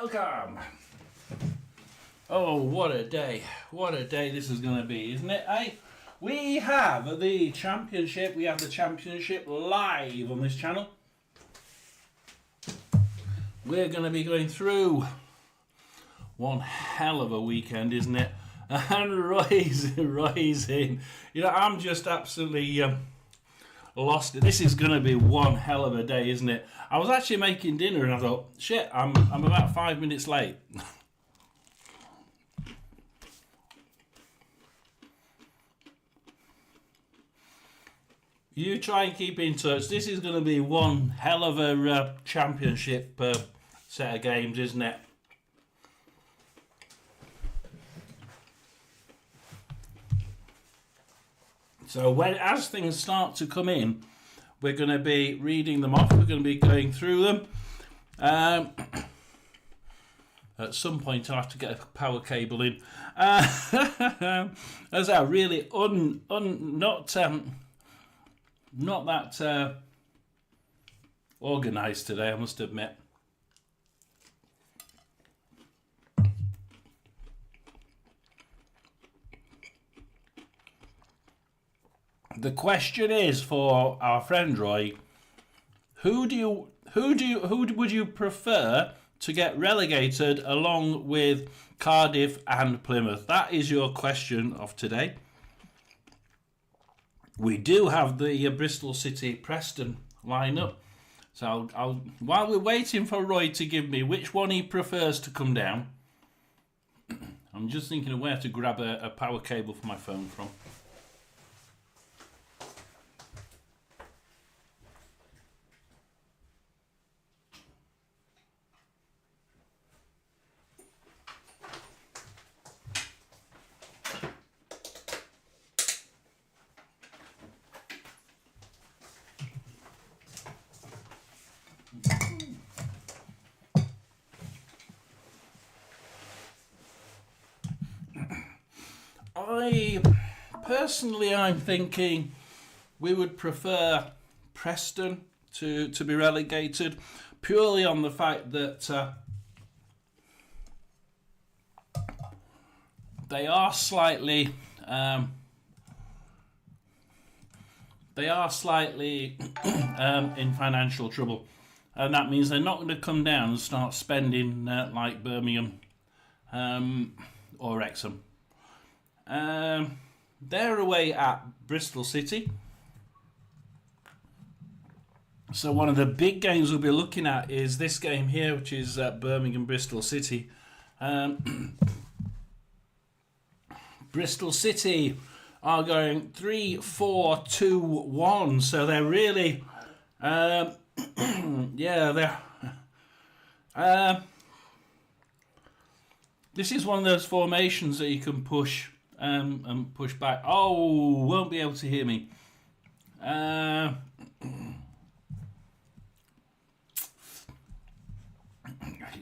welcome. Oh, what a day. What a day this is going to be, isn't it, eh? We have the championship. We have the championship live on this channel. We're going to be going through one hell of a weekend, isn't it? And rising. You know, I'm just absolutely lost. This is going to be one hell of a day, isn't it? I was actually making dinner and I thought, shit, I'm about 5 minutes late. You try and keep in touch. This is going to be one hell of a championship set of games, isn't it? So as things start to come in, we're going to be reading them off. We're going to be going through them. At some point, I'll have to get a power cable in. As I really not that organised today, I must admit. The question is for our friend Roy: who would you prefer to get relegated along with Cardiff and Plymouth? That is your question of today. We do have the Bristol City Preston lineup, so I'll while we're waiting for Roy to give me which one he prefers to come down, I'm just thinking of where to grab a power cable for my phone from. I'm thinking we would prefer Preston to be relegated, purely on the fact that they are slightly in financial trouble, and that means they're not going to come down and start spending like Birmingham or Wrexham. They're away at Bristol City. So one of the big games we'll be looking at is this game here, which is Birmingham Bristol City. Bristol City are going 3-4-2-1, so they're really this is one of those formations that you can push and push back. Oh, won't be able to hear me. You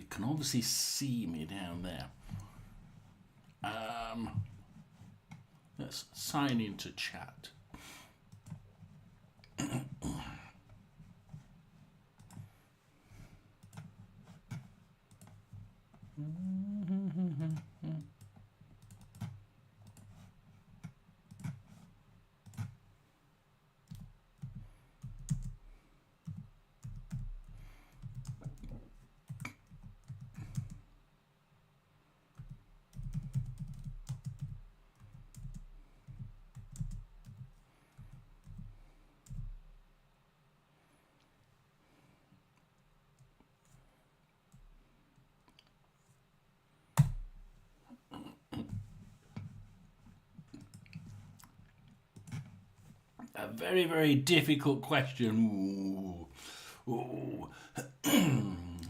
can obviously see me down there. Let's sign into chat. A very, very difficult question. Ooh.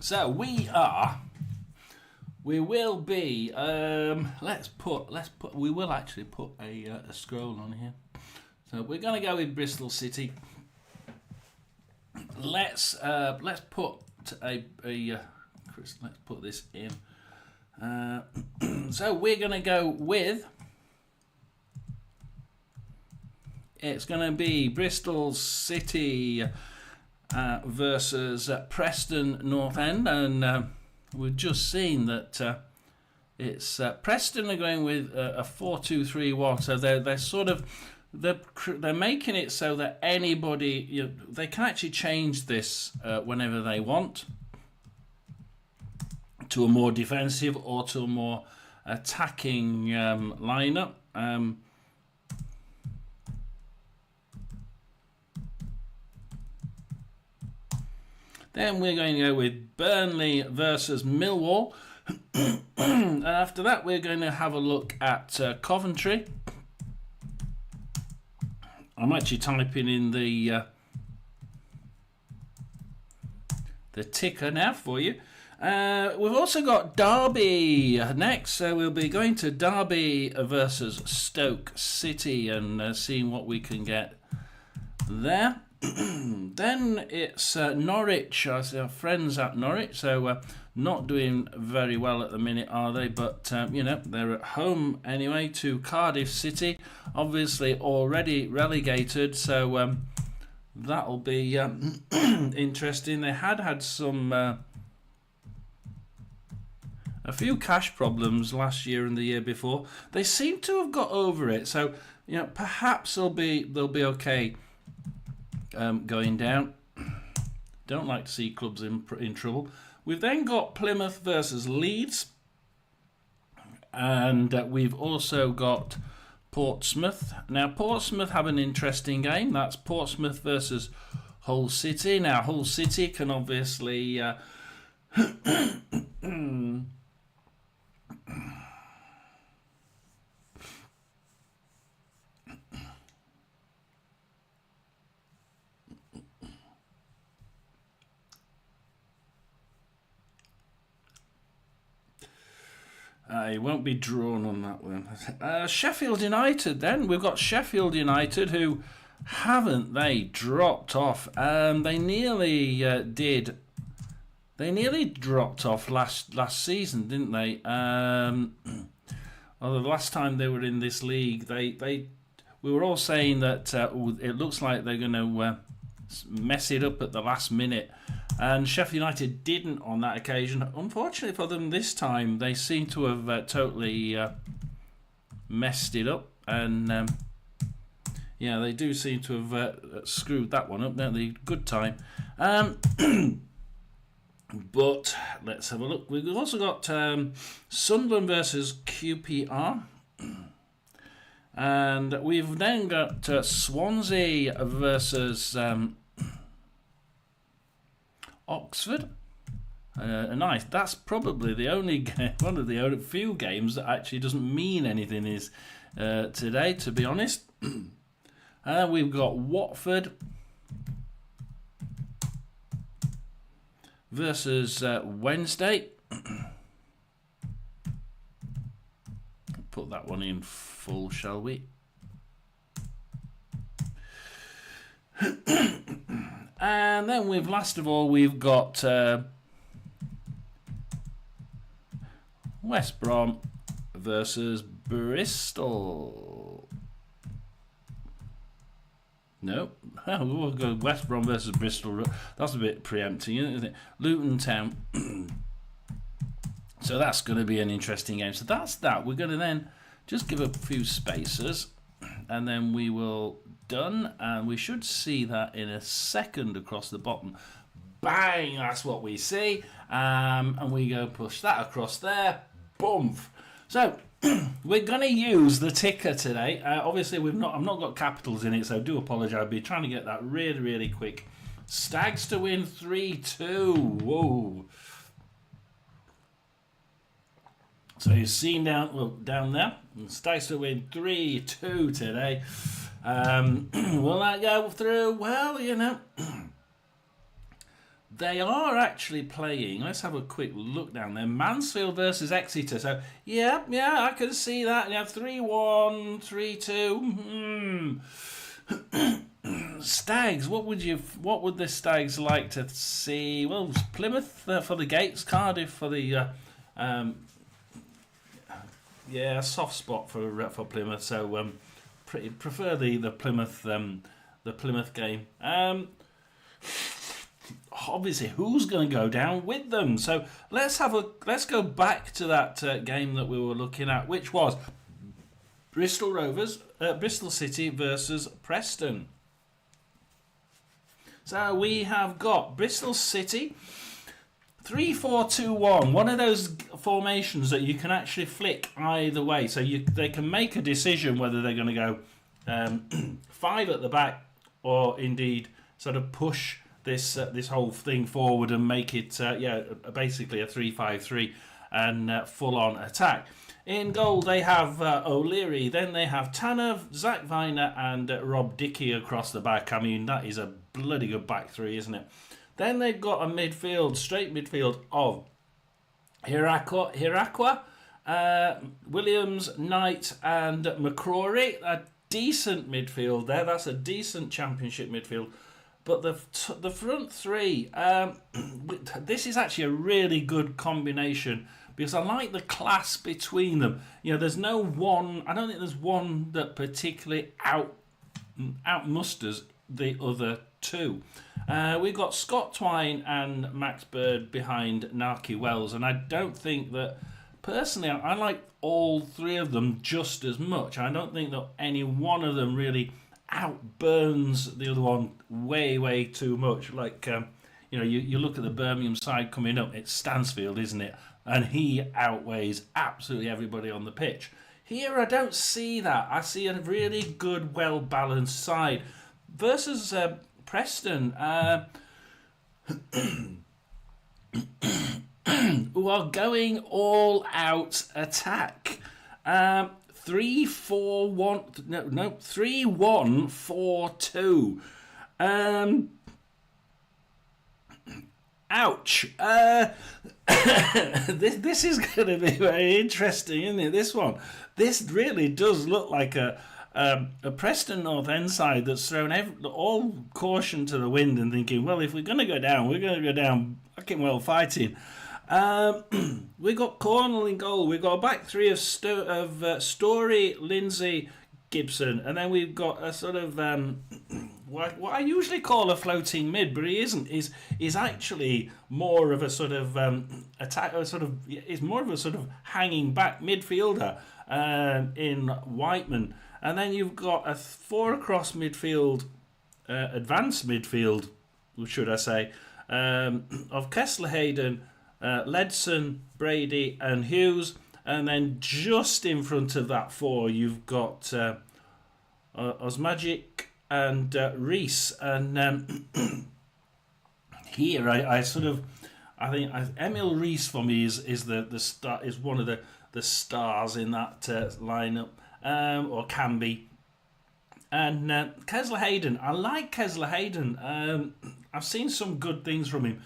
So we will be. We will actually put a scroll on here. So we're going to go with Bristol City. Let's put Chris. Let's put this in. So we're going to go with. It's going to be Bristol City versus Preston North End, and we've just seen that it's Preston are going with a 4-2-3-1. So they're sort of they're making it so that anybody they can actually change this whenever they want to a more defensive or to a more attacking lineup. Then we're going to go with Burnley versus Millwall. And after that, we're going to have a look at Coventry. I'm actually typing in the ticker now for you. We've also got Derby next, so we'll be going to Derby versus Stoke City and seeing what we can get there. Then it's Norwich. I see our friends at Norwich, so not doing very well at the minute, are they? But they're at home anyway to Cardiff City, obviously already relegated, so that'll be interesting. They had some a few cash problems last year and the year before. They seem to have got over it, so perhaps they'll be okay. Going down. Don't like to see clubs in trouble. We've then got Plymouth versus Leeds, and we've also got Portsmouth. Now Portsmouth have an interesting game. That's Portsmouth versus Hull City. Now Hull City can obviously I won't be drawn on that one. Sheffield United then. We've got Sheffield United who haven't they dropped off. They nearly did. They nearly dropped off last season, didn't they? Well, the last time they were in this league, we were all saying that it looks like they're going to mess it up at the last minute. And Sheffield United didn't on that occasion. Unfortunately for them this time, they seem to have totally messed it up. And they do seem to have screwed that one up, don't they? Good time. But let's have a look. We've also got Sunderland versus QPR. And we've then got Swansea versus Oxford. Nice. That's probably the only one of the few games that actually doesn't mean anything is today, to be honest. We've got Watford versus Wednesday. Put that one in full, shall we? And then last of all, we've got West Brom versus Bristol. No, we'll go West Brom versus Bristol. That's a bit preempting, isn't it? Luton Town. So that's going to be an interesting game. So that's that. We're going to then just give a few spacers, and then we will done, and we should see that in a second across the bottom. Bang! That's what we see, and we go push that across there. Boom! So we're going to use the ticker today. Obviously, I've not got capitals in it, so I do apologise. I'll be trying to get that really, really quick. Stags to win 3-2. Whoa! So you've seen down there. Stags to win 3-2 today. Will that go through? Well, they are actually playing. Let's have a quick look down there. Mansfield versus Exeter. So, yeah, I can see that. 3-1, 3-2. Stags. What would the Stags like to see? Well, Plymouth for the Gates, Cardiff for the. Soft spot for Plymouth. So, prefer the Plymouth game. obviously who's going to go down with them. So let's go back to that game that we were looking at, which was Bristol City versus Preston. So we have got Bristol City 3-4-2-1, one of those formations that you can actually flick either way. So they can make a decision whether they're going to go 5 at the back, or indeed sort of push this whole thing forward and make it basically a 3-5-3 and full on attack. In goal they have O'Leary, then they have Tanev, Zach Viner and Rob Dickey across the back. I mean, that is a bloody good back three, isn't it? Then they've got a straight midfield of Hirakwa, Williams, Knight and McCrory. A decent midfield there. That's a decent championship midfield. But the front three, this is actually a really good combination because I like the class between them. You know, there's no one. I don't think there's one that particularly outmusters the other two. We've got Scott Twine and Max Bird behind Narky Wells, and I don't think that, personally, I like all three of them just as much. I don't think that any one of them really outburns the other one way too much. Like, you look at the Birmingham side coming up, it's Stansfield, isn't it? And he outweighs absolutely everybody on the pitch. Here, I don't see that. I see a really good, well-balanced side. Versus Preston, who are going all out attack. 3-1-4-2. Ouch. This is going to be very interesting, isn't it? This one. This really does look like a Preston North End side that's thrown all caution to the wind and thinking, well, if we're going to go down, we're going to go down fucking well fighting. We've got Cornell in goal. We've got a back three of Story, Lindsay, Gibson, and then we've got a sort of what I usually call a floating mid, but he isn't. He's actually more of a sort of attack, or sort of is more of a sort of hanging back midfielder in Whiteman. And then you've got a 4 across midfield, advanced midfield, should I say, of Kessler Hayden, Ledson, Brady and Hughes. And then just in front of that 4, you've got Osmajic and Reese. And here I think Emil Reese for me is the star, is one of the stars in that lineup. Or can be. And Kessler Hayden, I like Kessler Hayden. I've seen some good things from him,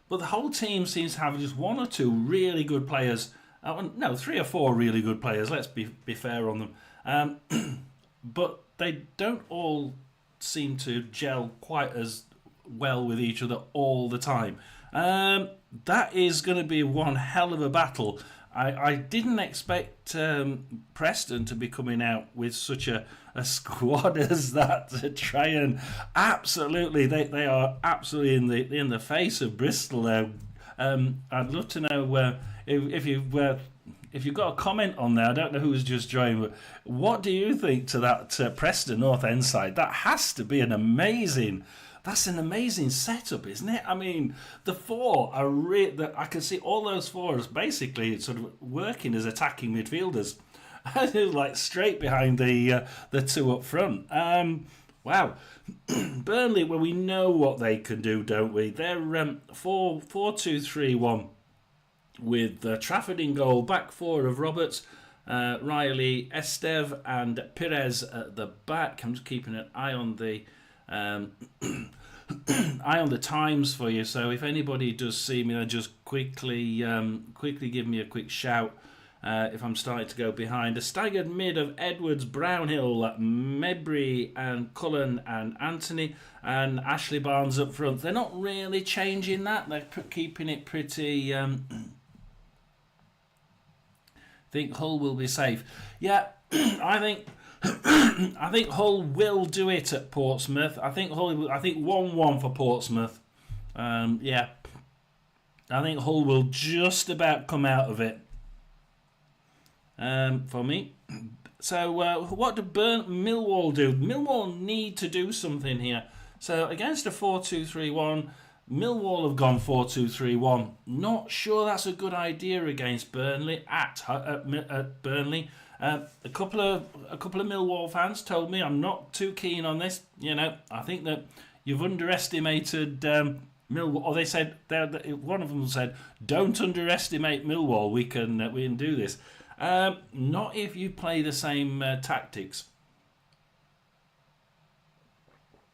but the whole team seems to have just 1 or 2 really good players. No, 3 or 4 really good players. Let's be fair on them. But they don't all seem to gel quite as well with each other all the time. That is going to be one hell of a battle. I didn't expect Preston to be coming out with such a squad as that, to try and absolutely they are absolutely in the face of Bristol there. I'd love to know if you've got a comment on there. I don't know who's just joined, but what do you think to that Preston North End side? That has to be an amazing setup, isn't it? I mean, the 4 are I can see all those 4 as basically sort of working as attacking midfielders, like straight behind the 2 up front. Wow, Burnley. Well, we know what they can do, don't we? They're 4-2-3-1 with Trafford in goal, back 4 of Roberts, Riley, Estev, and Perez at the back. I'm just keeping an eye on the. Eye on the times for you, so if anybody does see me, just quickly give me a quick shout if I'm starting to go behind. A staggered mid of Edwards, Brownhill, Mebry and Cullen and Anthony, and Ashley Barnes up front. They're not really changing that. They're keeping it pretty. I think Hull will be safe. Yeah, I think Hull will do it at Portsmouth. I think 1-1 for Portsmouth. Yeah, I think Hull will just about come out of it for me. So what do Millwall do? Millwall need to do something here. So against a 4-2-3-1, Millwall have gone 4-2-3-1. Not sure that's a good idea against Burnley at Burnley. A couple of Millwall fans told me I'm not too keen on this. I think that you've underestimated Millwall. Or they said one of them said, "Don't underestimate Millwall. We can do this." Not if you play the same tactics.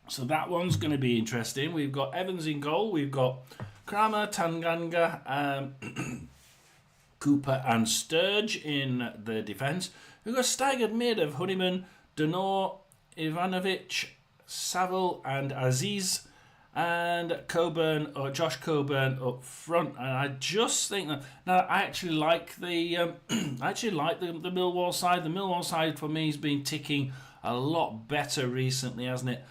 So that one's going to be interesting. We've got Evans in goal. We've got Kramer, Tanganga, Cooper and Sturge in the defence. We've got staggered mid of Honeyman, Denor, Ivanovic, Saville and Aziz, and Josh Coburn up front. And I just think that now I actually like the the Millwall side. The Millwall side for me has been ticking a lot better recently, hasn't it?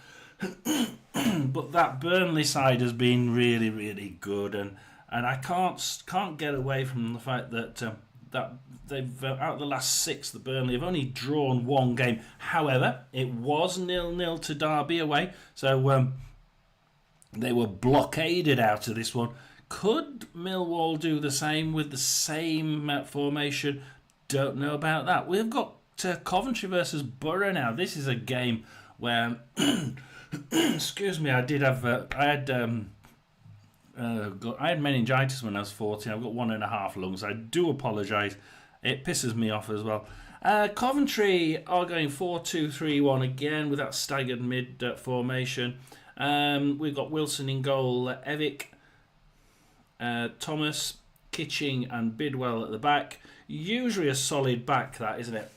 But that Burnley side has been really, really good, and I can't get away from the fact that that they've out of the last 6, the Burnley have only drawn one game. However, it was 0-0 to Derby away, so they were blockaded out of this one. Could Millwall do the same with the same formation? Don't know about that. We've got Coventry versus Borough now. This is a game where. Excuse me, I had meningitis when I was 14. I've got 1.5 lungs. I do apologise. It pisses me off as well. Coventry are going 4-2-3-1 again with that staggered mid formation. We've got Wilson in goal, Evic, Thomas, Kitching and Bidwell at the back. Usually a solid back, that, isn't it?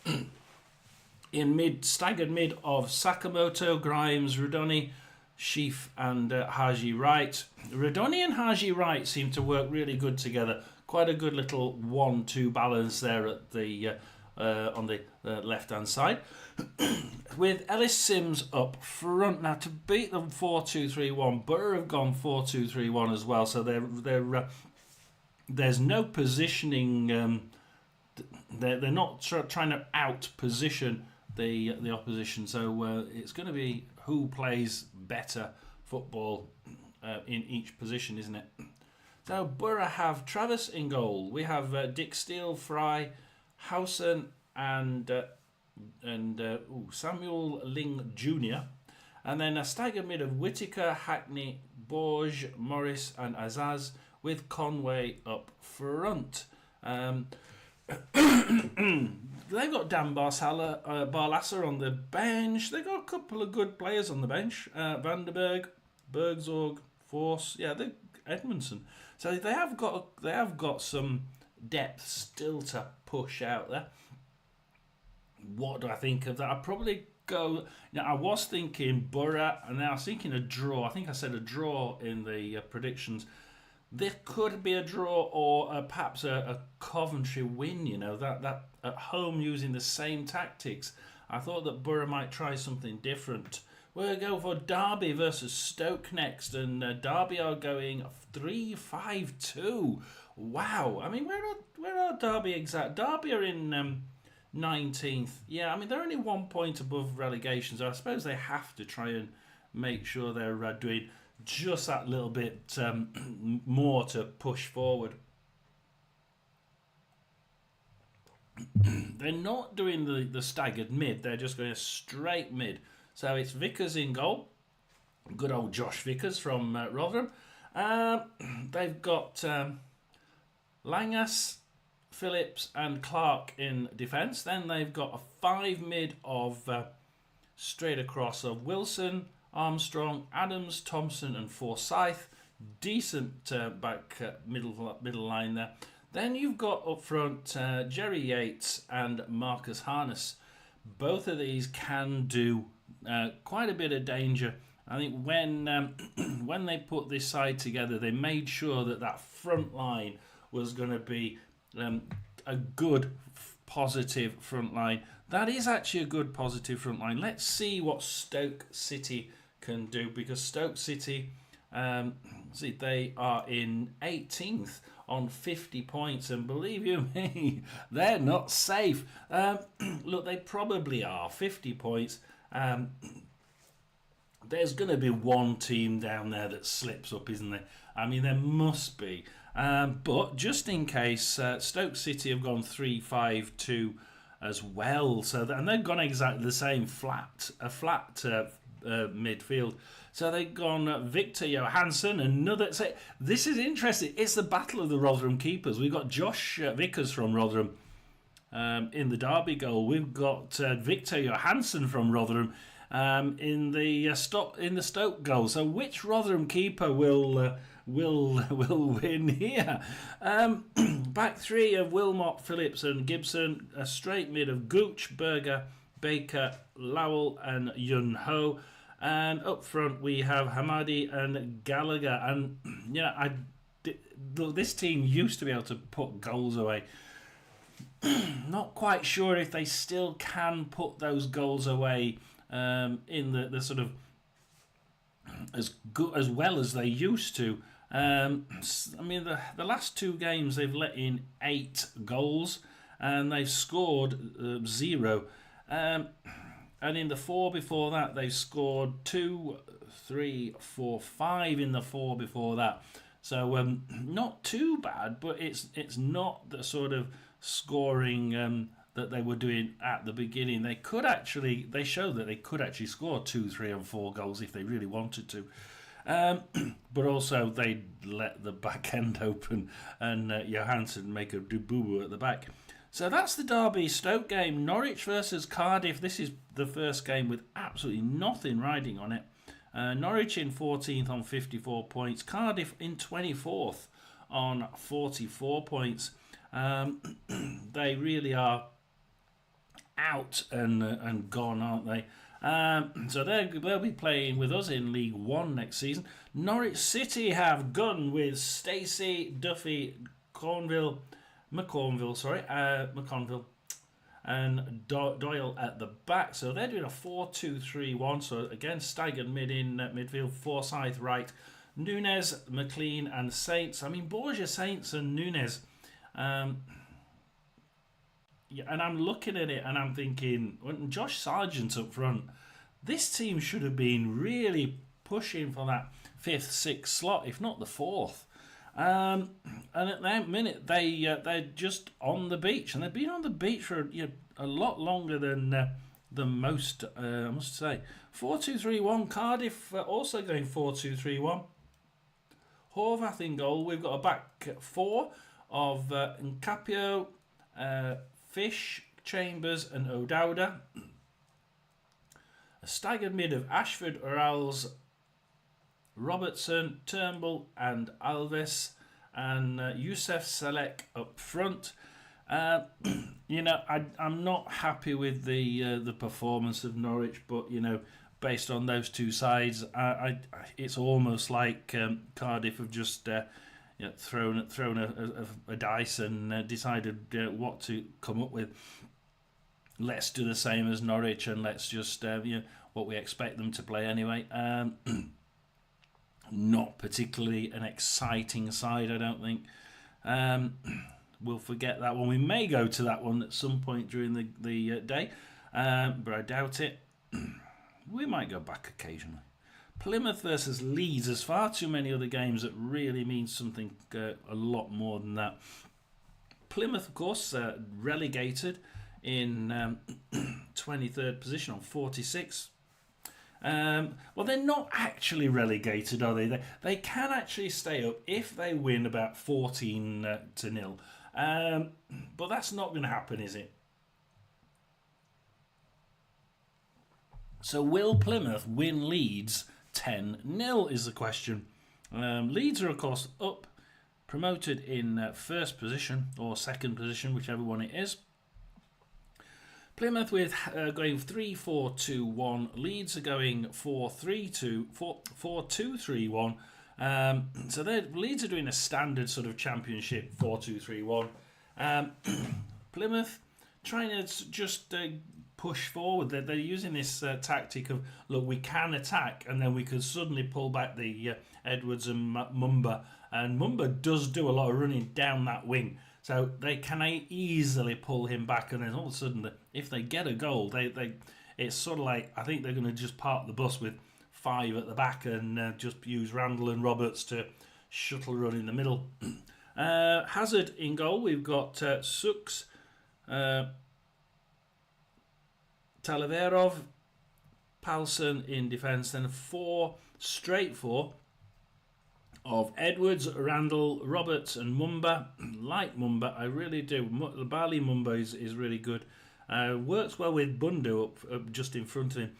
In staggered mid of Sakamoto, Grimes, Rudoni, Sheaf and Haji Wright. Rudoni and Haji Wright seem to work really good together. Quite a good little 1-2 balance there at the on the left-hand side. With Ellis Sims up front. Now, to beat them 4-2-3-1, Borough have gone 4-2-3-1 as well. So there's no positioning. They're not trying to out-position the opposition, so it's going to be who plays better football in each position, isn't it? So Borough have Travis in goal. We have Dick Steele, Fry, Howson, and Samuel Ling Jr. And then a staggered mid of Whittaker, Hackney, Borge, Morris, and Azaz, with Conway up front. They've got Dan Barlasser on the bench. They've got a couple of good players on the bench. Vanderberg, Bergzorg, Force, Edmondson. So they have got some depth still to push out there. What do I think of that? I'd probably go. Now I was thinking Borough, and now I was thinking a draw. I think I said a draw in the predictions. There could be a draw or perhaps a Coventry win, that at home using the same tactics. I thought that Borough might try something different. We'll go for Derby versus Stoke next, and Derby are going 3-5-2. Wow. I mean, where are Derby exact? Derby are in 19th. Yeah, I mean, they're only 1 point above relegation, so I suppose they have to try and make sure they're doing just that little bit more to push forward. They're not doing the staggered mid, they're just going a straight mid. So it's Vickers in goal. Good old Josh Vickers from Rotherham. They've got Langas, Phillips and Clark in defence. Then they've got a 5 mid of straight across of Wilson, Armstrong, Adams, Thompson and Forsyth. Decent back middle line there. Then you've got up front Jerry Yates and Marcus Harness. Both of these can do quite a bit of danger. I think when they put this side together, they made sure that front line was going to be a good, positive front line. That is actually a good, positive front line. Let's see what Stoke City can do, because Stoke City, see, they are in 18th on 50 points, and believe you me, they're not safe. Look, they probably are 50 points. There's going to be one team down there that slips up, isn't there? I mean, there must be. But just in case, Stoke City have gone 3-5-2 as well. And they've gone exactly the same flat midfield. So they've gone Victor Johansson, another. So this is interesting. It's the battle of the Rotherham keepers. We've got Josh Vickers from Rotherham in the Derby goal. We've got Victor Johansson from Rotherham in the Stoke goal. So which Rotherham keeper will win here? Back three of Wilmot, Phillips and Gibson. A straight mid of Gooch, Berger, Baker, Lowell and Yun Ho. And up front we have Hamadi and Gallagher. And this team used to be able to put goals away. Not quite sure if they still can put those goals away in the sort of as good as well as they used to. I mean, the last two games they've let in 8 goals and they've scored 0. And in the 4 before that, they scored 2, 3, 4, 5 in the 4 before that. So not too bad, but it's not the sort of scoring that they were doing at the beginning. They showed that they could actually score 2, 3 and 4 goals if they really wanted to. But also they let the back end open and Johansson make a boo-boo at the back. So that's the Derby Stoke game. Norwich versus Cardiff. This is the first game with absolutely nothing riding on it. Norwich in 14th on 54 points. Cardiff in 24th on 44 points. They really are out and gone, aren't they? So they'll be playing with us in League One next season. Norwich City have gone with Stacey, Duffy, McConville and Doyle at the back. So they're doing a 4-2-3-1. So again, staggered midfield, Forsyth right, Nunes, McLean and Saints. I mean, Borgia, Saints and Nunes. And I'm looking at it and I'm thinking, when Josh Sargent up front, this team should have been really pushing for that 5th, 6th slot, if not the 4th. And at that minute, they're just on the beach, and they've been on the beach for a lot longer than most. I must say, 4-2-3-1. Cardiff also going 4-2-3-1. Horvath in goal. We've got a back 4 of Nkapio, Fish, Chambers, and O'Dowda. A staggered mid of Ashford, Orals, Robertson, Turnbull and Alves, and Youssef Salek up front. I'm not happy with the performance of Norwich, but based on those two sides, it's almost like Cardiff have just thrown a dice and decided what to come up with. Let's do the same as Norwich, and let's just what we expect them to play anyway. Not particularly an exciting side, I don't think. We'll forget that one. We may go to that one at some point during the day, but I doubt it. We might go back occasionally. Plymouth versus Leeds. There's far too many other games that really mean something a lot more than that. Plymouth, of course, relegated in 23rd position on 46. Well, they're not actually relegated, are they? They can actually stay up if they win about 14-0. But that's not going to happen, is it? So will Plymouth win Leeds 10-0 is the question. Leeds are, of course, up, promoted in first position or second position, whichever one it is. Plymouth with going 3-4-2-1. Leeds are going 4-2-3-1. So Leeds are doing a standard sort of championship 4-2-3-1. Plymouth trying to just push forward. They're using this tactic of, look, we can attack and then we could suddenly pull back the Edwards and Mumba. And Mumba does do a lot of running down that wing. So they can easily pull him back. And then all of a sudden, if they get a goal, it's sort of like, I think they're going to just park the bus with 5 at the back and just use Randall and Roberts to shuttle run in the middle. Hazard in goal. We've got Suks, Talaverov, Palsson in defence, then 4 straight 4 of Edwards, Randall, Roberts and Mumba. Like Mumba, I really do. Bali Mumba is really good. Works well with Bundu up just in front of him.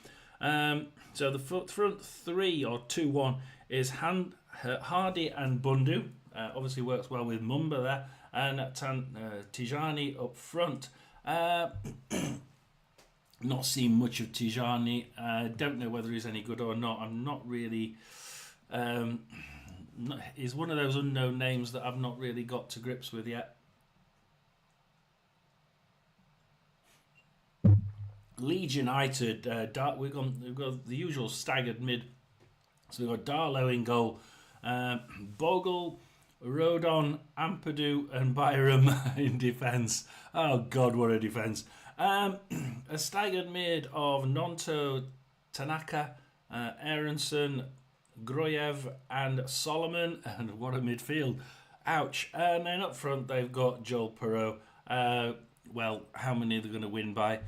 So the front 3 or 2-1 is Hardy and Bundu. Obviously works well with Mumba there. And Tijani up front. Not seen much of Tijani. Don't know whether he's any good or not. I'm not really... he's one of those unknown names that I've not really got to grips with yet. Leeds United, we've got the usual staggered mid. So we've got Darlow in goal, Bogle, Rodon, Ampadu and Byram in defence. Oh God, what a defence. A staggered mid of Nonto, Tanaka, Aronson, Groyev and Solomon. And what a midfield. Ouch. And then up front they've got Joel Perreault. Well, how many are they going to win by?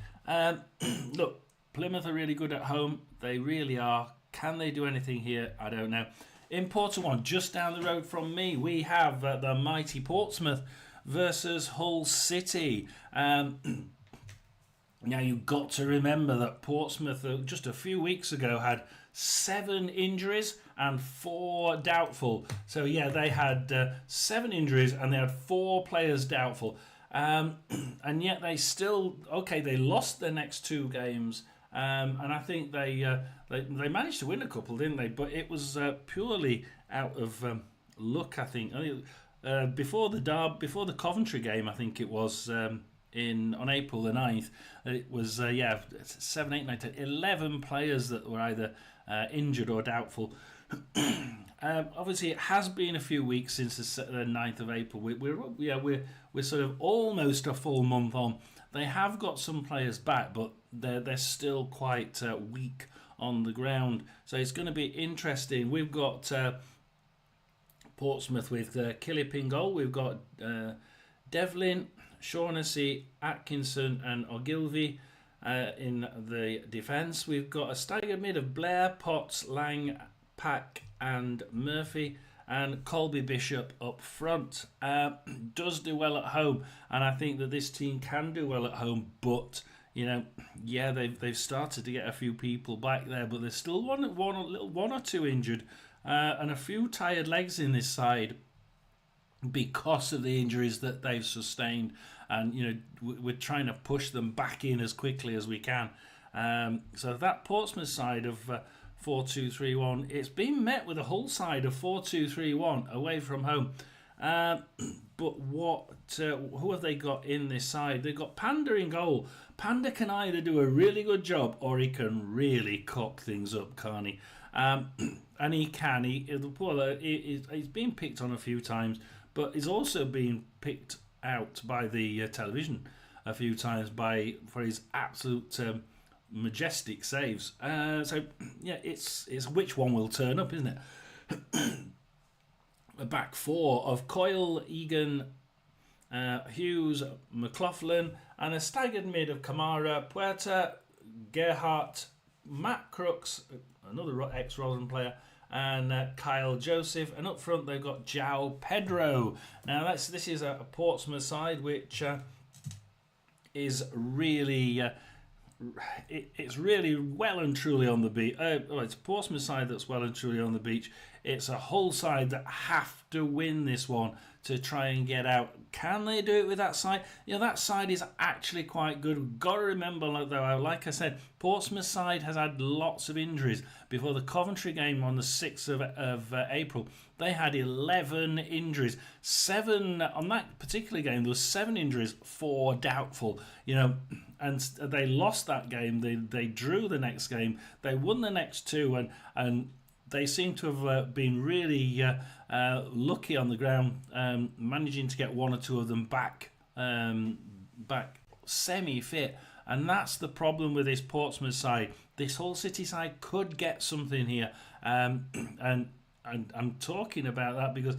Look, Plymouth are really good at home. They really are. Can they do anything here? I don't know. Important one, just down the road from me, we have the mighty Portsmouth versus Hull City. Now, you've got to remember that Portsmouth, just a few weeks ago, had 7 injuries and 4 doubtful. So, yeah, they had 7 injuries and they had 4 players doubtful. And yet they still, they lost their next 2 games. And I think they managed to win a couple, didn't they? But it was purely out of luck, I think. Before the Coventry game, I think it was... on April the 9th, it was 7, 8, 9, 10, 11 players that were either injured or doubtful. Obviously, it has been a few weeks since the 9th of April. We're sort of almost a full month on. They have got some players back, but they're still quite weak on the ground. So it's going to be interesting. We've got Portsmouth with Killip in goal. We've got Devlin, Shaughnessy, Atkinson and Ogilvie in the defence. We've got a staggered mid of Blair, Potts, Lang, Pack and Murphy, and Colby Bishop up front. Does do well at home, and I think that this team can do well at home, but they've started to get a few people back there, but there's still one or two injured and a few tired legs in this side because of the injuries that they've sustained, and we're trying to push them back in as quickly as we can. So that Portsmouth side of 4-2-3-1, it's been met with a Hull side of 4-2-3-1 away from home. But who have they got in this side? They've got Panda in goal. Panda can either do a really good job or he can really cock things up, can't he? And he can. He's been picked on a few times, but he's also been picked out by the television a few times for his absolute majestic saves. It's which one will turn up, isn't it? A back 4 of Coyle, Egan, Hughes, McLaughlin, and a staggered mid of Kamara, Puerta, Gerhardt, Matt Crooks, another ex-Rosen player, and Kyle Joseph. And up front they've got João Pedro. Now this is a Portsmouth side which is really... it's really well and truly on the beach. It's a Portsmouth side that's well and truly on the beach. It's a Hull side that have to win this one to try and get out. Can they do it with that side? That side is actually quite good. We've got to remember, though, like I said, Portsmouth side has had lots of injuries. Before the Coventry game on the 6th of April, they had 11 injuries. 7 on that particular game. There was 7 injuries, 4 doubtful. and they lost that game. They drew the next game. They won the next two, and they seem to have been really lucky on the ground, managing to get one or two of them back semi-fit. And that's the problem with this Portsmouth side. This Hull City side could get something here. And I'm talking about that because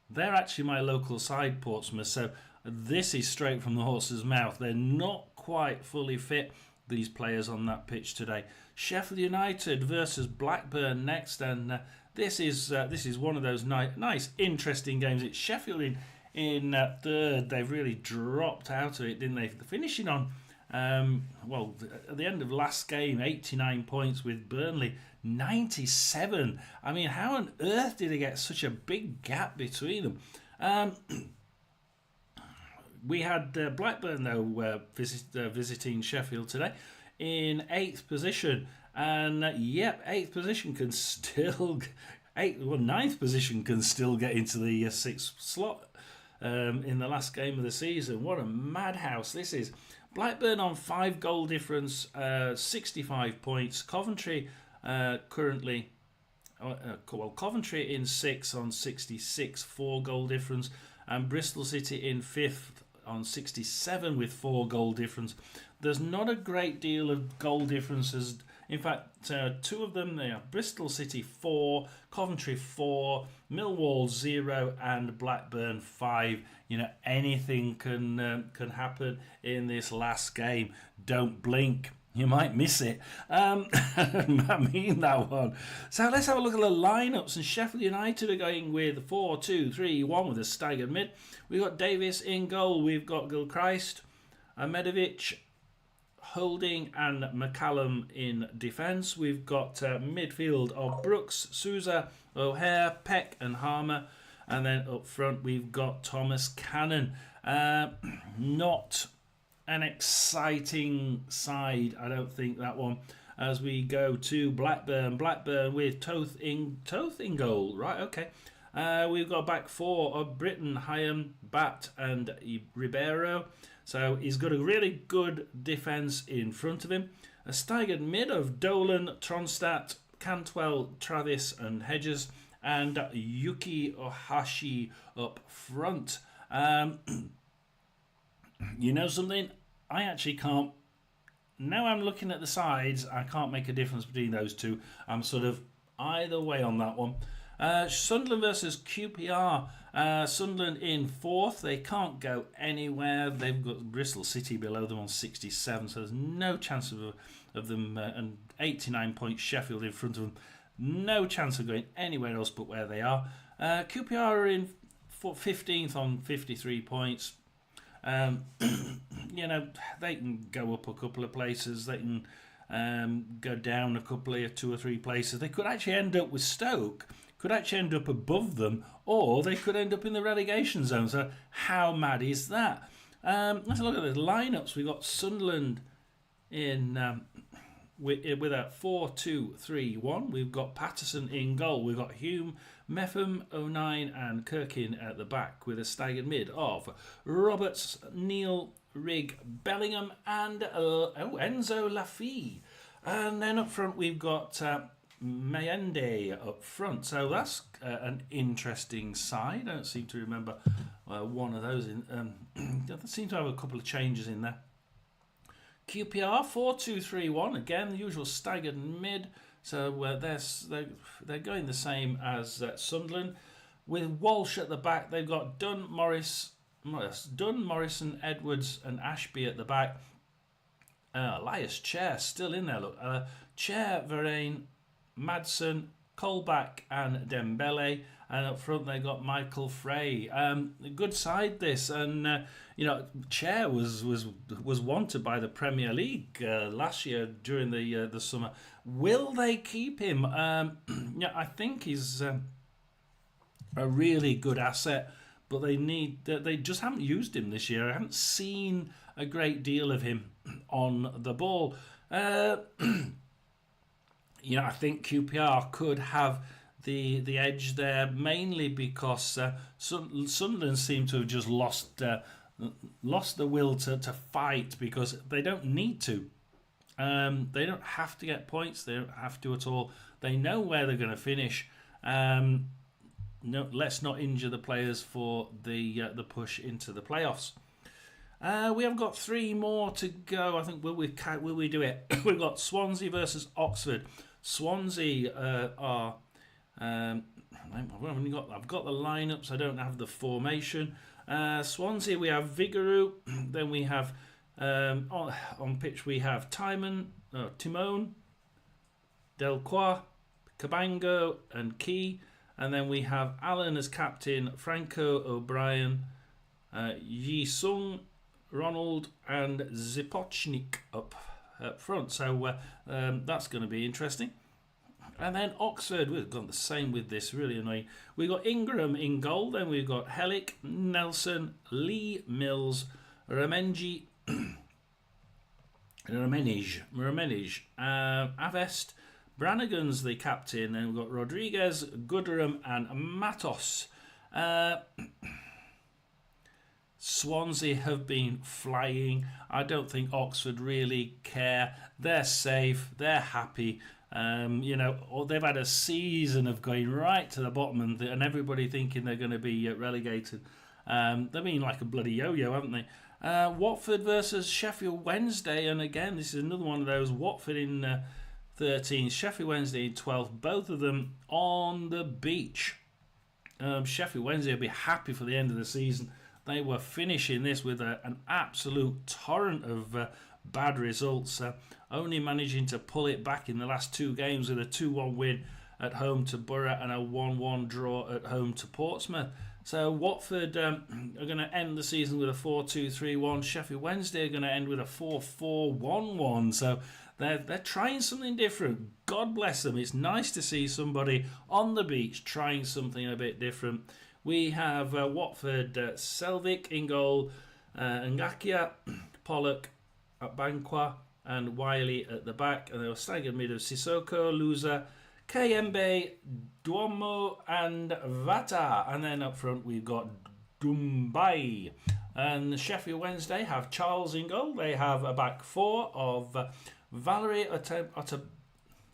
they're actually my local side, Portsmouth. So this is straight from the horse's mouth. They're not quite fully fit, these players on that pitch today. Sheffield United versus Blackburn next. And this is one of those nice, interesting games. It's Sheffield in third. They've really dropped out of it, didn't they? Finishing on... at the end of last game, 89 points, with Burnley 97. I mean, how on earth did they get such a big gap between them? We had Blackburn, though, visiting Sheffield today in 8th position. And, 8th position can still... 9th position can still get into the 6th slot in the last game of the season. What a madhouse this is. Blackburn on 5 goal difference, 65 points. Coventry Coventry in 6 on 66, 4 goal difference. And Bristol City in 5th on 67 with 4 goal difference. There's not a great deal of goal differences. In fact, 2 of them, they are Bristol City 4, Coventry 4, Millwall 0, and Blackburn 5. You know, anything can happen in this last game. Don't blink. You might miss it. I mean that one. So let's have a look at the lineups. And Sheffield United are going with 4-2-3-1 with a staggered mid. We've got Davis in goal. We've got Gilchrist, Ahmedovich, Holding, and McCallum in defence. We've got midfield of Brooks, Souza, O'Hare, Peck and Harmer. And then up front we've got Thomas Cannon. Not an exciting side, I don't think, that one. As we go to Blackburn with Toth in goal. Right, okay. We've got back 4 of Britton, Hyam, Bat and Ribeiro. So he's got a really good defence in front of him. A staggered mid of Dolan, Tronstadt, Cantwell, Travis and Hedges. And Yuki Ohashi up front. You know something? I actually can't... Now I'm looking at the sides, I can't make a difference between those two. I'm sort of either way on that one. Sunderland versus QPR. Sunderland in 4th. They can't go anywhere. They've got Bristol City below them on 67, so there's no chance of them. And 89 points Sheffield in front of them. No chance of going anywhere else but where they are. QPR are in 15th on 53 points. You know, they can go up a couple of places. They can go down a couple of 2 or 3 places. They could actually end up with Stoke. Could actually end up above them, or they could end up in the relegation zone. So how mad is that? Let's look at the lineups. We've got Sunderland in with a 4-2-3-1. We've got Patterson in goal. We've got Hume, Meffam, O'Nien and Kirkin at the back with a staggered mid of Roberts, Neal, Rigg, Bellingham and Enzo Lafille. And then up front we've got Mayende up front. So that's an interesting side. I don't seem to remember one of those. They seem to have a couple of changes in there. QPR 4-2-3-1, again the usual staggered mid, so they're going the same as Sunderland. With Walsh at the back, they've got Dunn, Morrison, Edwards and Ashby at the back. Elias Chair still in there, look. Chair, Varane, Madsen, Colback and Dembele, and up front they got Michael Frey. A good side this, and you know, Chair was wanted by the Premier League last year during the summer. Will they keep him? Yeah, I think he's a really good asset, but they just haven't used him this year. I haven't seen a great deal of him on the ball. You know, I think QPR could have the edge there, mainly because Sunderland seem to have just lost lost the will to fight because they don't need to. They don't have to get points. They don't have to at all. They know where they're going to finish. No, let's not injure the players for the push into the playoffs. We have got 3 more to go. I think will we do it? We've got Swansea versus Oxford. Swansea are. I've got the lineups. I don't have the formation. Swansea, we have Vigouroux. Then we have on pitch we have Timon, Delcroix, Cabango, and Key. And then we have Allen as captain, Franco, O'Brien, Yi Sung, Ronald, and Zipochnik up front. So that's going to be interesting. And then Oxford, we've got the same with this, really annoying. We've got Ingram in goal, then we've got Hellick, Nelson, Lee, Mills, Ramenij, Avest, Brannigan's the captain, then we've got Rodriguez, Gooderham, and Matos. Swansea have been flying. I don't think Oxford really care. They're safe, they're happy. They've had a season of going right to the bottom and everybody thinking they're going to be relegated. They've been like a bloody yo-yo, haven't they? Watford versus Sheffield Wednesday, and again, this is another one of those. Watford in 13th, Sheffield Wednesday in 12th, both of them on the beach. Sheffield Wednesday will be happy for the end of the season. They were finishing this with an absolute torrent of bad results, only managing to pull it back in the last 2 games with a 2-1 win at home to Borough and a 1-1 draw at home to Portsmouth. So Watford are going to end the season with a 4-2-3-1. Sheffield Wednesday are going to end with a 4-4-1-1. So they're trying something different. God bless them. It's nice to see somebody on the beach trying something a bit different. We have Watford, Selvik in goal, Ngakia, Pollock, Bankwa, and Wiley at the back. And they were staggered mid of Sissoko, Luza, Kayembe, Duomo, and Vata. And then up front we've got Dumbai. And Sheffield Wednesday have Charles in goal. They have a back 4 of Valerie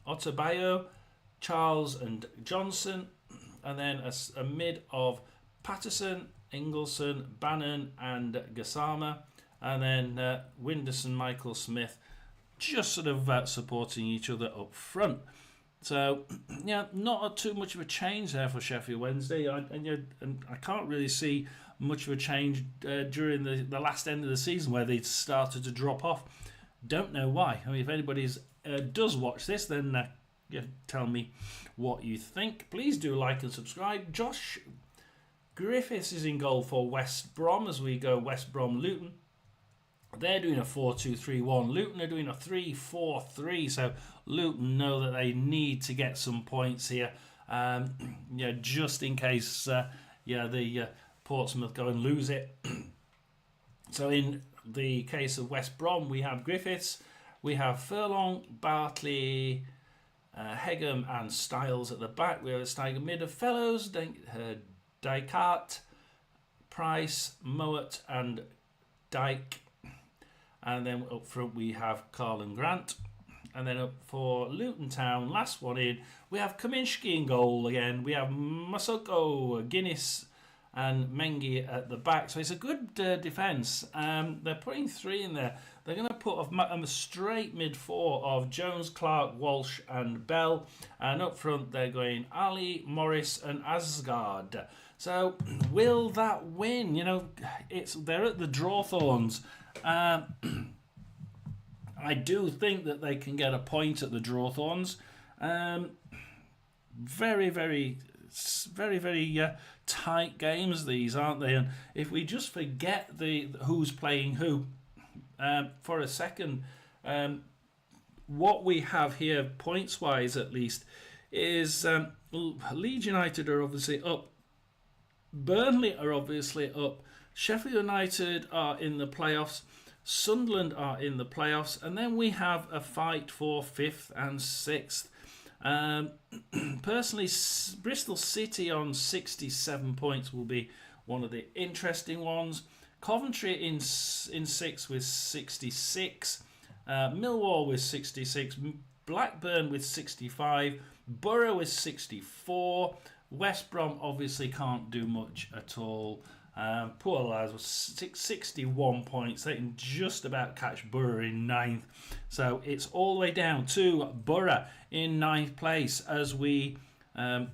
Otabayo, Charles, and Johnson. And then a mid of Patterson, Ingleson, Bannon, and Gassama. And then Winderson, Michael Smith, just sort of supporting each other up front. So, yeah, not too much of a change there for Sheffield Wednesday. And I can't really see much of a change during the last end of the season where they started to drop off. Don't know why. I mean, if anybody does watch this, then tell me what you think. Please do like and subscribe. Josh Griffiths is in goal for West Brom as we go West Brom Luton. They're doing a 4-2-3-1. Luton are doing a 3-4-3. So Luton know that they need to get some points here. Just in case the Portsmouth go and lose it. So in the case of West Brom, we have Griffiths, we have Furlong, Bartley, Hegem, and Styles at the back. We have a staggered mid of Fellows, Dijkart, Price, Mowat, and Dyke. And then up front we have Carlin Grant. And then up for Luton Town, last one in, we have Kaminsky in goal again. We have Masoko, Guinness, and Mengi at the back. So it's a good defence. They're putting 3 in there. They're going to put a straight mid-4 of Jones, Clark, Walsh, and Bell. And up front they're going Ali, Morris, and Asgard. So will that win? They're at the Drawthorns. I do think that they can get a point at the Drawthorns. Very, very, very, very tight games these, aren't they? And if we just forget who's playing who for a second, what we have here, points-wise at least, is Leeds United are obviously up. Burnley are obviously up. Sheffield United are in the playoffs. Sunderland are in the playoffs. And then we have a fight for 5th and 6th. Personally, Bristol City on 67 points will be one of the interesting ones. Coventry in 6th with 66. Millwall with 66. Blackburn with 65. Borough with 64. West Brom obviously can't do much at all. Poor lads with 61 points. They can just about catch Borough in 9th. So it's all the way down to Borough in 9th place as we go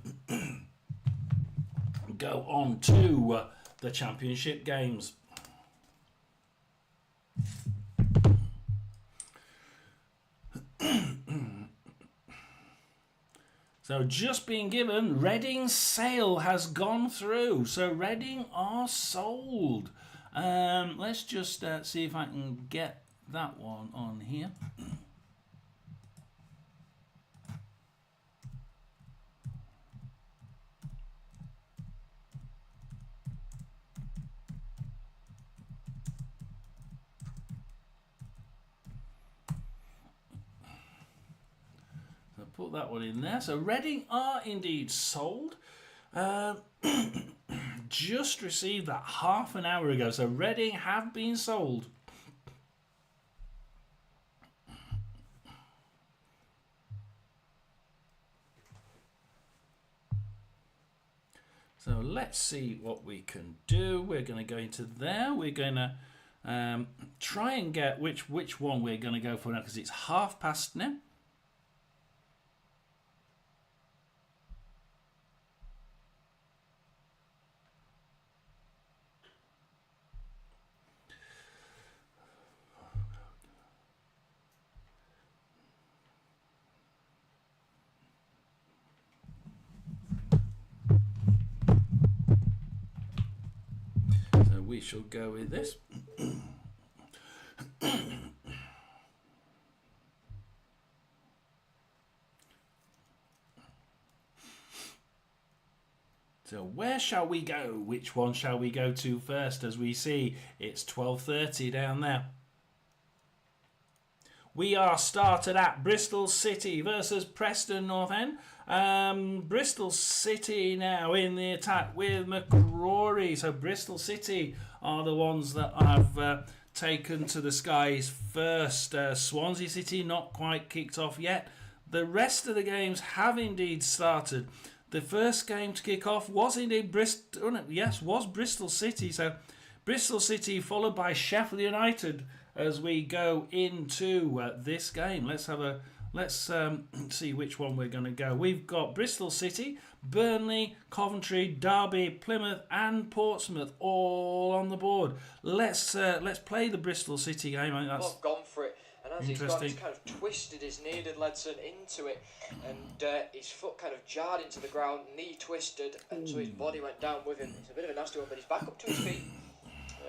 on to the Championship games. So just being given, Reading's sale has gone through. So Reading are sold. Let's just see if I can get that one on here. Put that one in there. So Reading are indeed sold. Just received that half an hour ago. So Reading have been sold. So let's see what we can do. We're going to go into there. We're going to try and get which one we're going to go for now, because it's past now. We shall go with this. So where shall we go? Which one shall we go to first? As we see, it's 12:30 down there. We are started at Bristol City versus Preston North End. Bristol City now in the attack with McCrory. So Bristol City are the ones that have taken to the skies first. Swansea City not quite kicked off yet. The rest of the games have indeed started. The first game to kick off was indeed Bristol. Yes, was Bristol City. So Bristol City followed by Sheffield United as we go into this game. Let's see which one we're going to go. We've got Bristol City, Burnley, Coventry, Derby, Plymouth and Portsmouth all on the board. Let's play the Bristol City game. I think that's gone for it. And as he's kind of twisted his knee, did Ledson into it, and his foot kind of jarred into the ground, knee twisted, and so his body went down with him. It's a bit of a nasty one, but he's back up to his feet.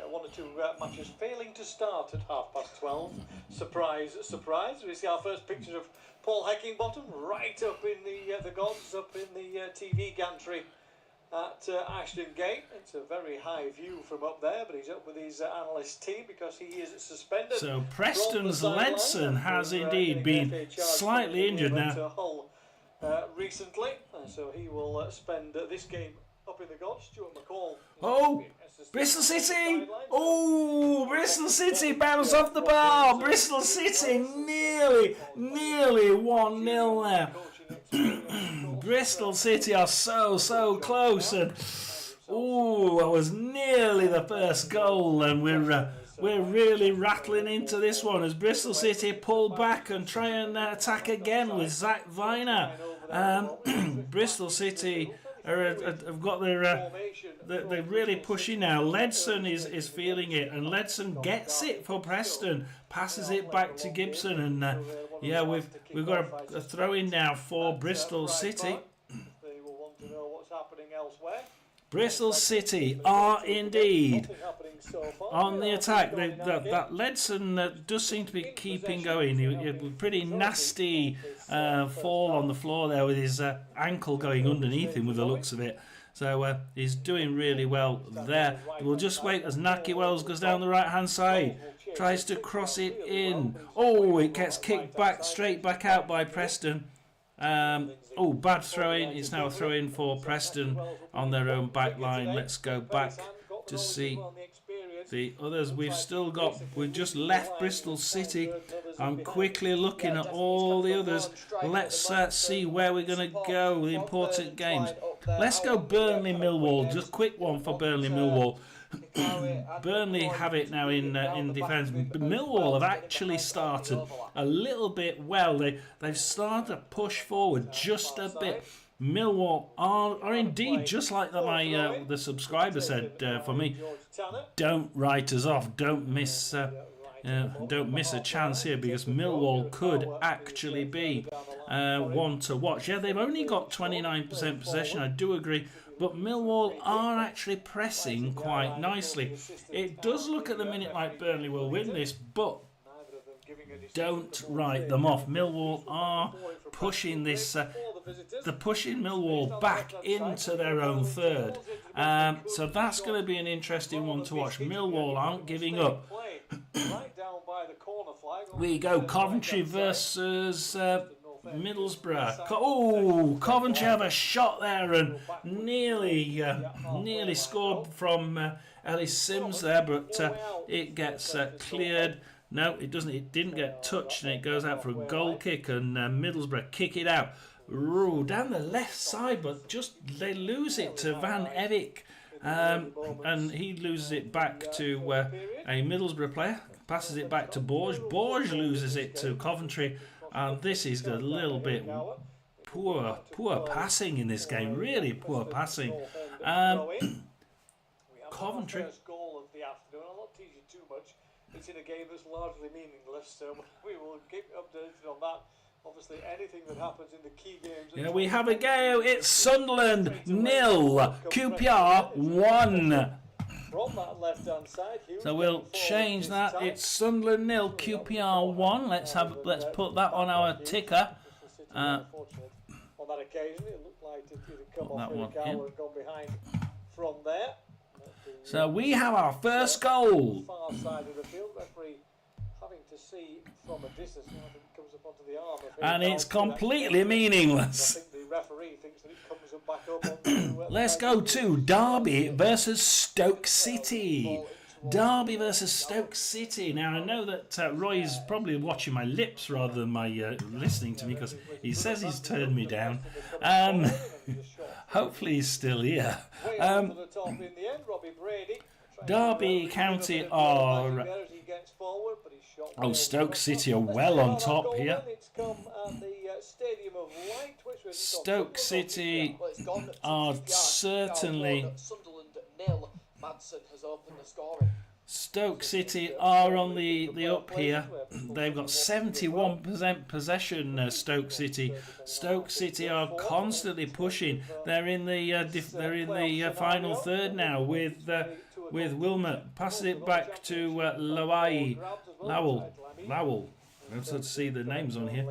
One or two matches failing to start at 12:30. Surprise, surprise. We see our first picture of Paul Heckingbottom right up in the gods, up in the TV gantry at Ashton Gate. It's a very high view from up there, but he's up with his analyst team because he is suspended. So Preston's Ledson has indeed been slightly injured now. Recently, so he will spend this game up in the gods. Stuart McCall. Oh, Bristol City! Oh, Bristol City bounced off the bar. Bristol City nearly 1-0 there. Bristol City are so close, and oh, it was nearly the first goal, and we're really rattling into this one as Bristol City pull back and try and attack again with Zach Viner. Bristol City have got they're really pushing now. Ledson is feeling it, and Ledson gets it for Preston, passes it back to Gibson, and yeah, we've got a throw in now for Bristol City. They will want to know what's happening elsewhere. Bristol City are indeed on the attack. That Ledson does seem to be keeping going. He had a pretty nasty fall on the floor there with his ankle going underneath him with the looks of it. So he's doing really well there. We'll just wait as Naki Wells goes down the right hand side. Tries to cross it in. Oh, it gets kicked back, straight back out by Preston. Oh, bad throw in. It's now a throw in for Preston on their own back line. Let's go back to see. The others we've just left Bristol City. I'm quickly looking at all the others. Let's see where we're going to go. The important games. Let's go Burnley Millwall. Just quick one for Burnley Millwall. Burnley have it now in defence. Millwall have actually started a little bit well. They've started to push forward just a bit. Millwall are indeed, just like the subscriber said for me, don't write us off. Don't miss a chance here, because Millwall could actually be one to watch. Yeah, they've only got 29% possession, I do agree, but Millwall are actually pressing quite nicely. It does look at the minute like Burnley will win this, but don't write them off. Millwall are pushing this. They're pushing Millwall back into their own third. So that's going to be an interesting one to watch. Millwall aren't giving up. We go Coventry versus Middlesbrough. Coventry have a shot there and nearly scored from Ellis Sims there, but it gets cleared. No, it doesn't. It didn't get touched, and it goes out for a goal kick, and Middlesbrough kick it out. Ooh, down the left side, but just they lose it to Van Evik, and he loses it back to a Middlesbrough player. Passes it back to Borges. Borges loses it to Coventry, and this is a little bit poor passing in this game. Really poor passing. Coventry. It's in a game that's largely meaningless, so we will keep updated on that. Obviously, anything that happens in the key games. Yeah, we have a go. It's Sunderland 0, QPR 1. From that left-hand side, so we'll change that. It's Sunderland 0, QPR 1. Let's put that on our ticker. On that occasion, it looked like it had come off Eric Howler and gone behind from there. So we have our first goal. Far side of the field, referee having to see from a distance, it comes up onto the arm. And it's completely meaningless. I think the referee thinks that it comes back up onto, let's go to Derby versus Stoke City. Derby versus Stoke City. Now, I know that Roy's probably watching my lips rather than my listening to me, because he says he's turned me down. Hopefully he's still here. Derby County are... Oh, Stoke City are well on top here. Stoke City are certainly... Stoke City are on the up here. They've got 71% possession. Stoke City. Stoke City are constantly pushing. They're in the final third now with Wilmot. Passes it back to Lowell. I have to see the names on here.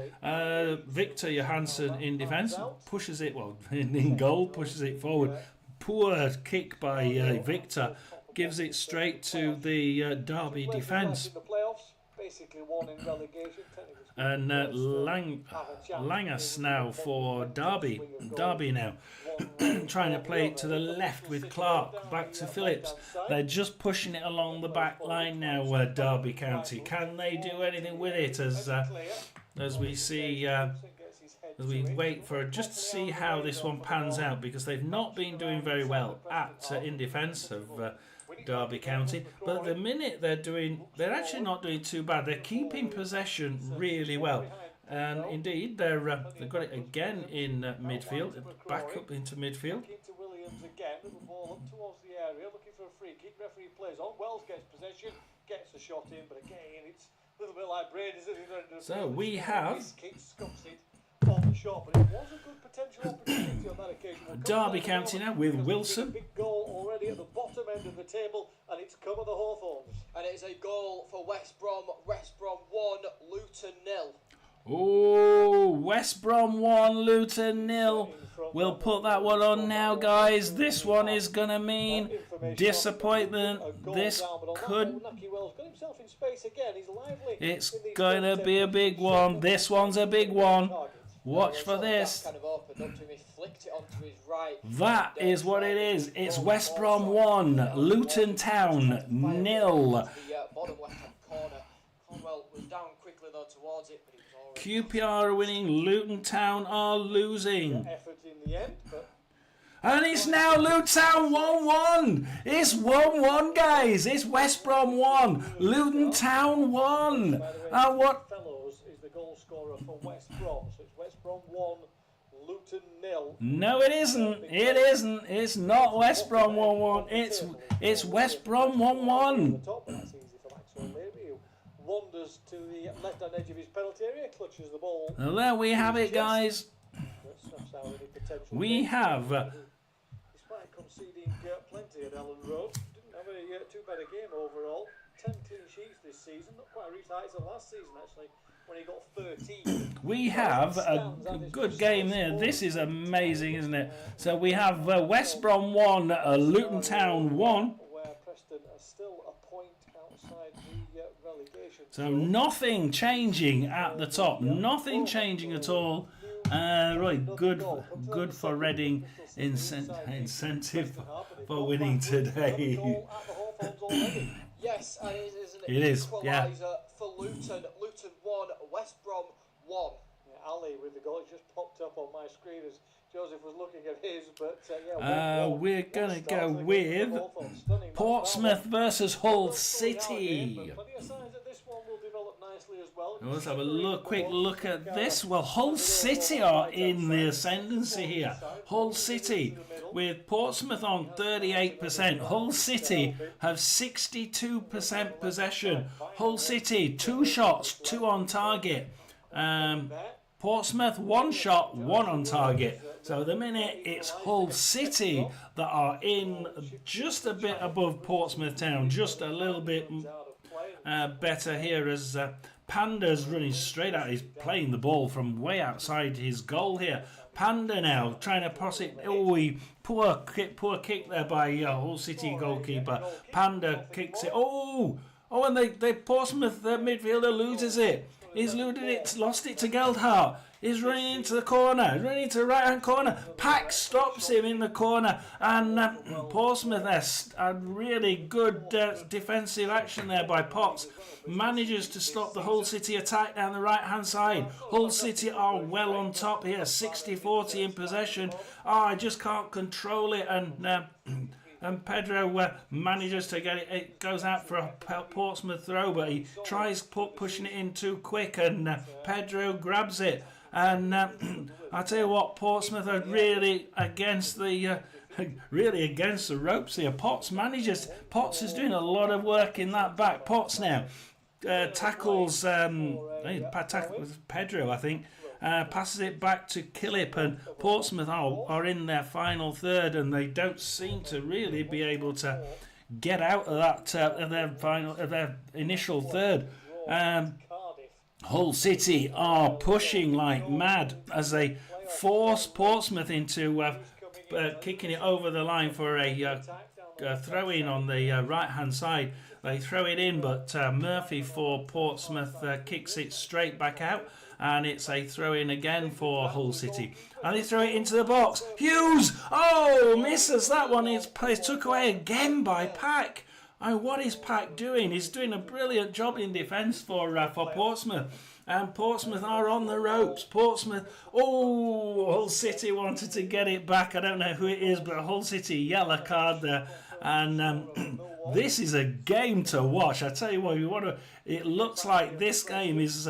Victor Johansson in defence, pushes it in goal, pushes it forward. Poor kick by Victor. Gives it straight to the Derby defence. And Langas now for Derby. Derby now trying to play it to the left with Clark. Back to Phillips. They're just pushing it along the back line now, Derby County. Can they do anything with it as we see... as we wait for just to see how this one pans out, because they've not been doing very well in defence of Derby County, but at the minute they're actually not doing too bad. They're keeping possession really well, and indeed they've got it again in midfield, back up into midfield. Williams again, with the ball up towards the area, looking for a free kick. Referee plays on. Wells gets possession, gets the shot in, but again it's a little bit like Brady's. So we have. On the shot, but it was a good potential opportunity on that occasion. Derby County now with Wilson. Big goal already at the bottom end of the table, and it's come at the Hawthorns. And it is a goal for West Brom. West Brom 1, Luton 0. Oh, West Brom 1, Luton 0. We'll put that one on now, guys. This one is going to mean disappointment. This could... It's going to be a big one. This one's a big one. Watch for this. Kind of opened up to him. He flicked flicked it onto his right. That is what it is. It's West Brom 1, Luton Town 0. The bottom left-hand corner. Cornwell was down quickly though towards it, but it was already... QPR are winning, Luton Town are losing. Effort in the end, but... And it's now Luton Town 1-1. It's 1-1, guys. It's West Brom 1, Luton Town 1. What? Fellows is the goal scorer for West Brom. So it's West Brom 1, Luton 0. No, it isn't. It isn't. It's not West Brom 1-1. It's West Brom 1-1. That's easy for Maxwell Maybe, who wanders to the left-hand edge of his penalty area, clutches the ball. Well, there we have it, guys. We have... Despite conceding plenty at Ellen Road, didn't have a too bad a game overall. 10 clean sheets this season, not quite reached the heights of last season actually, when he got 13. We have a good game there. This is amazing, isn't it? So we have West Brom 1, Luton Town 1. Where Preston are still a point outside the relegation. So nothing changing at the top. Nothing changing at all. Right, good for Reading. Incentive for winning today. Yes, and it is an It is, equaliser for Luton. Luton 1, West Brom 1. Yeah, Ali with the goal, it just popped up on my screen as Joseph was looking at his, but we're going to go with Portsmouth versus Hull City. Let's have a quick look at this. Well, Hull City are in the ascendancy here. Hull City with Portsmouth on 38%. Hull City have 62% possession. Hull City, 2 shots, 2 on target. Portsmouth, 1 shot, 1 on target. So at the minute, it's Hull City that are in just a bit above Portsmouth Town. Just a little bit better here as Panda's running straight out. He's playing the ball from way outside his goal here. Panda now trying to pass it. Oh, poor kick there by Hull City goalkeeper. Panda kicks it. Oh, and they Portsmouth midfielder loses it. He's looted it, lost it to Geldhart. He's running into the corner, running into the right-hand corner. Pack stops him in the corner, and Portsmouth has a really good defensive action there by Potts. Manages to stop the Hull City attack down the right-hand side. Hull City are well on top here, 60-40 in possession. I just can't control it, and Pedro manages to get it. It goes out for a Portsmouth throw, but he tries pushing it in too quick, and Pedro grabs it. And I tell you what, Portsmouth are really against the ropes here. Potts is doing a lot of work in that back. Potts now tackles Pedro, I think. Passes it back to Killip, and Portsmouth are in their final third, and they don't seem to really be able to get out of that of their initial third. Hull City are pushing like mad as they force Portsmouth into kicking it over the line for a throw-in on the right-hand side. They throw it in, but Murphy for Portsmouth kicks it straight back out. And it's a throw-in again for Hull City. And they throw it into the box. Hughes! Oh, misses that one. It's took away again by Pack. What is Pack doing? He's doing a brilliant job in defence for Portsmouth. And Portsmouth are on the ropes. Hull City wanted to get it back. I don't know who it is, but Hull City, yellow card there. And this is a game to watch. I tell you what, it looks like this game is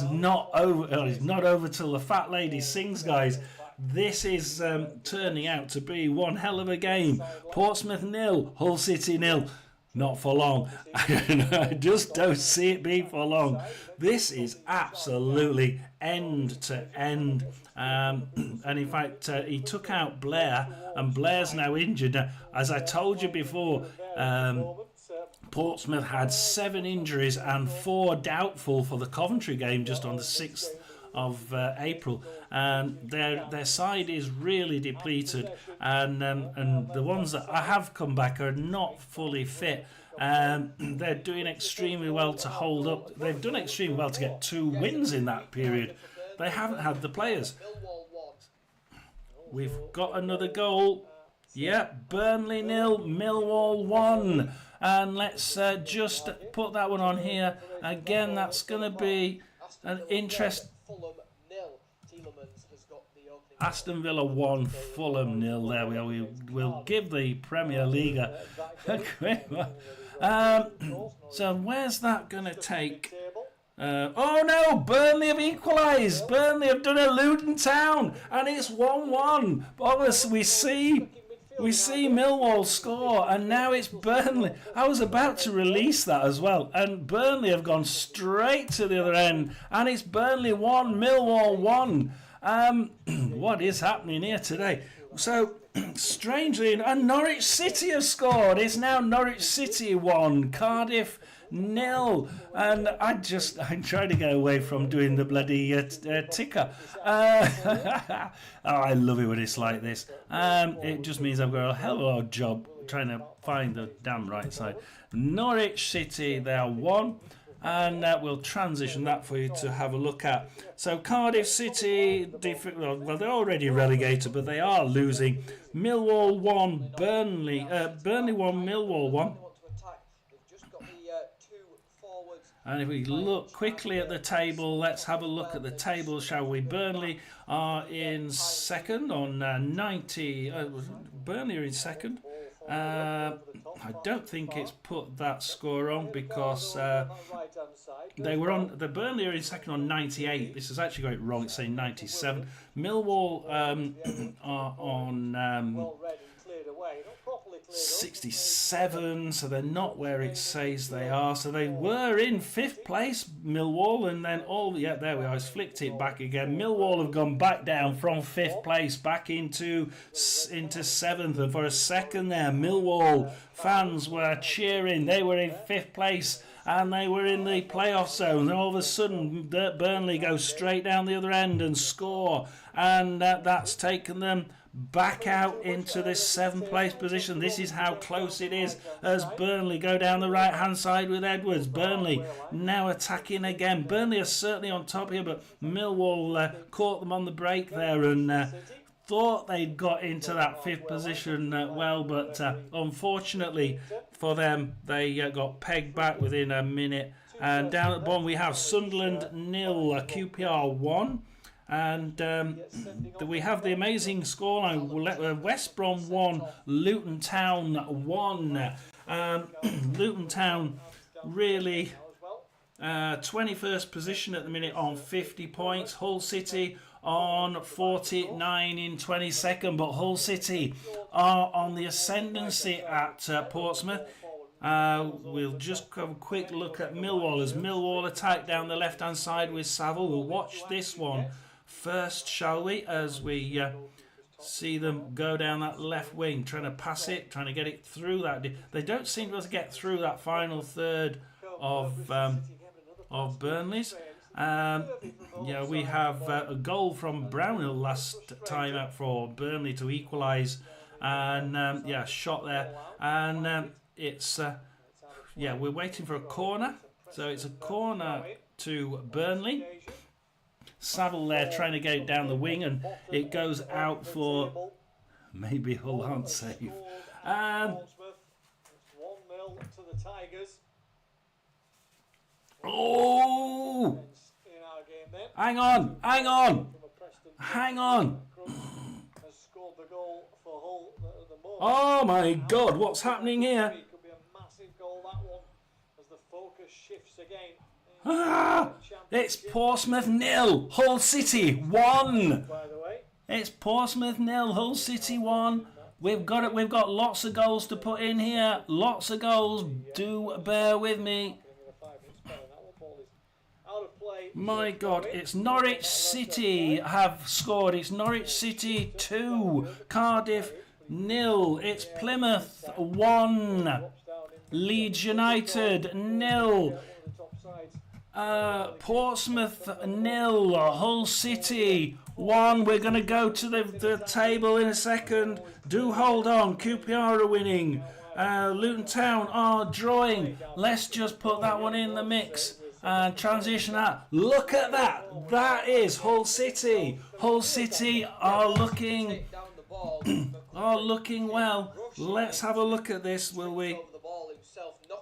not over. It's not over till the fat lady sings, guys. This is turning out to be one hell of a game. Portsmouth 0, Hull City 0. Not for long. I just don't see it being for long. This is absolutely end to end. And in fact, he took out Blair, and Blair's now injured. As I told you before, Portsmouth had 7 injuries and 4 doubtful for the Coventry game just on the 6th of April, and their side is really depleted, and the ones that have come back are not fully fit. They're doing extremely well to hold up. They've done extremely well to get 2 wins in that period. They haven't had the players. we've got another goal. Yep, Burnley 0, Millwall 1. And let's just put that one on here. Again, that's going to be an interest. Aston Villa 1, Fulham 0. There we are. We'll give the Premier League a quick one. So where's that going to take? Oh no, Burnley have equalised. Burnley have done a Luton Town, and it's 1-1. Obviously, we see Millwall score, and now it's Burnley. I was about to release that as well, and Burnley have gone straight to the other end, and it's Burnley 1, Millwall 1. What is happening here today? So, strangely, and Norwich City have scored. It's now Norwich City 1, Cardiff 0. And I'm trying to get away from doing the bloody ticker. Oh, I love it when it's like this. It just means I've got a hell of a lot of job trying to find the damn right side. Norwich City, they are 1. And we'll transition that for you to have a look at. So Cardiff City, well, they're already relegated, but they are losing. Millwall 1, Burnley 1, Millwall 1. And if we look quickly at the table, let's have a look at the table, shall we? Burnley are in second on 90. Burnley are in second. I don't think it's put that score on because they were on. The Burnley are in second on 98. This has actually got it wrong. It's saying 97. Millwall are on 67, so they're not where it says they are. So they were in 5th place, Millwall, and then there we are. It's flicked it back again. Millwall have gone back down from 5th place back into 7th, and for a second there, Millwall fans were cheering. They were in 5th place and they were in the playoff zone. And all of a sudden, Burnley go straight down the other end and score, and that's taken them back out into this 7th place position. This is how close it is as Burnley go down the right hand side with Edwards. Burnley now attacking again. Burnley are certainly on top here, but Millwall caught them on the break there and thought they'd got into that 5th position but unfortunately for them, they got pegged back within a minute. And down at the bottom we have Sunderland 0, QPR 1. And we have the amazing scoreline. West Brom 1, Luton Town 1. Luton Town really 21st position at the minute on 50 points. Hull City on 49 in 22nd, but Hull City are on the ascendancy at Portsmouth. We'll just have a quick look at Millwall as Millwall attack down the left hand side with Saville. We'll watch this one first, shall we, as we see them go down that left wing, trying to pass it, trying to get it through that. They don't seem to be able to get through that final third of Burnley's. We have a goal from Brownhill last time out for Burnley to equalise, and shot there, and it's we're waiting for a corner, so it's a corner to Burnley. Saville there trying to get it down the wing, and it goes out for maybe Hull aren't safe. 1-0 to the Tigers. Oh! Hang on! Oh my God! What's happening here? It could be a massive goal, that one, as the focus shifts again. It's Portsmouth 0, Hull City 1. It's Portsmouth 0, Hull City 1. We've got lots of goals to put in here. Lots of goals. Do bear with me. My God, it's Norwich City have scored. It's Norwich City 2, Cardiff 0. It's Plymouth 1, Leeds United 0. Portsmouth 0, Hull City 1. We're going to go to the table in a second. Do hold on. QPR are winning. Luton Town are drawing. Let's just put that one in the mix. And transition out. Look at that. That is Hull City. Hull City are looking well. Let's have a look at this, will we?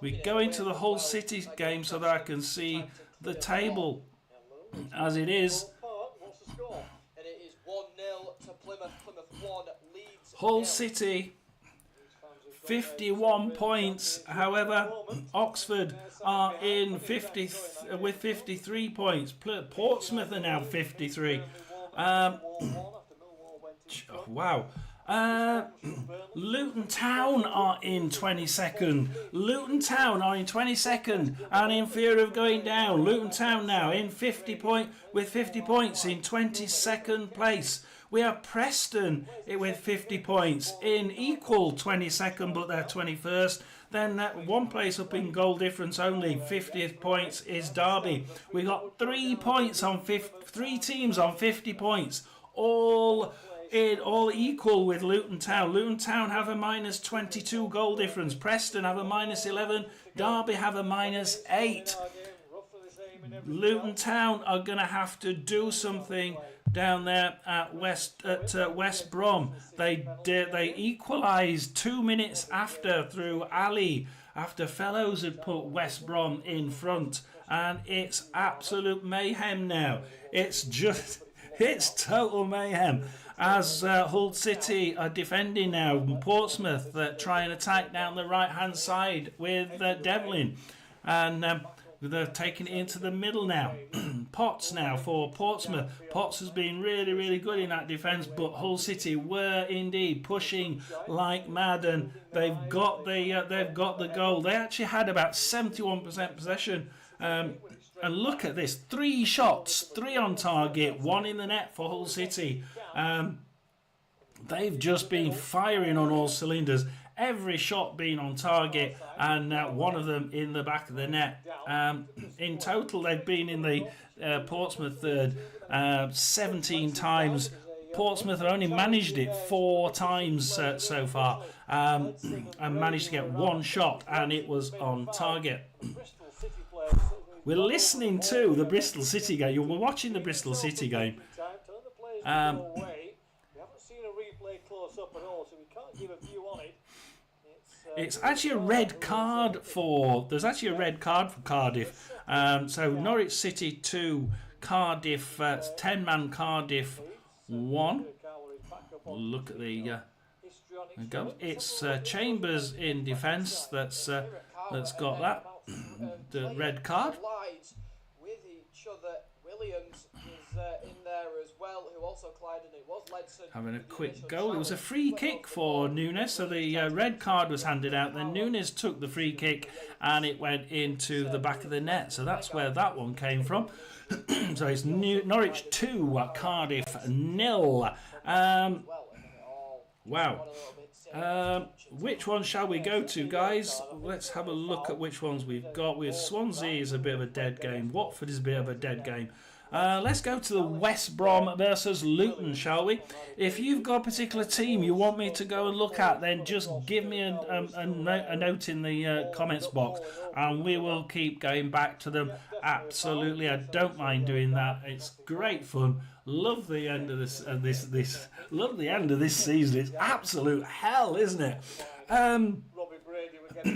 We go into the Hull City game so that I can see the table as it is. And it is 1-0 to Plymouth. Plymouth 1, Leeds Hull 0. City 51 points. However, Oxford are in 50 with 53 points. Portsmouth are now 53. Wow. Luton Town are in 22nd. Luton Town are in 22nd and in fear of going down. Luton Town now in 50 points in 22nd place. We have Preston with 50 points in equal 22nd, but they're 21st. Then one place up in goal difference only, 50th points, is Derby. We got 3 teams on 50 points, all equal with Luton Town. Luton Town have a minus 22 goal difference. Preston have a minus 11. Derby have a minus 8. Luton Town are going to have to do something down there at West Brom. They equalised 2 minutes after through Ali, after Fellows had put West Brom in front, and it's absolute mayhem now. It's total mayhem as Hull City are defending now. Portsmouth try and attack down the right hand side with Devlin, and they're taking it into the middle now. Potts now for Portsmouth. Potts has been really, really good in that defence, but Hull City were indeed pushing like mad, and they've got the goal. They actually had about 71% possession. And look at this: 3 shots, 3 on target, 1 in the net for Hull City. They've just been firing on all cylinders. Every shot being on target, and one of them in the back of the net. In total, they've been in the Portsmouth third 17 times. Portsmouth have only managed it 4 times so far, and managed to get 1 shot, and it was on target. We're listening to the Bristol City game. We're watching the Bristol City game. We haven't seen a replay close up at all, so we can't give a view on it. It's actually a red card for. There's actually a red card for Cardiff. So Norwich City 2, Cardiff 10-man Cardiff 1. Look at the goal. It's Chambers in defence that's got that the red card. With each other, Williams is in there as well, who also collided. It was Ledson having a quick goal. It was a free kick for Nunes, so the red card was handed out. Then Nunes took the free kick and it went into the back of the net. So that's where that one came from. So it's Norwich 2, Cardiff 0. Wow. Which one shall we go to, guys? Let's have a look at which ones we've got. With Swansea is a bit of a dead game. Watford is a bit of a dead game. Let's go to the West Brom versus Luton, shall we? If you've got a particular team you want me to go and look at, then just give me a note in the comments box, and we will keep going back to them. Absolutely, I don't mind doing that. It's great fun. Love the end of this. Love the end of this season. It's absolute hell, isn't it?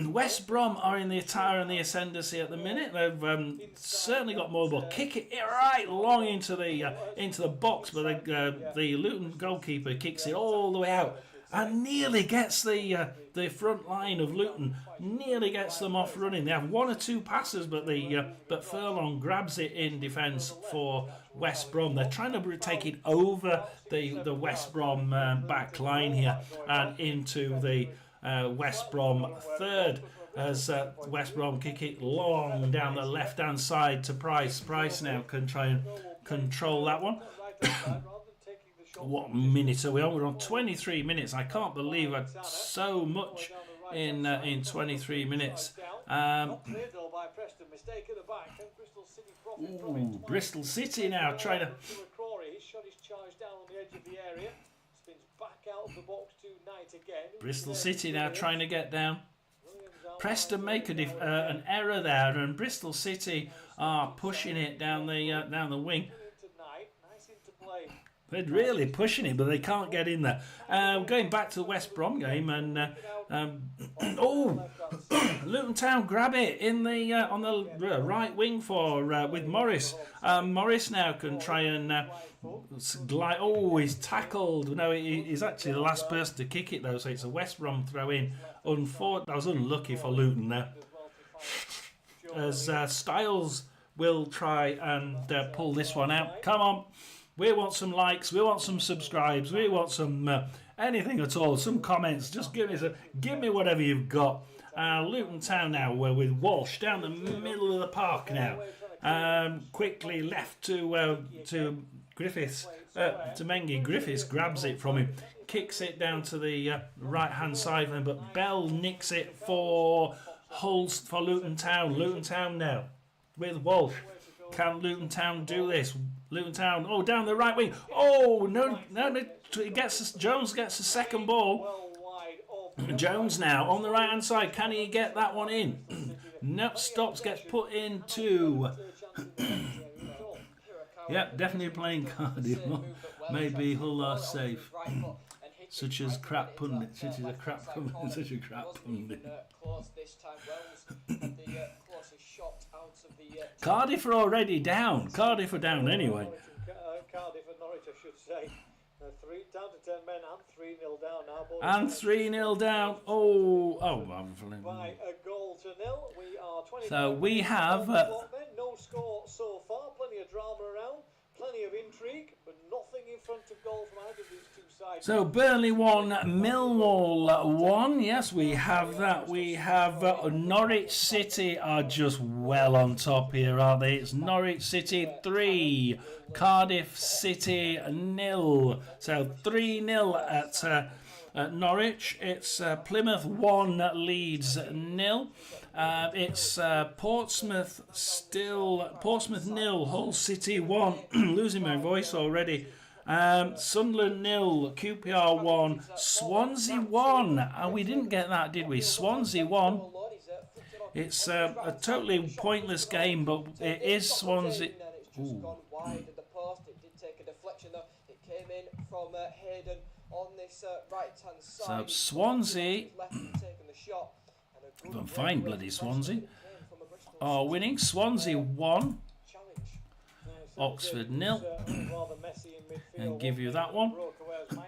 West Brom are in the attire and the ascendancy at the minute. They've certainly got more ball. Kick it right long into the box, but the Luton goalkeeper kicks it all the way out and nearly gets the front line of Luton, nearly gets them off running. They have 1 or 2 passes, but Furlong grabs it in defence for West Brom. They're trying to take it over the West Brom back line here and into the West Brom third, as West Brom kick it long down the left-hand side to Price. Price now can try and control that one. What minute are we on? We're on 23 minutes. I can't believe I'd so much in 23 minutes. Bristol City now trying to. Bristol City now trying to get down. Preston make an error there, and Bristol City are pushing it down the wing. They're really pushing it, but they can't get in there. Going back to the West Brom game, and Luton Town grab it in the on the right wing for with Morris. Morris now can try and glide. Oh, he's tackled. No, he's actually the last person to kick it though, so it's a West Brom throw in. I was unlucky for Luton there, as Styles will try and pull this one out. Come on. We want some likes, we want some subscribes, we want some anything at all, some comments. Just give me whatever you've got. Luton Town now, we're with Walsh down the middle of the park now. Quickly left to Griffiths, to Mengi. Griffiths grabs it from him, kicks it down to the right hand side, but Bell nicks it for Luton Town. Luton Town now with Walsh. Can Luton Town do this? Luton Town, down the right wing. No, Jones gets the second ball. Jones now on the right hand side. Can he get that one in? Nope, stops, gets put into. Yep, definitely playing Cardiff. Maybe Hull are safe. Such as crap pundit. Such a crap pundit. Cardiff are already down. Cardiff are down anyway. Cardiff and Norwich, I should say. Down to 10 men and 3-0 down now. And 3-0 down. By a goal to nil. We are 20. So we have no score so far. Plenty of drama around. Plenty of intrigue, but nothing in front of goal from either of these two sides. So Burnley 1, Millwall 1. Yes, we have that. We have Norwich City are just well on top here, aren't they? It's Norwich City 3, Cardiff City 0. So 3-0 at Norwich. It's Plymouth 1, Leeds 0. It's Portsmouth 0, Hull City 1. Losing my voice already. Sunderland 0, QPR 1, Swansea 1. We didn't get that, did we? Swansea 1. It's a totally pointless game, but it is Swansea. Ooh. So Swansea. Fine, bloody Swansea are winning. Swansea 1, Oxford 0. And give you that one. I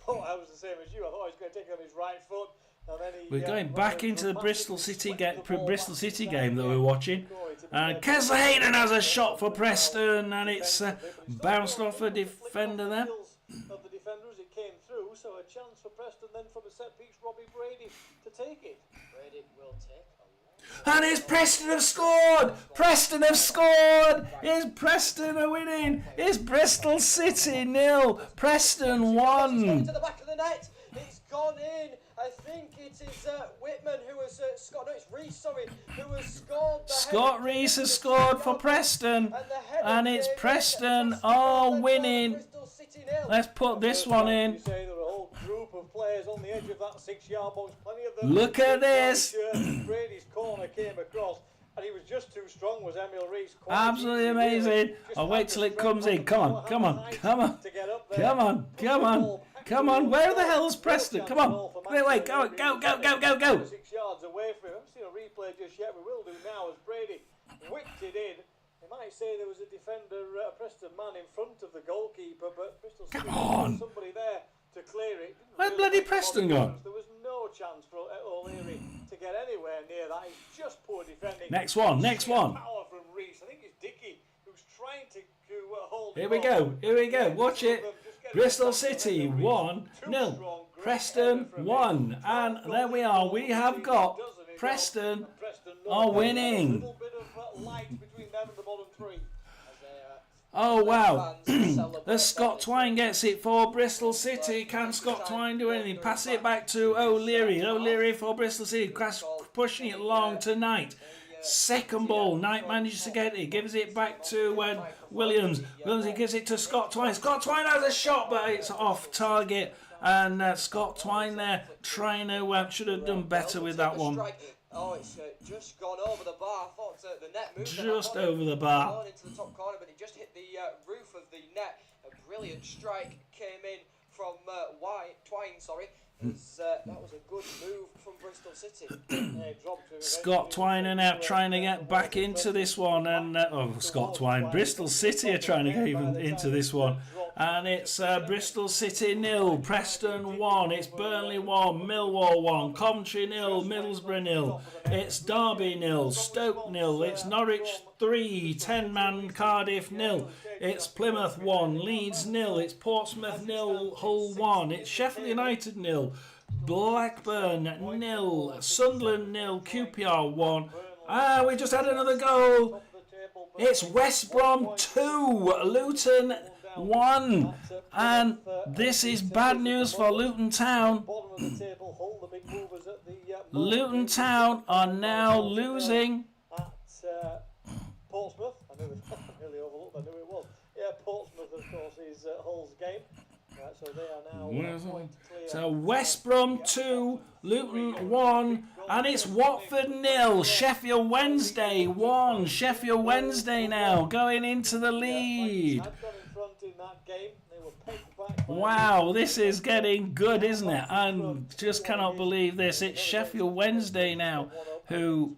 thought I was the same as you. I thought he was going to take on his right foot. We're going back into the Bristol City game that we're watching. Kesler Hayden has a shot for Preston, and it's bounced off a defender there. Of the defenders, it came through, so a chance for Preston then from a set piece, Robbie Brady to take it. Brady will take and it's Preston have scored! Preston have scored! It's Preston are winning! It's Bristol City 0, Preston 1. To the back of the net, it's gone in. I think it is Whitman who has scored. No, it's Rees, sorry, who has scored. Scott Rees has scored for Preston, and it's Preston are winning. Let's put this one in. Look at this. Brady's corner came across, and he was just too strong. Was Emil Rees? Absolutely amazing. I'll wait till it comes in. Come on. Come on, where the hell's Preston? Come on. Wait, go. 6 yards away from him. I haven't seen a replay just yet. We will do now as Brady whipped it in. You might say there was a defender, a Preston man in front of the goalkeeper, but Bristol City had somebody there to clear it. Where's bloody Preston gone? There was no chance for O'Leary to get anywhere near that. It's just poor defending. Next one. Power from Rees. I think it's Dickey who's trying to hold. Here we go. Watch it. Bristol City 1-0. Preston 1. And there we are. We have got Preston are winning. A little bit of light between them and the bottom three. Oh wow. As Scott Twine gets it for Bristol City. Can Scott Twine do anything? Pass it back to O'Leary. O'Leary for Bristol City. Pushing it along tonight. Second ball, Knight manages to get it, gives it back to Williams. Williams gives it to Scott Twine. Scott Twine has a shot, but it's off target. And Scott Twine there trying to should have done better with that one. Oh, it's just gone over the bar. I thought the net moved. Just over the bar. Going into the top corner, but it just hit the roof of the net. A brilliant strike came in from Twine, sorry. That was a good move from Bristol City. Scott Twine are now trying to get back into this one, and Scott Twine, Bristol City are trying to get even into this one, and it's Bristol City 0, Preston 1, it's Burnley 1, Millwall 1, Coventry 0, Middlesbrough 0, it's Derby 0, Stoke 0, it's Norwich 3, 10-man Cardiff 0, it's Plymouth 1, Leeds 0, it's Portsmouth 0, Hull 1, it's Sheffield United 0, Blackburn 0, Sunderland 0, QPR 1. We just had another goal. It's West Brom 2, Luton 1. And this is bad news for Luton Town. Luton Town are now losing. Portsmouth, I nearly overlooked, I knew it was. Yeah, Portsmouth, of course, is Hull's game. So they are now so West Brom 2, Luton 1, and it's Watford 0, Sheffield Wednesday 1. Sheffield Wednesday now going into the lead. Wow, this is getting good, isn't it? I just cannot believe this. It's Sheffield Wednesday now who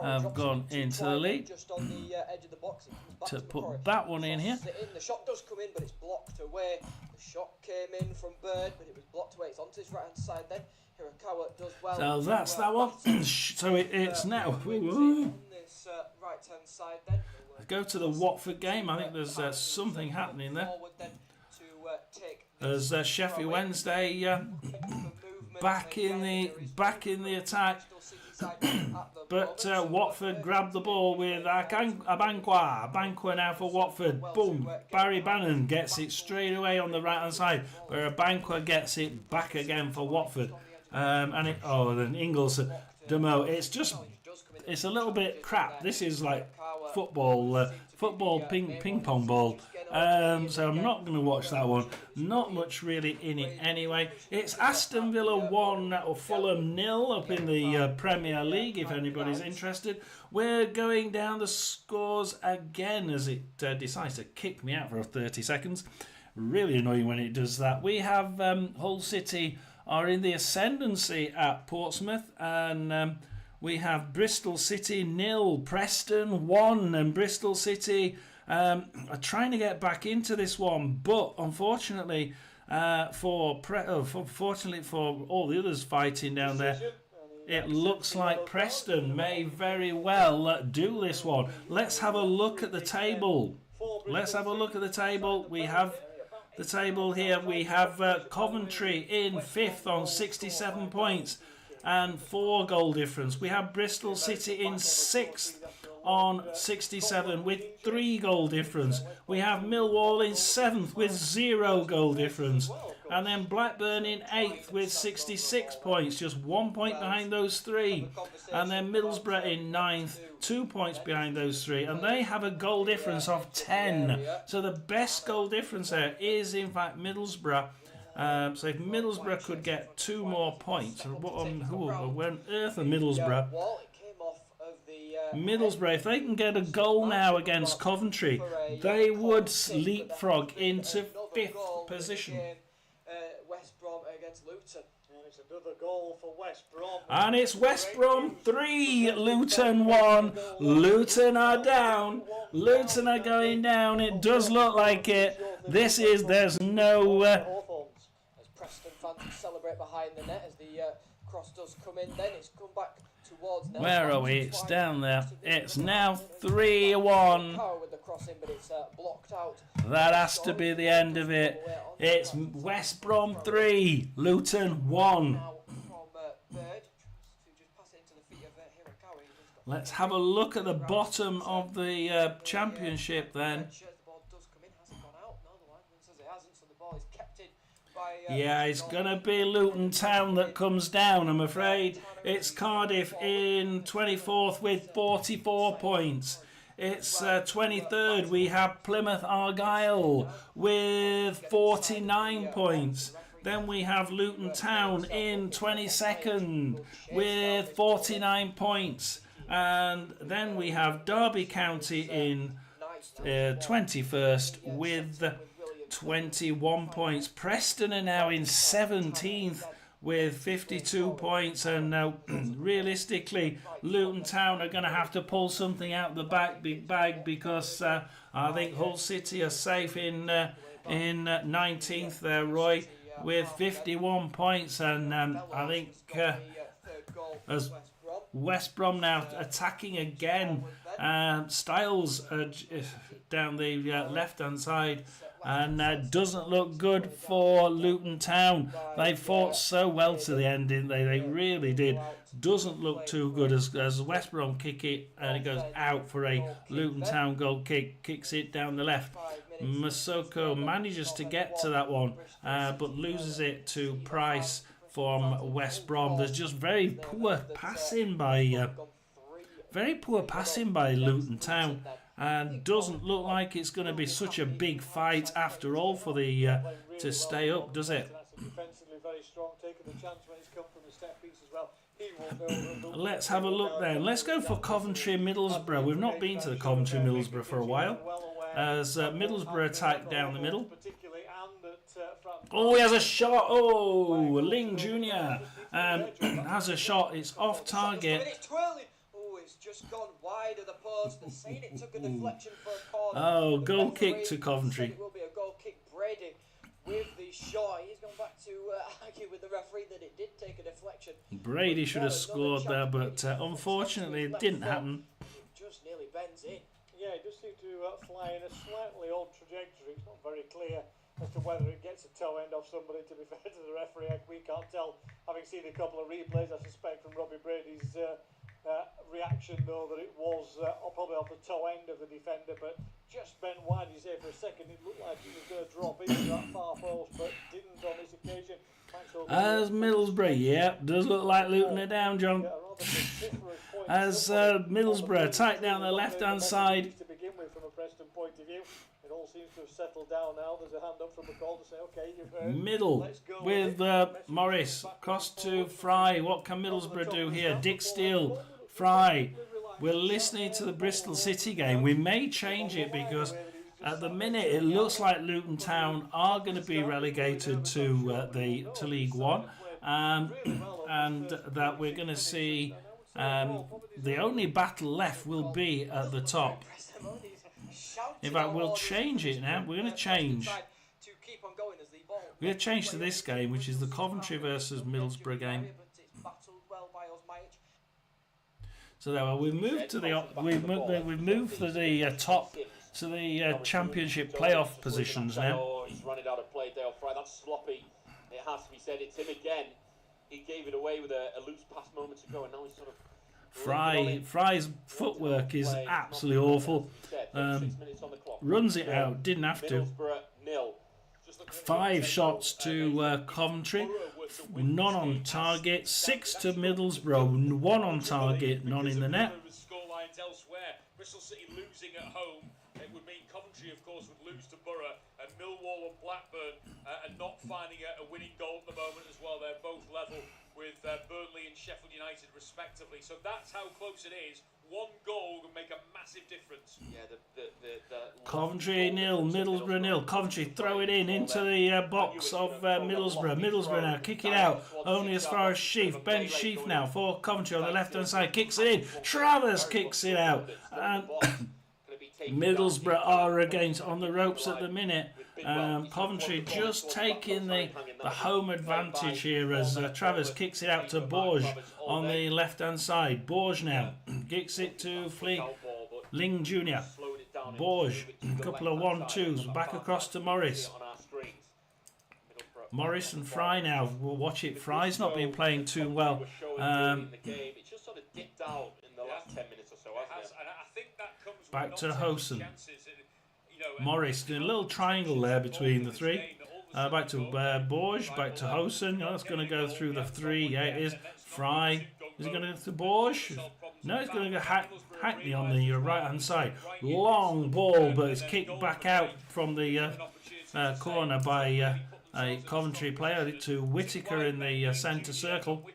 have gone into the lead. Just on the edge of the box, to put that one in here. The shot does come in, but it's blocked away. The shot came in from Bird, but it was blocked away. It's onto his right hand side then. Hirakawa does well. So that's that one. So it's now. On this right hand side then. Go to the Watford game. I think there's something happening there. There's Sheffield Wednesday back in the attack. But Watford grabbed the ball with Abankwah now for Watford. Boom! Barry Bannon gets it straight away on the right hand side, where Abankwah gets it back again for Watford. Then Ingles, Demo. It's a little bit crap. This is like football ping pong ball. So I'm not going to watch that one. Not much really in it anyway. It's Aston Villa 1 or Fulham 0 up in the Premier League, if anybody's interested. We're going down the scores again as it decides to kick me out for 30 seconds. Really annoying when it does that. We have Hull City are in the ascendancy at Portsmouth, and we have Bristol City 0, Preston 1, and Bristol City are trying to get back into this one, but unfortunately fortunately for all the others fighting down there, it looks like Preston may very well do this one. Let's have a look at the table. We have the table here. We have Coventry in 5th on 67 points and 4 goal difference. We have Bristol City in 6th on 67 with 3 goal difference. We have Millwall in 7th with 0 goal difference. And then Blackburn in 8th with 66 points, just 1 point behind those 3. And then Middlesbrough in 9th, 2 points behind those 3. And they have a goal difference of 10. So the best goal difference there is in fact Middlesbrough. So if Middlesbrough could get 2 more points, where on earth are Middlesbrough? Middlesbrough, if they can get a goal now against Coventry, they would leapfrog into 5th position. West Brom against Luton. And it's another goal for West Brom. And it's West Brom 3, Luton 1. Luton are down. Luton are going down. It does look like it. There's no... As Preston fans celebrate behind the net as the cross does come in, then it's come back towards Nelson. Where are we? It's down there. It's now 3-1. That has to be the end of it. It's West Brom 3, Luton 1. Let's have a look at the bottom of the championship then. Yeah, it's going to be Luton Town that comes down, I'm afraid. It's Cardiff in 24th with 44 points. It's 23rd. We have Plymouth Argyle with 49 points. Then we have Luton Town in 22nd with 49 points. And then we have Derby County in 21st with 21 points. Preston are now in 17th with 52 points, and realistically Luton Town are going to have to pull something out the big bag, because I think Hull City are safe in 19th there, Roy, with 51 points, and I think as West Brom now attacking again, Styles down the left hand side, and doesn't look good for Luton Town. They fought so well to the end, didn't they? They really did. Doesn't look too good as West Brom kick it, and it goes out for a Luton Town goal kick. Kicks it down the left. Masoko manages to get to that one, but loses it to Price from West Brom. There's just very poor passing by Luton Town, and doesn't look like it's going to be such a big fight after all for the to stay up, does it? Let's have a look then. Let's go for Coventry Middlesbrough. We've not been to the Coventry Middlesbrough for a while, as Middlesbrough attack down the middle. Oh, he has a shot. Oh, Ling Jr. Has a shot. It's off target. Oh, it's just gone wide of the post. The seen it took a deflection for a corner. Oh, goal kick to Coventry. It will be a goal kick. Brady with the shot. He's gone back to argue with the referee that it did take a deflection. Brady should have scored there, but unfortunately it didn't happen. Just nearly bends in. Yeah, it does seem to fly in a slightly odd trajectory. It's not very clear as to whether it gets a toe end off somebody, to be fair to the referee. We can't tell, having seen a couple of replays, I suspect from Robbie Brady's reaction, though, that it was probably off the toe end of the defender, but just bent wide. You say for a second it looked like he was going to drop into that far post, but didn't on this occasion. As Middlesbrough, yeah, does look like Luton are down, John. As Middlesbrough attack down the left hand side. To begin with, from a Preston point of view, it all seems to have settled down now. There's a hand up from the call to say, okay, you've heard. Middle with Morris, cross to Fry. What can Middlesbrough do here? Dick Steele, Fry. We're listening to the Bristol City game. We may change it because at the minute it looks like Luton Town are going to be relegated to League One, and that we're going to see the only battle left will be at the top. In fact, we'll change it now. We're going to change. We're going to change to this game, which is the Coventry versus Middlesbrough game. So there we've moved to the top to the championship playoff positions now. He's run it out of play, Dale Fry. That's sloppy. It has to be said. It's him again. He gave it away with a loose pass moments ago, and now he's sort of. Fry's footwork is absolutely awful. Runs it out, didn't have to. 5 shots to Coventry, none on target. 6 to Middlesbrough, 1 on target, none in the net. Bristol City losing at home, it would mean Coventry, of course, would lose to Borough, and Millwall and Blackburn are not finding a winning goal at the moment as well. They're both level with Burnley and Sheffield United respectively. So that's how close it is. 1 goal can make a massive difference. Yeah, Coventry 0, Middlesbrough 0. Coventry throw it into the box of Middlesbrough. Middlesbrough now kick it out only as far as Sheaf. Ben Sheaf now for Coventry on the left hand side, kicks it in. Travers kicks it out. And Middlesbrough are against on the ropes at the minute. Coventry just taking the home advantage here as Travers kicks it out to Borges on the left hand side. Borges now kicks it to Ling Jr. Borges, a couple of 1-2s back across to Morris. Morris and Fry now. We'll watch it. Fry's not been playing too well. It's just sort of dipped out in the last 10 minutes or so, hasn't it? Back to Hosen. Morris doing a little triangle there between the 3. Back to Borges, back to Hosen. That's going to go through the 3. Yeah, it is. Fry. Is it going to go to Borges? No, it's going to go Hackney on the right hand side. Long ball, but it's kicked back out from the corner by a Coventry player, to Whittaker in the centre circle.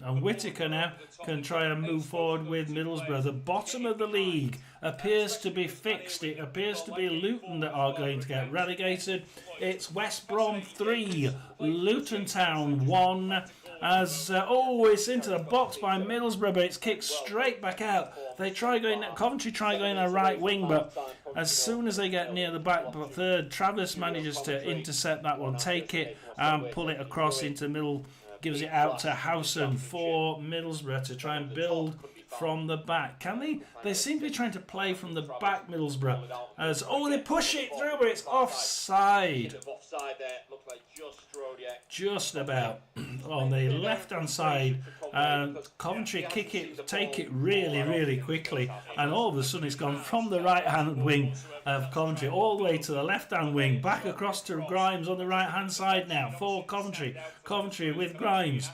And Whittaker now can try and move forward with Middlesbrough. The bottom of the league appears to be fixed. It appears to be Luton that are going to get relegated. It's West Brom 3, Luton Town 1. As it's into the box by Middlesbrough, but it's kicked straight back out. They try going. Coventry try going a right wing, but as soon as they get near the back third, Travis manages to intercept that one, take it, and pull it across into middle. Gives it out to Howson for Middlesbrough to try and build from the back. Can they? They seem to be trying to play from the back, Middlesbrough. As they push it through, but it's offside. Just about on the left-hand side. Coventry take it really, really quickly, and all of a sudden it's gone from the right-hand wing of Coventry all the way to the left-hand wing, back across to Grimes on the right-hand side now for Coventry. Coventry with Grimes.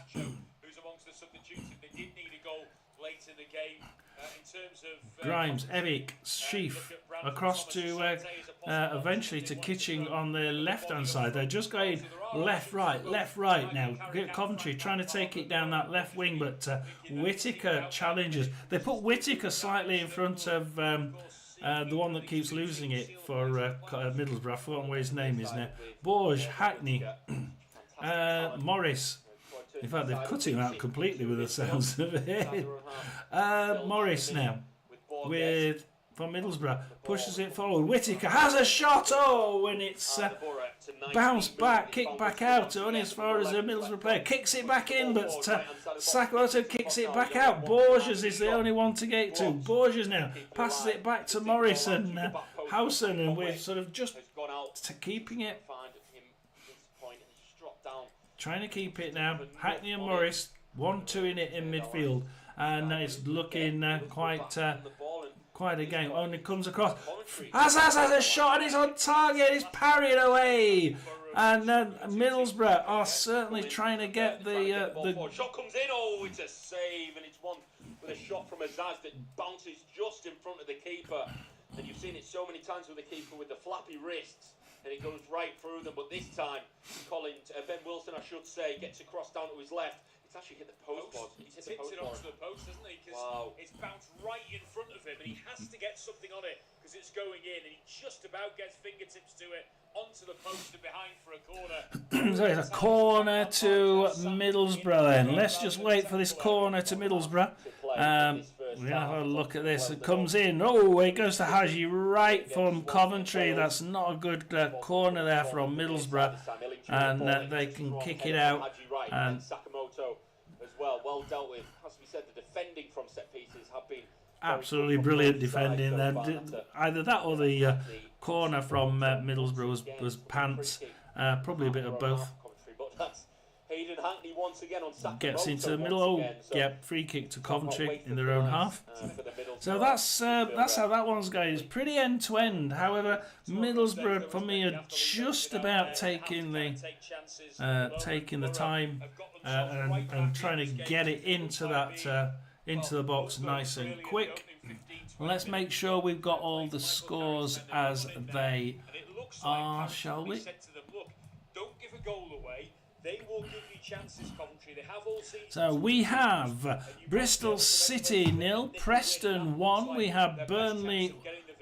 Grimes, Evic, Sheaf across to eventually to Kitching on the left-hand side. They're just going left, right now. Coventry trying to take it down that left wing, but Whittaker challenges. They put Whittaker slightly in front of the one that keeps losing it for Middlesbrough. I've forgotten what his name is now. Borges, Hackney, Morris. In fact, they've cut him out completely with the sounds of it. Morris now for Middlesbrough pushes it forward. Whittaker has a shot. And it's bounced back, kicked back out. Only as far as the Middlesbrough player kicks it back in, but Sakamoto kicks it back out. Borges is the only one to get to. Borges now passes it back to Morris and Howson, and we're sort of just keeping it. Trying to keep it now. Hackney and Morris, 1-2 in it in midfield, and it's looking quite a game. Only comes across. Has a shot and it's on target. It's parried away, and Middlesbrough are certainly trying to get the shot comes in. It's a save, and it's one with a shot from Azaz that bounces just in front of the keeper. And you've seen it so many times with the keeper with the flappy wrists. And it goes right through them, but this time, Ben Wilson, I should say, gets across down to his left. It's actually hit the post. He's tipped it onto the post, hasn't he? Because it's bounced right in front of him, and he has to get something on it because it's going in, and he just about gets fingertips to it onto the post and behind for a corner. So it's a corner to Middlesbrough then. Let's just wait for this corner to Middlesbrough. We have a look at this. It comes in. It goes to Haji right from Coventry. That's not a good corner there from Middlesbrough, and they can kick it out. And Sakamoto as well dealt with. As we said, the defending from set pieces have been absolutely brilliant defending there. Either that or the corner from Middlesbrough was pants. Probably a bit of both. Hayden Hackney once again on Sakamoto. Gets into the middle. Free kick to Coventry in their own half. So that's how that one's going. It's pretty end to end. However, Middlesbrough for me are just about taking the time and trying to get it into that into the box nice and quick. Let's make sure we've got all the scores as they are, shall we? Don't give a goal away. They will give you chances, Coventry. They have all season. So we have Bristol City 0, Preston 1. We have Burnley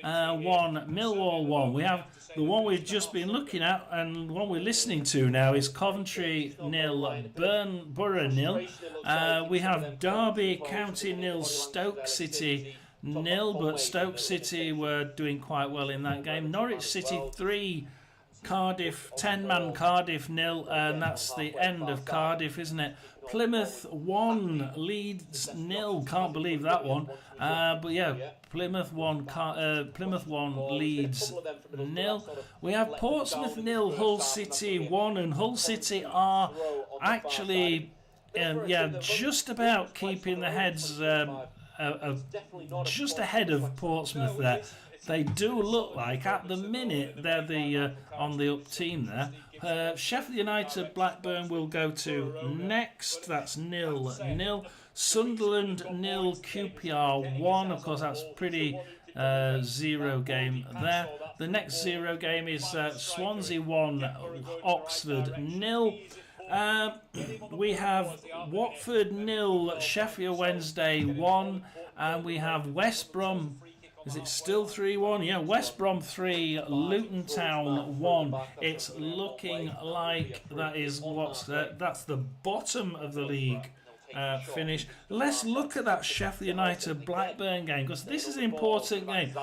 1, Millwall 1. We have the one we've just been looking at, and the one we're listening to now is Coventry 0, Borough 0. We have Derby County 0, Stoke City 0, but Stoke City were doing quite well in that game. Norwich City 3. Cardiff, 10-man Cardiff 0, and that's the end of Cardiff, isn't it? Plymouth 1, Leeds 0. Can't believe that one. But yeah, Plymouth 1, Leeds 0. We have Portsmouth 0, Hull City 1, and Hull City are actually, just about keeping the heads just ahead of Portsmouth there. They do look like, at the minute, they're the on the up team there. Sheffield United, Blackburn will go to next. That's 0-0. Sunderland 0, QPR 1. Of course, that's pretty 0 game there. The next 0 game is Swansea 1, Oxford 0. We have Watford 0, Sheffield Wednesday 1, and we have West Brom. Is it still 3-1? Yeah, West Brom 3, Luton Town 1. It's looking like that is that's the bottom of the league finish. Let's look at that Sheffield United Blackburn game, because this is an important game.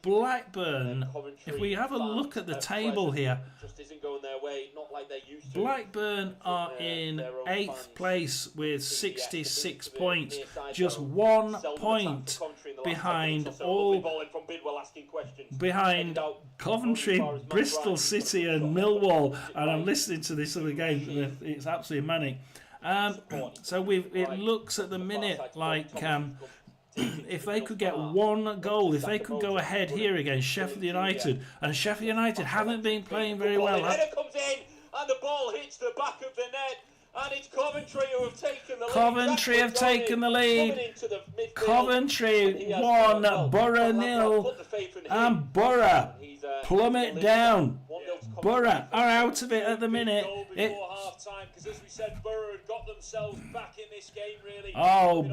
Blackburn, if we have a look at the table here, Blackburn are in 8th place with 66 points, just 1 point behind Coventry, Bristol City and Millwall. And I'm listening to this other game, it's absolutely manic. So it looks at the minute like if they could get 1 goal, if they could go ahead here against Sheffield United, and Sheffield United haven't been playing very well. The header comes in and the ball hits the back of the net, and it's Coventry who have taken the lead. Coventry have taken the lead. Coventry 1, Borough 0, and Borough plummet down. Borough are out of it at the minute.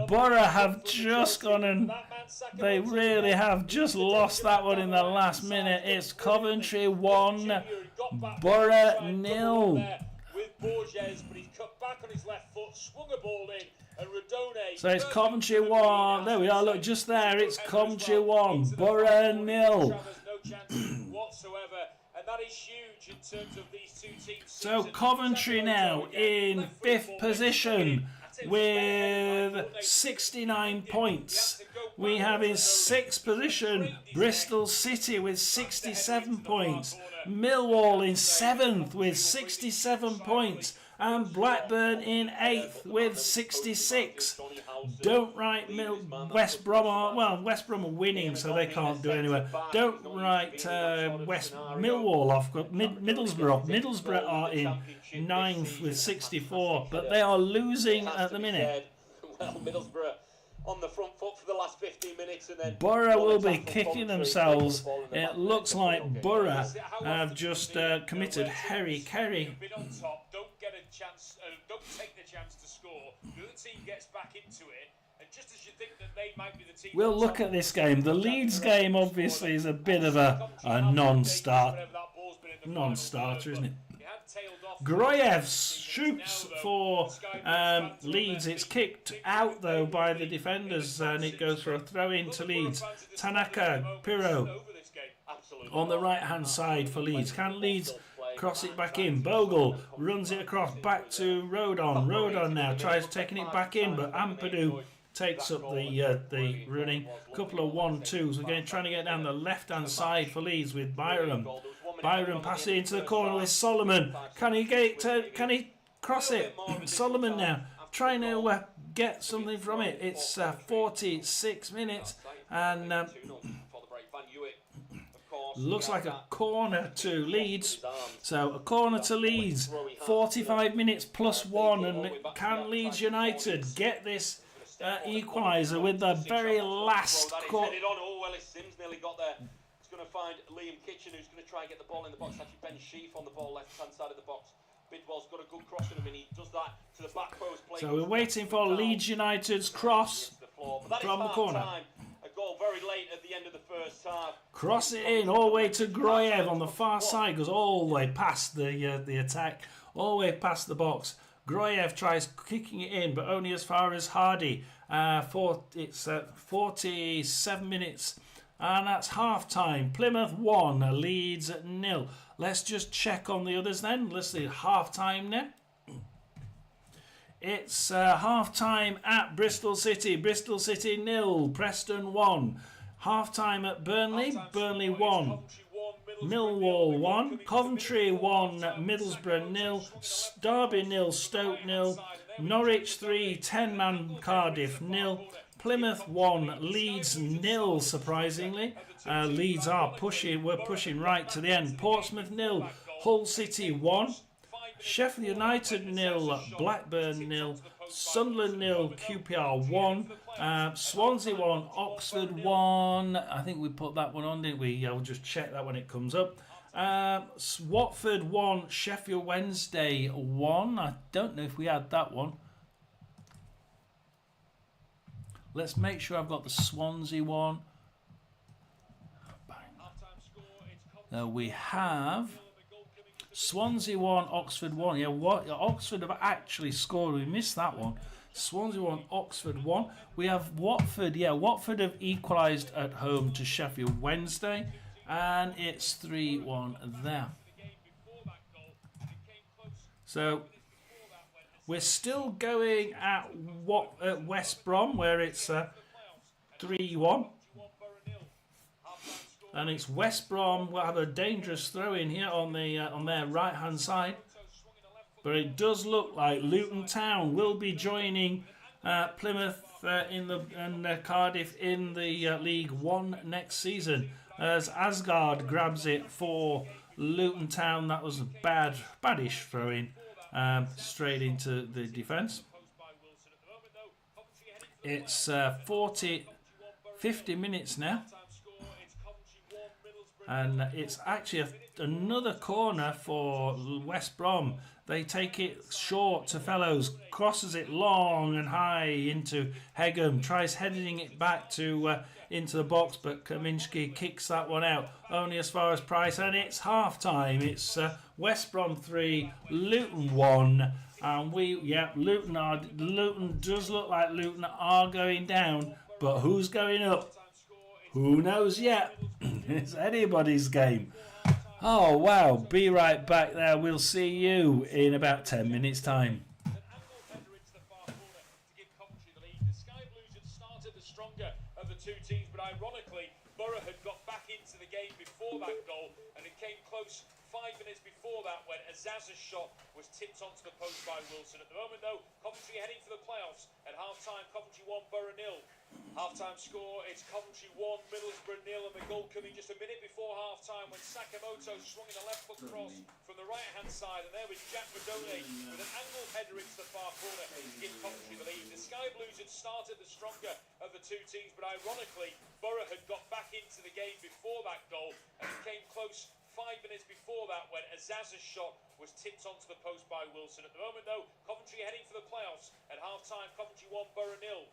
Borough have just gone and they really have just lost that one in the last minute. It's Coventry 1, Borough 0. So it's Coventry 1. There we are. Look, just there. It's Coventry 1, Borough 0. That is huge in terms of these two teams. So Coventry now in 5th position with 69 points. We have in 6th position Bristol City with 67 points. Millwall in 7th with 67 points. And Blackburn in 8th with 66. Don't write West Brom are, West Brom are winning, so they can't do anywhere. Don't write Millwall off, Middlesbrough off. Middlesbrough are in 9th with 64, but they are losing at the minute. Well, Middlesbrough on the front foot for the last 15 minutes, and then Borough will be kicking themselves. It looks like Borough have just committed Harry Kerry. Don't take the chance to score. The other team gets back into it, and just as you think that they might be the team. We'll look at this game. The Leeds game obviously is a bit of a non-starter, isn't it? Groyev shoots for Leeds. It's kicked out though by the defenders, and it goes for a throw-in to Leeds. Tanaka, Pirro on the right-hand side for Leeds. Can Leeds cross it back in? Bogle runs it across back to Rodon. Rodon now tries taking it back in, but Ampadu takes up the running. Couple of 1-2s. We're trying to get down the left-hand side for Leeds with Byram. Byram passing into the corner with Solomon. Can he get it? Can he cross it? Solomon now trying to get something from it. It's 46 minutes and looks like a corner to Leeds. So a corner to Leeds. 45 minutes plus 1, and can Leeds United get this equaliser with the very last quarter? Sims nearly got there. He's going to find Liam Kitchen, who's going to try and get the ball in the box. Actually, Ben Sheaf on the ball left-hand side of the box. Bidwell's got a good cross in him, and he does that to the back post. So we're waiting for Leeds United's cross from the corner. A goal very late at the end of the first half. Cross it in all the way to Groyev on the far side, goes all the way past the attack, all the way past the box. Groyev tries kicking it in, but only as far as Hardy. It's 47 minutes, and that's half time. Plymouth 1, Leeds 0. Let's just check on the others then. Let's see, half time now. It's half time at Bristol City. Bristol City 0, Preston 1. Half time at Burnley. Burnley 1. Millwall 1, Coventry 1, Middlesbrough 0, Derby 0, Stoke 0, Norwich 3, 10-man Cardiff 0, Plymouth 1, Leeds 0. Surprisingly, Leeds are we're pushing right to the end. Portsmouth 0, Hull City 1, Sheffield United 0, Blackburn 0, Sunderland 0, QPR 1, Swansea 1, Oxford 1. I think we put that one on, didn't we? Yeah, we'll just check that when it comes up. Watford 1, Sheffield Wednesday 1. I don't know if we had that one. Let's make sure I've got the Swansea one. We have Swansea 1, Oxford 1. Yeah, what Oxford have actually scored. We missed that one. Swansea 1, Oxford 1. We have Watford. Yeah, Watford have equalised at home to Sheffield Wednesday. And it's 3-1 there. So we're still going at West Brom, where it's 3-1. And it's West Brom will have a dangerous throw in here on their right hand side. But it does look like Luton Town will be joining Plymouth and Cardiff in the League One next season. As Asgard grabs it for Luton Town. That was a badish throw in straight into the defence. It's 50 minutes now. And it's actually another corner for West Brom. They take it short to Fellows, crosses it long and high into Hegem, tries heading it back to into the box, but Kaminski kicks that one out only as far as Price, and it's half time. It's West Brom 3, Luton 1, and Luton does look like Luton are going down, but who's going up? Who knows yet? It's anybody's game. Oh wow, be right back there. We'll see you in about 10 minutes time. Of the two teams, but ironically, Borough had got back into the game before that goal, and it came close 5 minutes before that when Azaz's shot was tipped onto the post by Wilson. At the moment, though, Coventry heading for the playoffs. At half-time, Coventry 1, Borough 0. Half-time score, it's Coventry 1, Middlesbrough 0, and the goal coming just a minute before half-time when Sakamoto swung in a left-foot cross from the right-hand side, and there was Jack Madone with an angled header into the far corner to give Coventry the lead. The Sky Blues had started the stronger of the two teams, but ironically, Borough had got back into the game before that goal, and it came close 5 minutes before that when Azaz's shot was tipped onto the post by Wilson. At the moment, though, Coventry heading for the playoffs. At half-time, Coventry 1, Borough 0.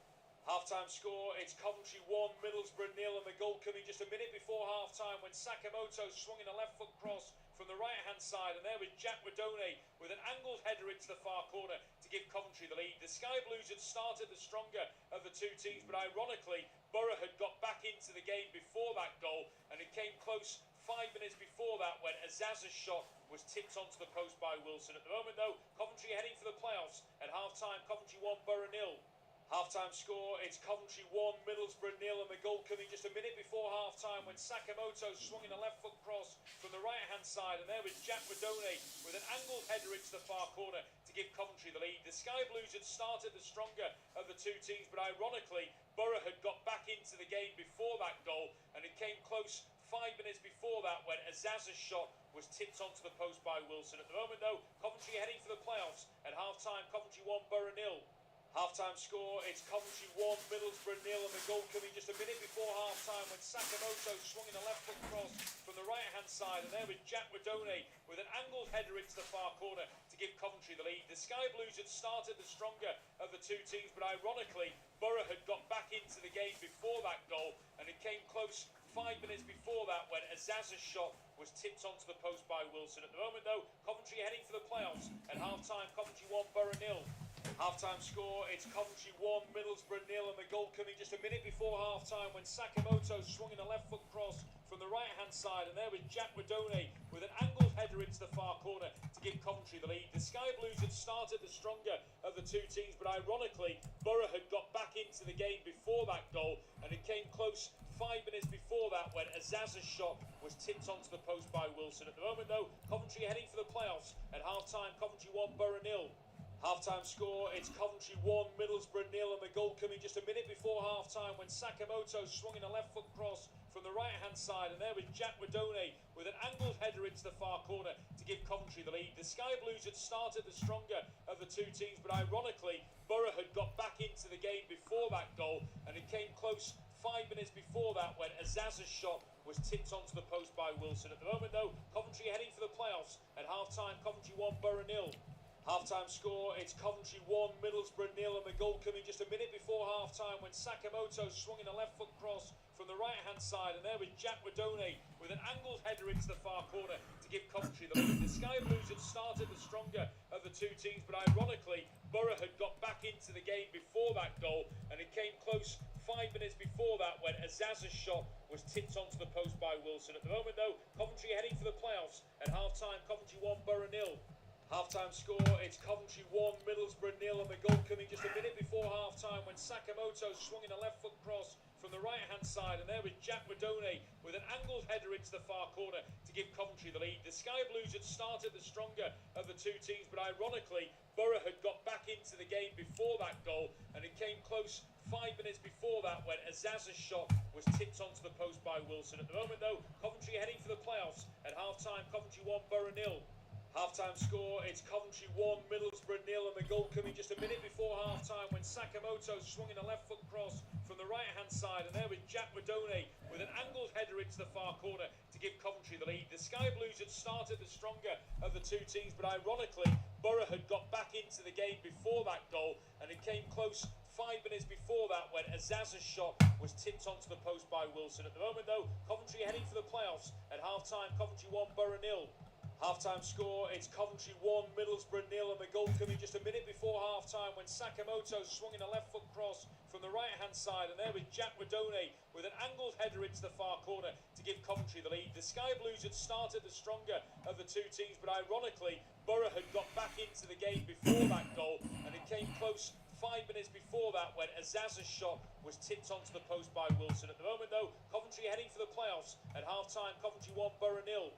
Half-time score, it's Coventry 1, Middlesbrough 0, and the goal coming just a minute before half-time when Sakamoto swung in a left-foot cross from the right-hand side, and there was Jack Madone with an angled header into the far corner to give Coventry the lead. The Sky Blues had started the stronger of the two teams, but ironically, Borough had got back into the game before that goal, and it came close 5 minutes before that when Azaz's shot was tipped onto the post by Wilson. At the moment, though, Coventry heading for the playoffs. At half-time, Coventry 1, Borough 0. Half-time score, it's Coventry 1, Middlesbrough 0, and the goal coming just a minute before half-time when Sakamoto swung in a left-foot cross from the right-hand side, and there was Jack Madone with an angled header into the far corner to give Coventry the lead. The Sky Blues had started the stronger of the two teams, but ironically, Borough had got back into the game before that goal, and it came close 5 minutes before that when Azaz's shot was tipped onto the post by Wilson. At the moment, though, Coventry heading for the playoffs. At half-time, Coventry 1, Borough 0. Half-time score, it's Coventry 1, Middlesbrough 0, and the goal coming just a minute before half-time when Sakamoto swung in a left-foot cross from the right-hand side, and there was Jack Madone with an angled header into the far corner to give Coventry the lead. The Sky Blues had started the stronger of the two teams, but ironically, Borough had got back into the game before that goal, and it came close 5 minutes before that when Azaz's shot was tipped onto the post by Wilson. At the moment, though, Coventry heading for the playoffs. At half-time, Coventry 1, Borough 0. Half-time score, it's Coventry 1, Middlesbrough 0, and the goal coming just a minute before half-time when Sakamoto swung in a left-foot cross from the right-hand side, and there was Jack Madone with an angled header into the far corner to give Coventry the lead. The Sky Blues had started the stronger of the two teams, but ironically, Borough had got back into the game before that goal, and it came close 5 minutes before that when Azaz's shot was tipped onto the post by Wilson. At the moment, though, Coventry heading for the playoffs. At half-time, Coventry 1, Borough 0. Half-time score, it's Coventry 1, Middlesbrough 0, and the goal coming just a minute before half-time when Sakamoto swung in a left-foot cross from the right-hand side, and there was Jack Redone with an angled header into the far corner to give Coventry the lead. The Sky Blues had started the stronger of the two teams, but ironically, Borough had got back into the game before that goal, and it came close 5 minutes before that when Azaz's shot was tipped onto the post by Wilson. At the moment, though, Coventry heading for the playoffs. At half-time, Coventry 1, Borough 0. Half-time score, it's Coventry 1, Middlesbrough 0, and the goal coming just a minute before half-time when Sakamoto swung in a left-foot cross from the right-hand side, and there was Jack Redone with an angled header into the far corner to give Coventry the lead. The Sky Blues had started the stronger of the two teams, but ironically, Borough had got back into the game before that goal, and it came close 5 minutes before that when Azaz's shot was tipped onto the post by Wilson. At the moment, though, Coventry heading for the playoffs. At half-time, Coventry 1, Borough 0. Half-time score, it's Coventry 1, Middlesbrough 0, and the goal coming just a minute before half-time when Sakamoto swung in a left-foot cross from the right-hand side, and there was Jack Redone with an angled header into the far corner to give Coventry the lead. The Sky Blues had started the stronger of the two teams, but ironically, Borough had got back into the game before that goal, and it came close 5 minutes before that when Azaz's shot was tipped onto the post by Wilson. At the moment, though, Coventry heading for the playoffs. At half-time, Coventry 1, Borough 0. Half-time score, it's Coventry 1, Middlesbrough 0, and the goal coming just a minute before half-time when Sakamoto swung in a left-foot cross from the right-hand side, and there was Jack Redone with an angled header into the far corner to give Coventry the lead. The Sky Blues had started the stronger of the two teams, but ironically, Borough had got back into the game before that goal, and it came close 5 minutes before that when Azaz's shot was tipped onto the post by Wilson. At the moment, though, Coventry heading for the playoffs. At half-time, Coventry 1, Borough 0. Half-time score, it's Coventry 1, Middlesbrough 0, and the goal coming just a minute before half-time when Sakamoto swung in a left-foot cross from the right-hand side, and there was Jack Redone with an angled header into the far corner to give Coventry the lead. The Sky Blues had started the stronger of the two teams, but ironically, Borough had got back into the game before that goal, and it came close 5 minutes before that when Azaz's shot was tipped onto the post by Wilson. At the moment, though, Coventry heading for the playoffs. At half-time, Coventry 1, Borough 0.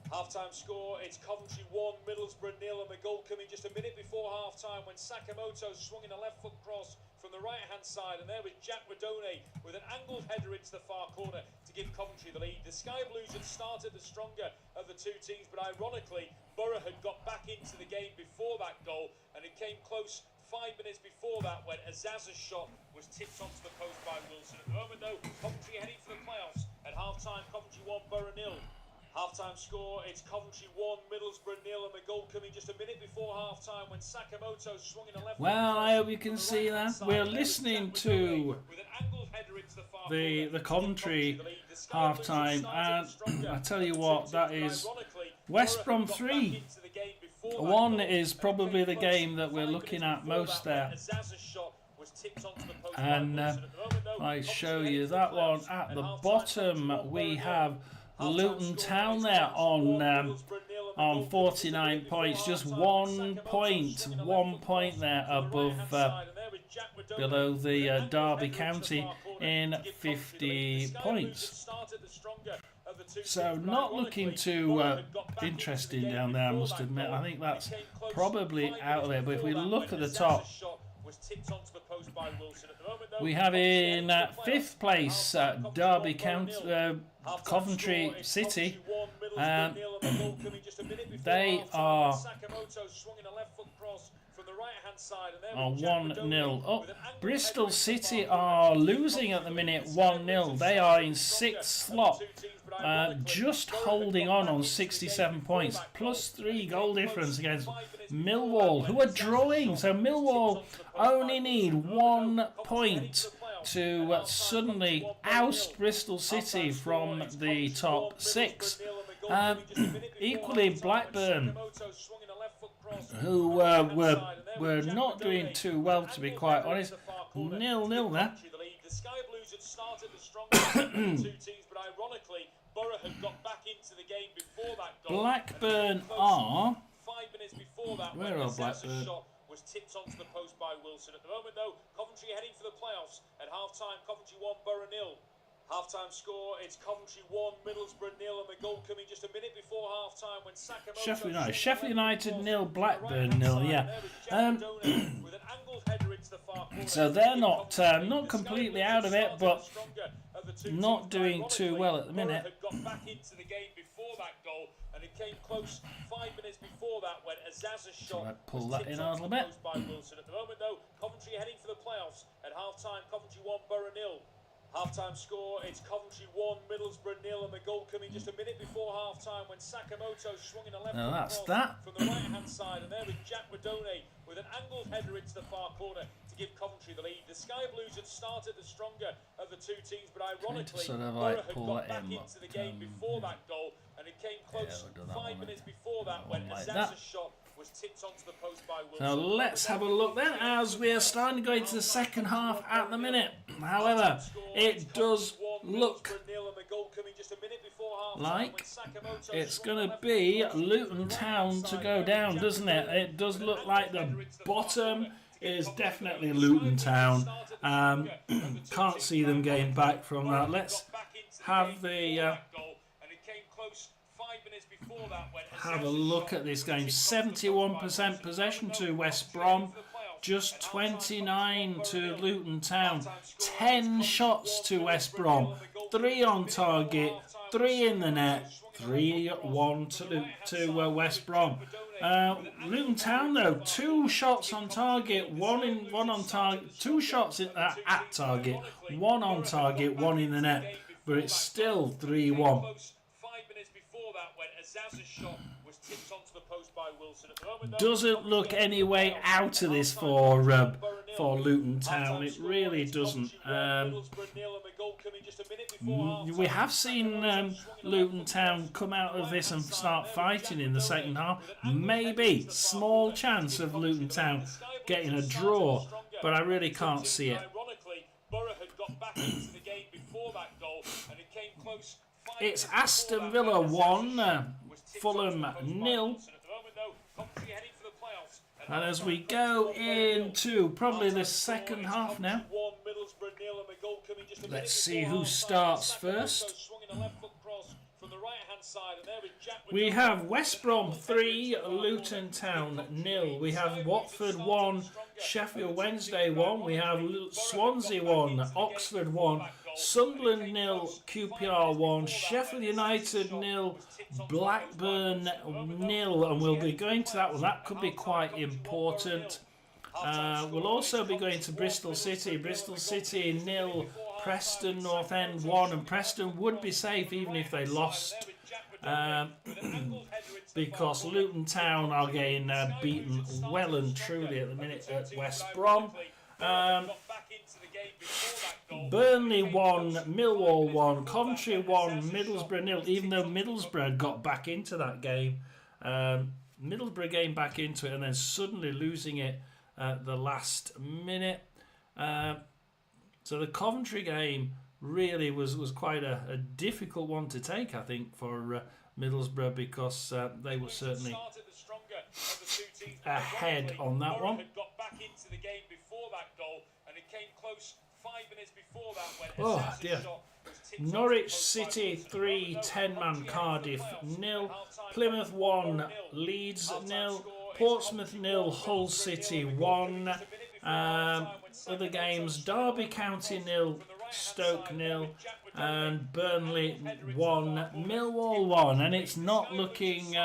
Half-time score, it's Coventry 1, Middlesbrough 0, and the goal coming just a minute before half-time when Sakamoto swung in a left-foot cross from the right-hand side, and there was Jack Redone with an angled header into the far corner to give Coventry the lead. The Sky Blues had started the stronger of the two teams, but ironically, Borough had got back into the game before that goal, and it came close 5 minutes before that when Azaz's shot was tipped onto the post by Wilson. At the moment, though, Coventry heading for the playoffs. At half-time, Coventry 1, Borough 0. Half-time score, it's Coventry 1, Middlesbrough 0, and the goal coming just a minute before half-time when Sakamoto swung in a left. Well, I hope you can see that. We're listening to the Coventry half-time, and I tell you what, that is West Brom 3. 1 is probably the game that we're looking at most there. And I show you that one at the bottom. We have Luton Town there on 49 points, just 1 point there above below the Derby County in 50 points. So not looking too interesting down there, I must admit. I think that's probably out of there. But if we look at the top, we have in 5th place Derby County, Coventry City. They are 1-0 up. Bristol City are losing at the minute 1-0. They are in 6th slot, just holding on 67 points, plus 3 goal difference against Millwall, who are drawing. So Millwall only need 1 point to suddenly oust Bristol City from the top 6. Equally, Blackburn, who were not doing too well, to be quite honest, 0-0 there. The Sky Blues had started the strongest two teams, but ironically, Borough had got back into the game before that goal. Blackburn are 5 minutes before that. Where are Blackburn? Shot was tipped onto the post by Wilson. At the moment, though, Coventry heading for the playoffs. At half-time, Coventry 1, Borough 0. Half-time score, it's Coventry 1, Middlesbrough 0, and the goal coming just a minute before half-time when Sakamoto... Sheffield United 0, Blackburn 0, yeah. So they're not completely out of it, but not doing too well at the minute. Borough had got back into the game before that goal, and it came close 5 minutes before that when Azaz's shot Pull was that in tipped a onto little the bit. post by Wilson. At the moment, though, Coventry heading for the playoffs. At half-time, Coventry 1, Borough 0. Half-time score, it's Coventry 1, Middlesbrough 0, and the goal coming just a minute before half-time when Sakamoto swung in a left Now that's cross that. from the right-hand side, and there is Jack Redone with an angled header into the far corner to give Coventry the lead. The Sky Blues had started the stronger of the two teams, but ironically, sort of Borough like had pull got that back in, into the game before that goal, and it came close we'll do that 5 one, minutes mate. before that when Like Azaz's that. shot was tipped onto the post by Wilson. Now let's have a look then, as we are starting to go into the second half at the minute. However, it does look like it's going to be Luton Town to go down, doesn't it? It does look like the bottom is definitely Luton Town. Can't see them getting back from that. Let's have the have a look at this game. 71% possession to West Brom, just 29 to Luton Town. 10 shots to West Brom, 3 on target, 3 in the net, 3-1 to West Brom. Luton Town though, 2 shots on target, one on target, 2 shots at target, 1 on target, 1 in the net, but it's still 3-1. Doesn't look any way out of this for Luton Town. It really doesn't. We have seen Luton Town come out of this and start fighting in the second half. Maybe small chance of Luton Town getting a draw, but I really can't see it. It's Aston Villa 1, Fulham 0. And as we go into probably the second half now, let's see who starts first. We have West Brom 3, Luton Town 0. We have Watford 1, Sheffield Wednesday 1. We have Swansea 1, Oxford 1, Sunderland 0, QPR 1, Sheffield United 0, Blackburn 0. And we'll be going to that one. That could be quite important. We'll also be going to Bristol City. Bristol City 0, Preston North End 1. And Preston would be safe even if they lost. Because Luton Town are getting beaten well and truly at the minute at West Brom. Burnley 1, Millwall 1, Coventry 1, Middlesbrough 0. Even though Middlesbrough got back into that game, Middlesbrough getting back into it and then suddenly losing it at the last minute. So the Coventry game really was quite a difficult one to take, I think, for Middlesbrough, because they were certainly ahead on that one. Oh dear. Norwich City 3, 10-man Cardiff 0, Plymouth 1, Leeds 0, Portsmouth 0, Hull City 1. Other games: Derby County 0, Stoke 0, and Burnley 1, Millwall 1. And it's not looking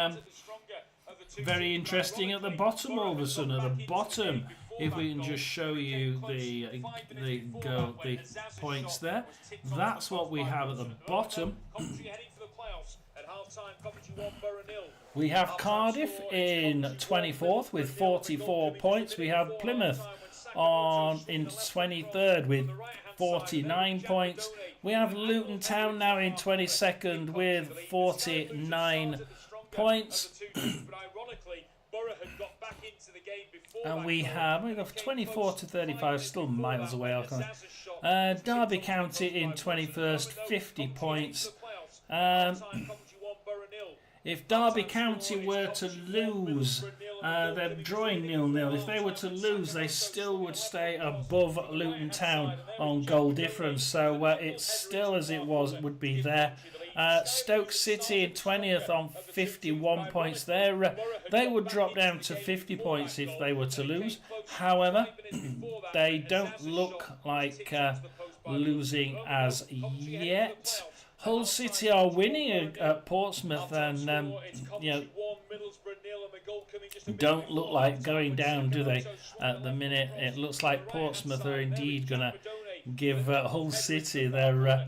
very interesting at the bottom all of a sudden. At the bottom, if we can just show you the points there, that's what we have at the bottom. We have Cardiff in 24th with 44 points. We have Plymouth in 23rd with 49 points. We have Luton Town now in 22nd with 49 points. And we have 24 to 35, still miles away. Derby County in 21st, 50 points. If Derby County were to lose, they're drawing 0-0. If they were to lose, they still would stay above Luton Town on goal difference. So it's still as it was, it would be there. Stoke City in 20th on 51 points there. They would drop down to 50 points if they were to lose. However, they don't look like losing as yet. Hull City are winning at Portsmouth, and don't look like going down, do they? At the minute, it looks like Portsmouth are indeed going to give Hull City their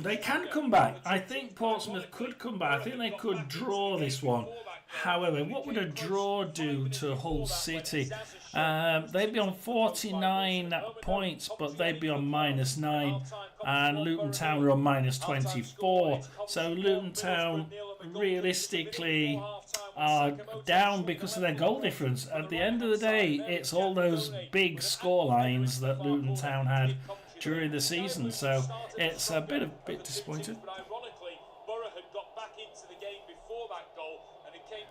they can come back. I think Portsmouth could come back. I think they could draw this one. However, what would a draw do to Hull City? They'd be on 49 points, but they'd be on -9, and Luton Town are on -24. So Luton Town realistically are down because of their goal difference. At the end of the day, it's all those big score lines that Luton Town had during the season, so it's a bit disappointed.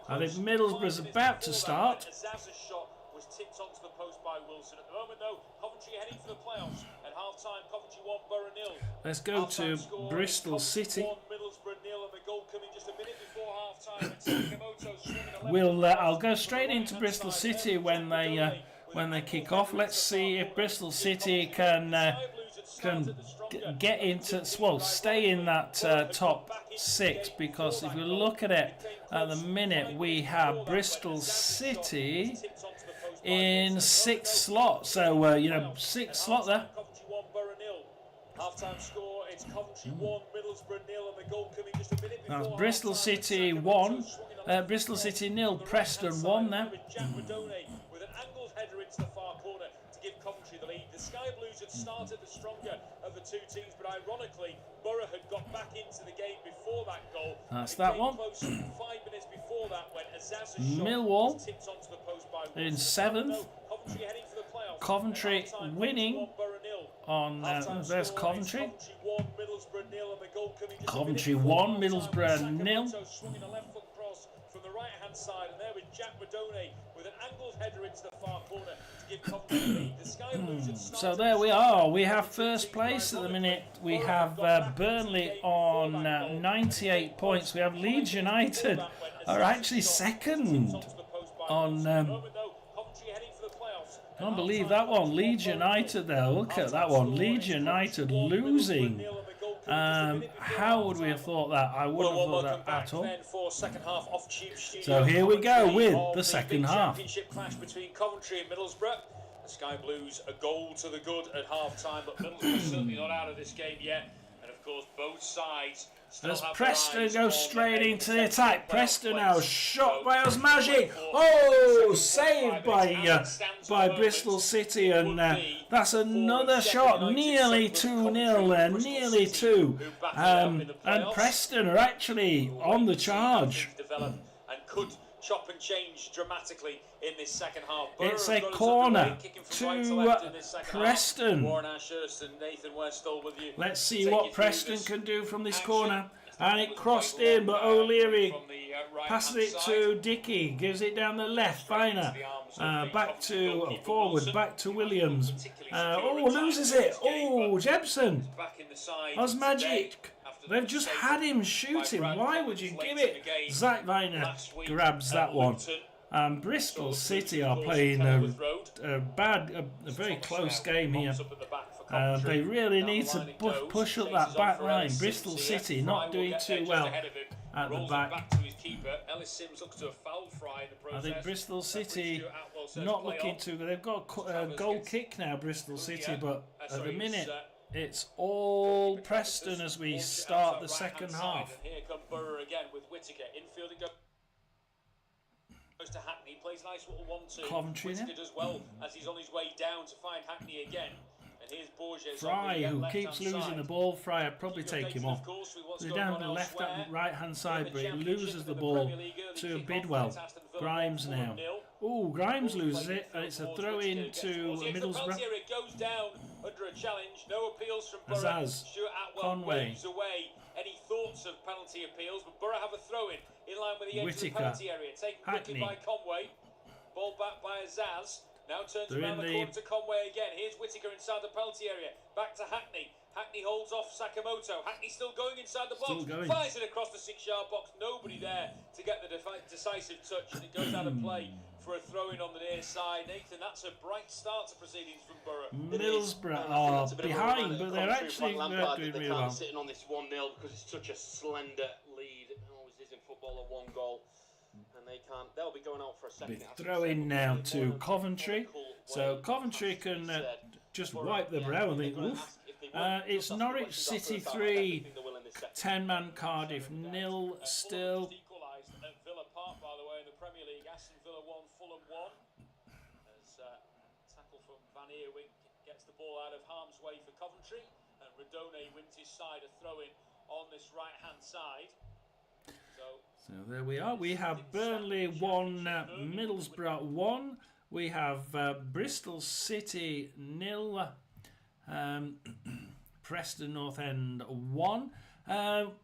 I think Middlesbrough's about to start. Tipped onto the post by Wilson. At the moment, though, Coventry heading for the playoffs. At half-time, Coventry 1, Borough 0. Let's go to Bristol City. Middlesbrough 0, and the goal coming just a minute before half-time. And Sakamoto I'll go straight into Bristol City when they kick off. Let's see if Bristol City can get into, well, stay in that top 6, because if you look at it at the minute, we have Bristol City in 6th slot, so 6th slot there. Half-time score, it's Coventry 1, Middlesbrough 0, and the goal coming just a minute before. That's Bristol City 1, Bristol City 0, Preston 1 there. Jack Madone with an angled header into the far corner to give Coventry the lead. The Sky Blues had started the stronger of the two teams, but ironically, Borough had got back into the game before that goal. That's that one. 5 minutes before that, when Azaz's Millwall shot tipped onto the post by in 7th. Coventry heading for the playoffs. Coventry winning on there's Coventry. Coventry 1, Middlesbrough 0. Swinging a left foot cross from the right hand side, and there was Jack Madone with an angled header into the far corner to give Coventry the lead. The Sky Blues had started. So there we are. We have first place at the minute. We have Burnley on 98 points. We have Leeds United are actually second on. Can't believe that one. Leeds United there. Look at that one. Leeds United losing. How would we have thought that? I wouldn't have thought that at all. So here we go with the second half. Championship clash between Coventry and Middlesbrough. The Sky Blues a goal to the good at half-time, but Middlesbrough certainly not out of this game yet. And of course, both sides still As have Preston their eyes goes on straight a into the attack. Preston now place. shot by Osmajic. Oh, saved by Bristol City, and that's another shot. Nearly 2-0 there, nearly 2. And Preston are actually on the charge. Develop and could chop and change dramatically in this second half. It's a corner to Preston. Warren Ashurst and Nathan Westall with you. Let's see what Preston can do from this corner. And it crossed in, but O'Leary passes it to Dickey, gives it down the left, Finer. Back to forward, back to Williams. Loses it. Oh, Jebson. Osmajic. They've just had him shooting. Why would you give it? Zach Viner grabs that one. Bristol City are playing a very close game here. They really need to push up that back line. Bristol City not doing too well at the back. I think Bristol City not looking too good. They've got a goal kick now, Bristol City, but at the minute it's all Preston as we start the second half. Here come Borough again with Whittaker. Infield goes to Hackney, plays nice little 1-2. Coventry Whittaker does well as he's on his way down to find Hackney again. And here's Borges. Fry, who keeps losing the ball. Fry, I'd probably take him off. He's down the left and right hand side, but he loses the ball to Bidwell. Grimes now. Oh, Grimes loses it, and it's a throw in to Middlesbrough. It goes down under a challenge. No appeals from Borough. Azaz, Stuart Atwell Conway. waves away any thoughts of penalty appeals, but Borough have a throw in line with the edge Whittaker. of the penalty area. Taken quickly by Conway. Ball back by Azaz. Now turns around the corner to Conway again. Here's Whittaker inside the penalty area. Back to Hackney. Hackney holds off Sakamoto. Hackney still going inside the box. Still going. Fires it across the 6-yard box. Nobody there to get the decisive touch, and it goes out of play for a throw-in on the near side. Nathan, that's a bright start to proceedings from Borough. Middlesbrough are behind, but they're actually doing really well. Sitting on this 1-0 because it's such a slender lead. It always is in football, a 1 goal. And they can't. They'll be going out for a second. Throw in now to Coventry. So Coventry can just wipe the brow and think, oof. It's Norwich City 3, 10-man Cardiff 0 still. Equalised at Villa Park, by the way, in the Premier League. Aston Villa 1, Fulham 1. As tackle from Van Eerwijk gets the ball out of harm's way for Coventry, and Redone wins his side a throw-in on this right-hand side. So there we are. We have Burnley 1, Middlesbrough 1. We have Bristol City 0. Preston North End 1.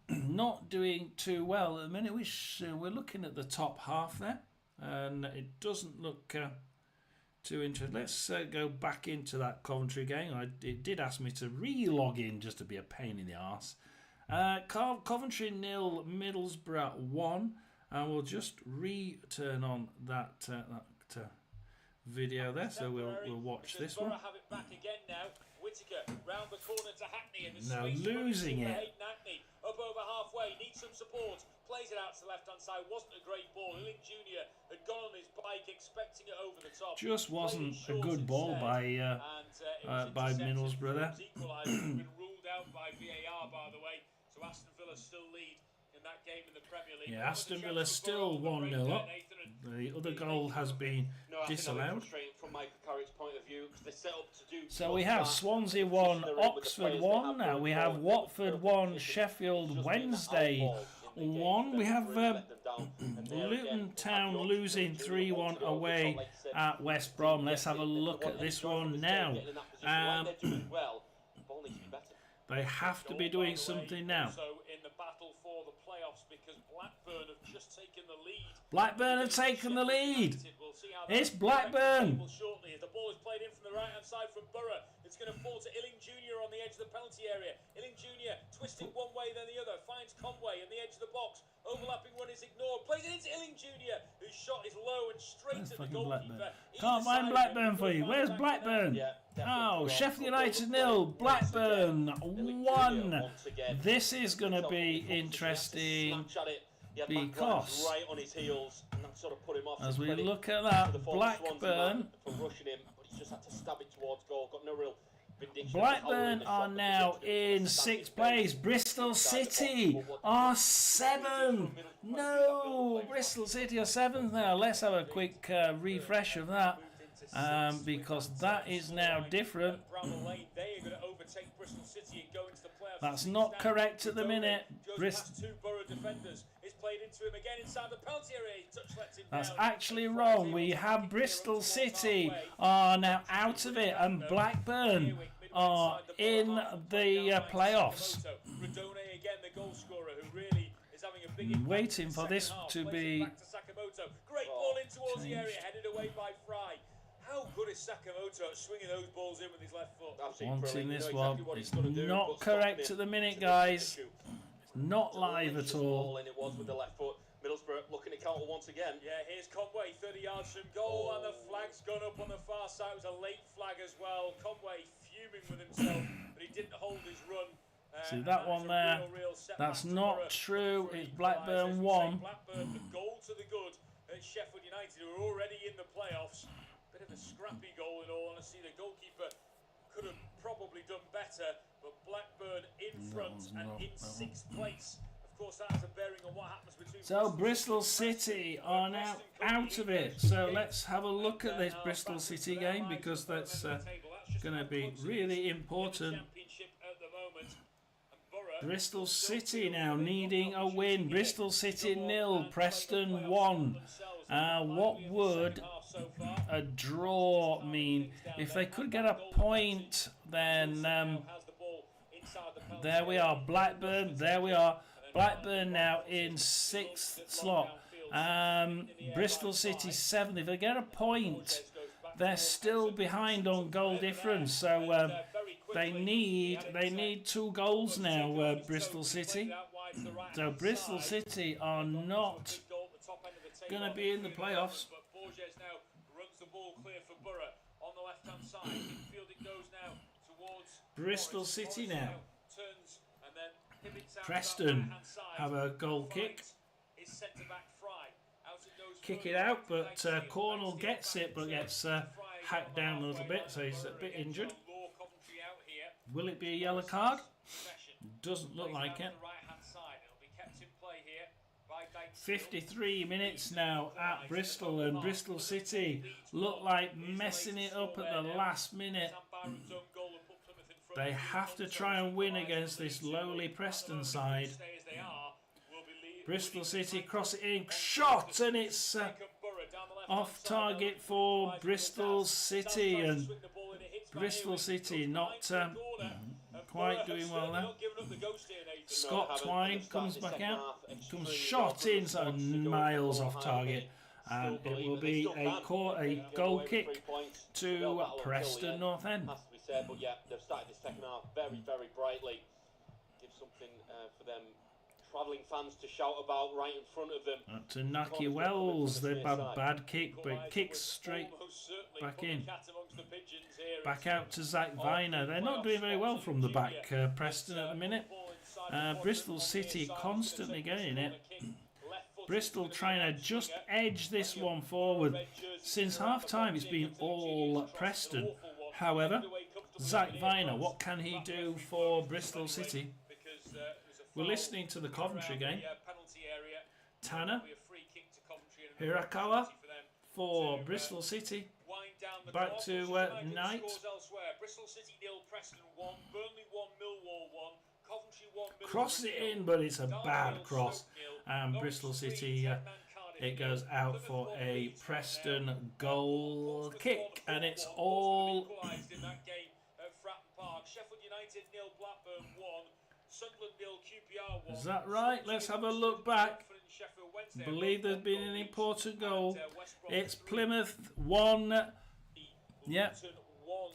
Not doing too well at the minute. We're looking at the top half there, and it doesn't look too interesting. Let's go back into that Coventry game. It did ask me to re-log in just to be a pain in the arse. Coventry 0, Middlesbrough 1, and we'll just return on that video there. So we'll watch this one. Have it back again now. Whittaker round the corner to Hackney, and the now space losing it. Hackney up over halfway, needs some support, plays it out to the left hand side. Wasn't a great ball. Illing Jr. had gone on his bike expecting it over the top. Just wasn't a good ball by Middlesbrough there. Been ruled out by VAR, by the way. So Aston Villa still lead in that game in the Premier League. Yeah, Aston Villa still 1-0 up. The other goal has been disallowed. From Michael Carrick's point of view, they set up to do. So we have Swansea 1, Oxford 1. Now we have Watford 1, Sheffield Wednesday 1. We have Luton Town losing 3-1 away at West Brom. Let's have a look at this one now. They have to be doing something now. So in the battle for the playoffs, because Blackburn have just taken the lead. Blackburn have taken the lead. It's Blackburn. Shortly, as the ball is played in from the right-hand side from Borough, it's going to fall to Illing Jr. on the edge of the penalty area. Illing Jr. twisting one way then the other, finds Conway in the edge of the box. Overlapping one is ignored. Plays it into Illing Jr., whose shot is low and straight at the goalkeeper. Can't find Blackburn for you. Where's Blackburn? Oh, Sheffield United 0, Blackburn 1. This is going to be interesting because as we look at that, Blackburn are now in 6th place. Bristol City are 7th. No, Bristol City are 7th now. Let's have a quick refresh of that. Because that is now different. That's not correct at the minute. That's actually wrong. We have Bristol City are now out of it, and Blackburn are in the playoffs. Waiting for this to be great ball in towards the area, headed away by Fry. How good is Sakamoto at swinging those balls in with his left foot? Wanting this one. It's not correct at the minute, guys. It's not live at all. And it was with the left foot. Middlesbrough looking to counter once again. Yeah, here's Conway, 30 yards from goal, and the flag's gone up on the far side. It was a late flag as well. Conway fuming with himself, but he didn't hold his run. See that one there? That's not true. It's Blackburn 1. Blackburn, the goal to the good at Sheffield United, who are already in the playoffs. Bit of a scrappy goal in all honesty. The goalkeeper could have probably done better, but Blackburn in front and in 6th place. Of course, that has a bearing on what happens between. So Bristol City are now out of it. So let's have a look at this Bristol City game, because that's going to be really important. Bristol City now needing a win. Bristol City 0, Preston 1. What would a draw mean? If they could get a point, then there we are. Blackburn, there we are. Blackburn now in 6th slot. Bristol City 7th. If they get a point, they're still behind on goal difference. So They need 2 goals now, Bristol City. So Bristol City are not going to be in the playoffs. But Borges now runs the ball clear for Borough on the left-hand side. Infield it goes now towards Bristol City now. Turns and then pivots out Preston have a goal kick. Is centre-back Fry. Out it goes Kick it out, but Cornell gets it, but gets hacked down a little bit, so he's a bit injured. Will it be a yellow card? Doesn't look like it. 53 minutes now at Bristol, and Bristol City look like messing it up at the last minute. They have to try and win against this lowly Preston side. Bristol City cross it in, shot, and it's off target for Bristol City, and Bristol City not quite doing well there. Scott Twine comes back out, comes shot in, so miles off target, and it will be a goal kick to Preston North End. Has to be said, but yeah, they've started this second half very, very brightly. Give something for them travelling fans to shout about right in front of them. Up to Naki Wells, the bad kick, but it kicks straight back in. Back out to Zach Viner. They're not doing very well from the back, Preston, at the minute. Bristol City constantly getting it. Bristol trying to just edge this one forward. Since half time, it's been all Preston. However, Zach Viner, what can he do for Bristol City? We're listening to the Coventry game. Tanner, Hirakawa for Bristol City. Back to Knight. Bristol City 0, Preston 1, Burnley 1, Millwall 1, Coventry 1. Cross it in, but it's a bad cross. And Bristol City, it goes out for a Preston goal kick, and it's all. Sheffield United 0, Blackburn 1. Sunderland 0, QPR 1. Is that right? Let's have a look back. I believe there's been an important goal. It's Plymouth 1. Yep.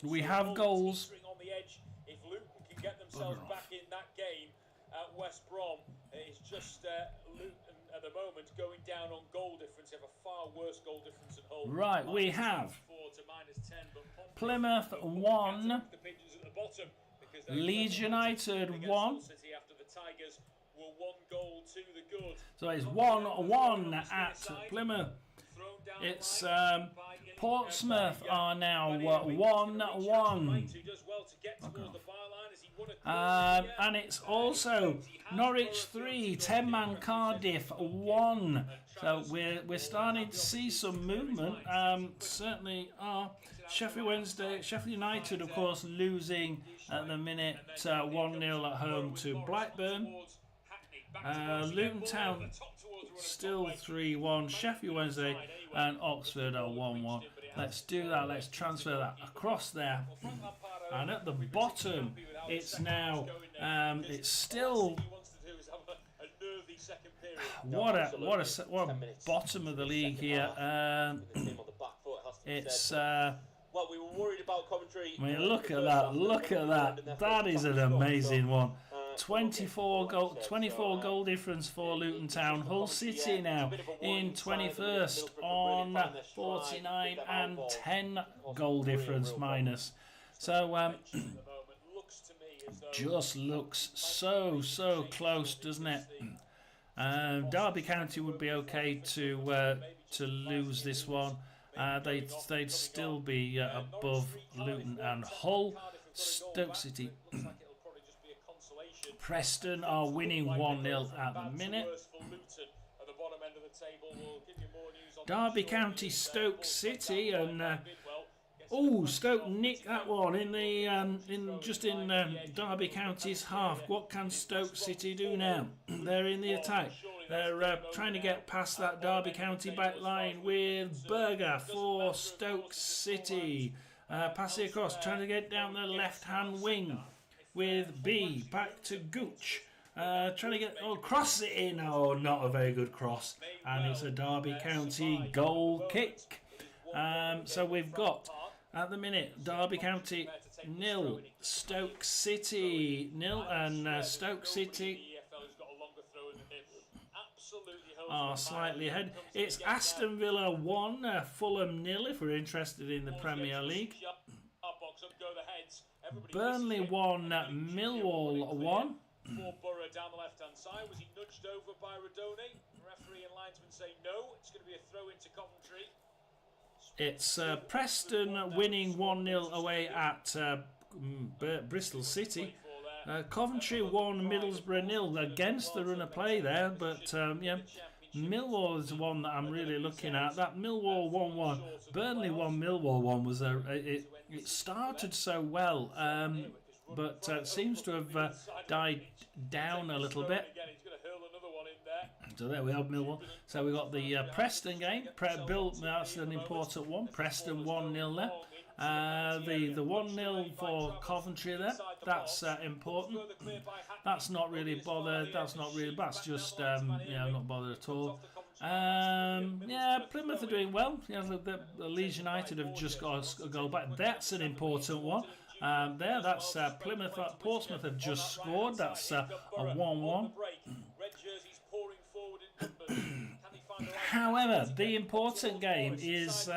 We have goals. If Luton can get themselves back in that game at West Brom, it's just Luton at the moment going down on goal difference. They have a far worse goal difference at home. Right, we have Plymouth 1. Leeds United 1. So it's 1-1 at Plymouth. It's Portsmouth are now 1-1. And it's also Norwich 3, 10-man Cardiff 1. So we're starting to see some movement. Certainly are. Sheffield United, of course, losing at the minute 1-0 at home to Blackburn. Luton Town still 3-1. Sheffield Wednesday and Oxford are 1-1. Let's do that. Let's transfer that across there. And at the bottom, it's now. It's still. What a bottom of the league here. It's. Well, we were worried about Coventry. I mean, look at that! Look at that! That is an amazing one. 24 goal difference for Luton Town. Hull City now in 21st on 49 and 10 goal difference minus. So just looks so close, doesn't it? Derby County would be okay to lose this one. They'd still be above Luton and Hull. Stoke City. Preston are winning 1-0 at the minute. Derby County, Stoke City, and Stoke nicked that one in the Derby County's half. What can Stoke City do now? They're in the attack. They're trying to get past that Derby County back line with Berger for Stoke City. Pass it across, trying to get down the left-hand wing with B. Back to Gooch. Trying to get... cross it in. Not a very good cross. And it's a Derby County goal kick. So we've got, at the minute, Derby County nil. Stoke City nil, and Stoke City are slightly ahead. It's Aston Villa 1, Fulham nil. If we're interested in the Premier League. Burnley 1, Millwall 1. For Borough down the left-hand side. Was he nudged over by Rodoni? Referee and linesman say no. It's going to be a throw into Coventry. It's Preston winning 1-0 away at Bristol City. Coventry 1, Middlesbrough 0 against the run of play there, but yeah, Millwall is the one that I'm really looking at. That Millwall 1-1, Burnley 1, Millwall 1 was it started so well, but seems to have died down a little bit. So there we have Millwall. So we got the Preston game. That's an important one. Preston 1-0 there. The 1-0 for Coventry there. That's important. That's not really bothered. That's not really. That's just not bothered at all. Yeah, Plymouth are doing well. You know, the Leeds United have just got a goal back. That's an important one. That's Plymouth. Portsmouth have just scored. That's a 1-1. However, the important game is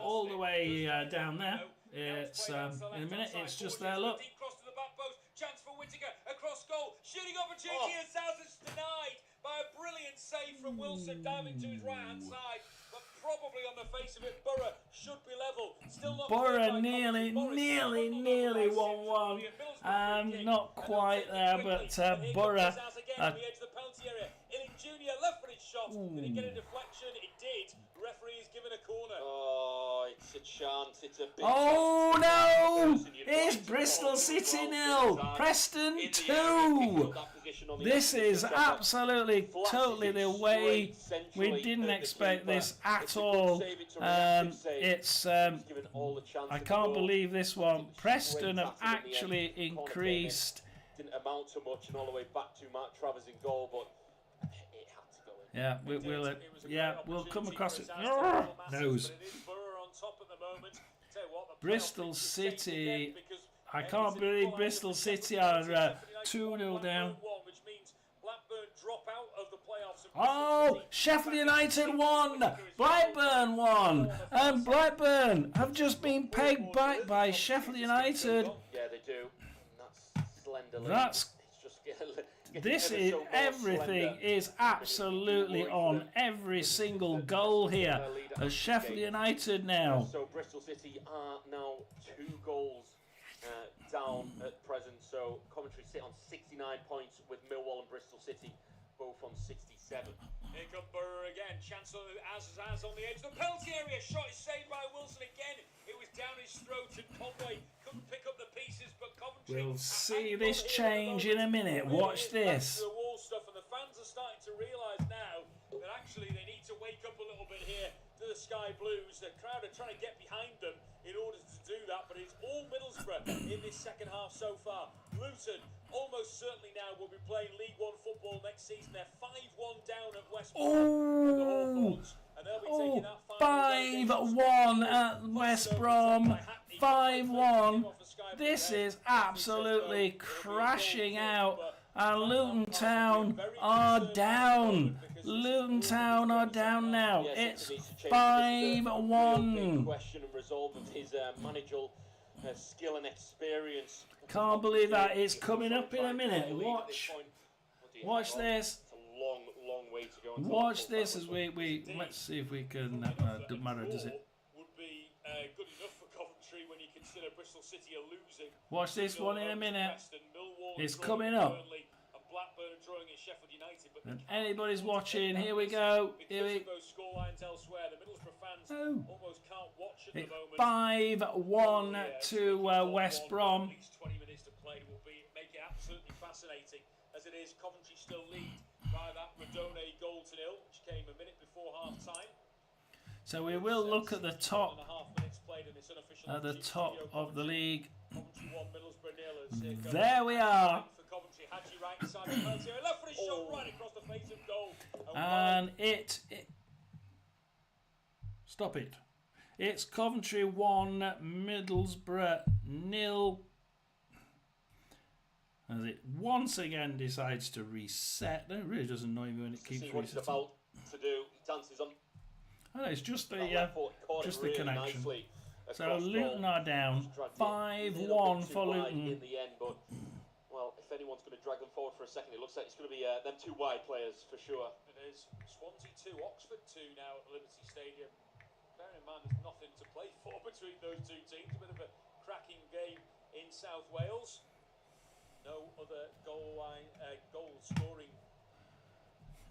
all the way down there. It's in a minute. It's just there. Look. Chance for Whittaker across goal, shooting opportunity, and Southern's denied by a brilliant save from Wilson, diving to his right-hand side. But probably on the face of it, Borough should be level. Still not. Borough nearly 1-1. Not quite there, but Borough. Junior left footed shot. Did it get a deflection? It did. Referee is given a corner. Oh, it's a chance. It's a big Oh no! It's Bristol City 0, Preston 2. This is absolutely, totally the way we didn't expect this at all. It's I can't believe this one. Preston have actually increased. Didn't amount to much, and all the way back to Mark Travers in goal, but. Yeah, we'll come across it. Nose. Bristol City. I can't believe Bristol City are 2-0 down. Oh, Sheffield United 1, Blackburn 1, and Blackburn have just been pegged back by Sheffield United. Yeah, they do. That's slenderly. This is everything is absolutely on every single goal here. As Sheffield United now. So Bristol City are now 2 goals down at present. So Coventry sit on 69 points with Millwall and Bristol City both on 67. Here come Borough again. Chance on as on the edge of the penalty area. Shot is saved by Wilson again. It was down his throat and Conway couldn't pick up the pieces, but Coventry. We'll see this change in a minute. Watch this. The wall stuff, and the fans are starting to realise now that actually they need to wake up a little bit here to the Sky Blues. The crowd are trying to get behind them in order to do that, but it's all Middlesbrough in this second half so far. Luton almost certainly now will be playing League One football next season. They're 5-1 down at West Brom. And they'll be taking that 5-1 at West Brom. 5-1. This is absolutely crashing out. And Luton Town are down. Luton Town are down now. It's 5-1. Question and resolve of his managerial skill and experience. Can't believe that. It's coming up in a minute. Watch this. It's a long way to go. Watch this as we let's see if we can. Doesn't matter, does it? Would be good enough for Coventry when you consider Bristol City are losing. Watch this one in a minute. It's coming up. Blackburn drawing at Sheffield United, but and anybody's watching, here we go. Here we those scorelines elsewhere, the Middlesbrough fans almost can't watch at the moment. 5-1 to West Brom. At least 20 minutes to play will make it absolutely fascinating, as it is. Coventry still lead by that Rodone goal to nil, which came a minute before half time. So we will look at the top of the league. There we are. And it stop it. It's Coventry 1, Middlesbrough 0. As it once again decides to reset. It really does annoy me when it keeps resetting. What he's about to do. He dances on. I know, it's just the really connection. So Luton are down 5-1 for Luton. In the end, but well, if anyone's going to drag them forward for a second, it looks like it's going to be them two wide players for sure. It is Swansea 2, Oxford 2 now at Liberty Stadium. Bearing in mind there's nothing to play for between those two teams. A bit of a cracking game in South Wales. No other goal scoring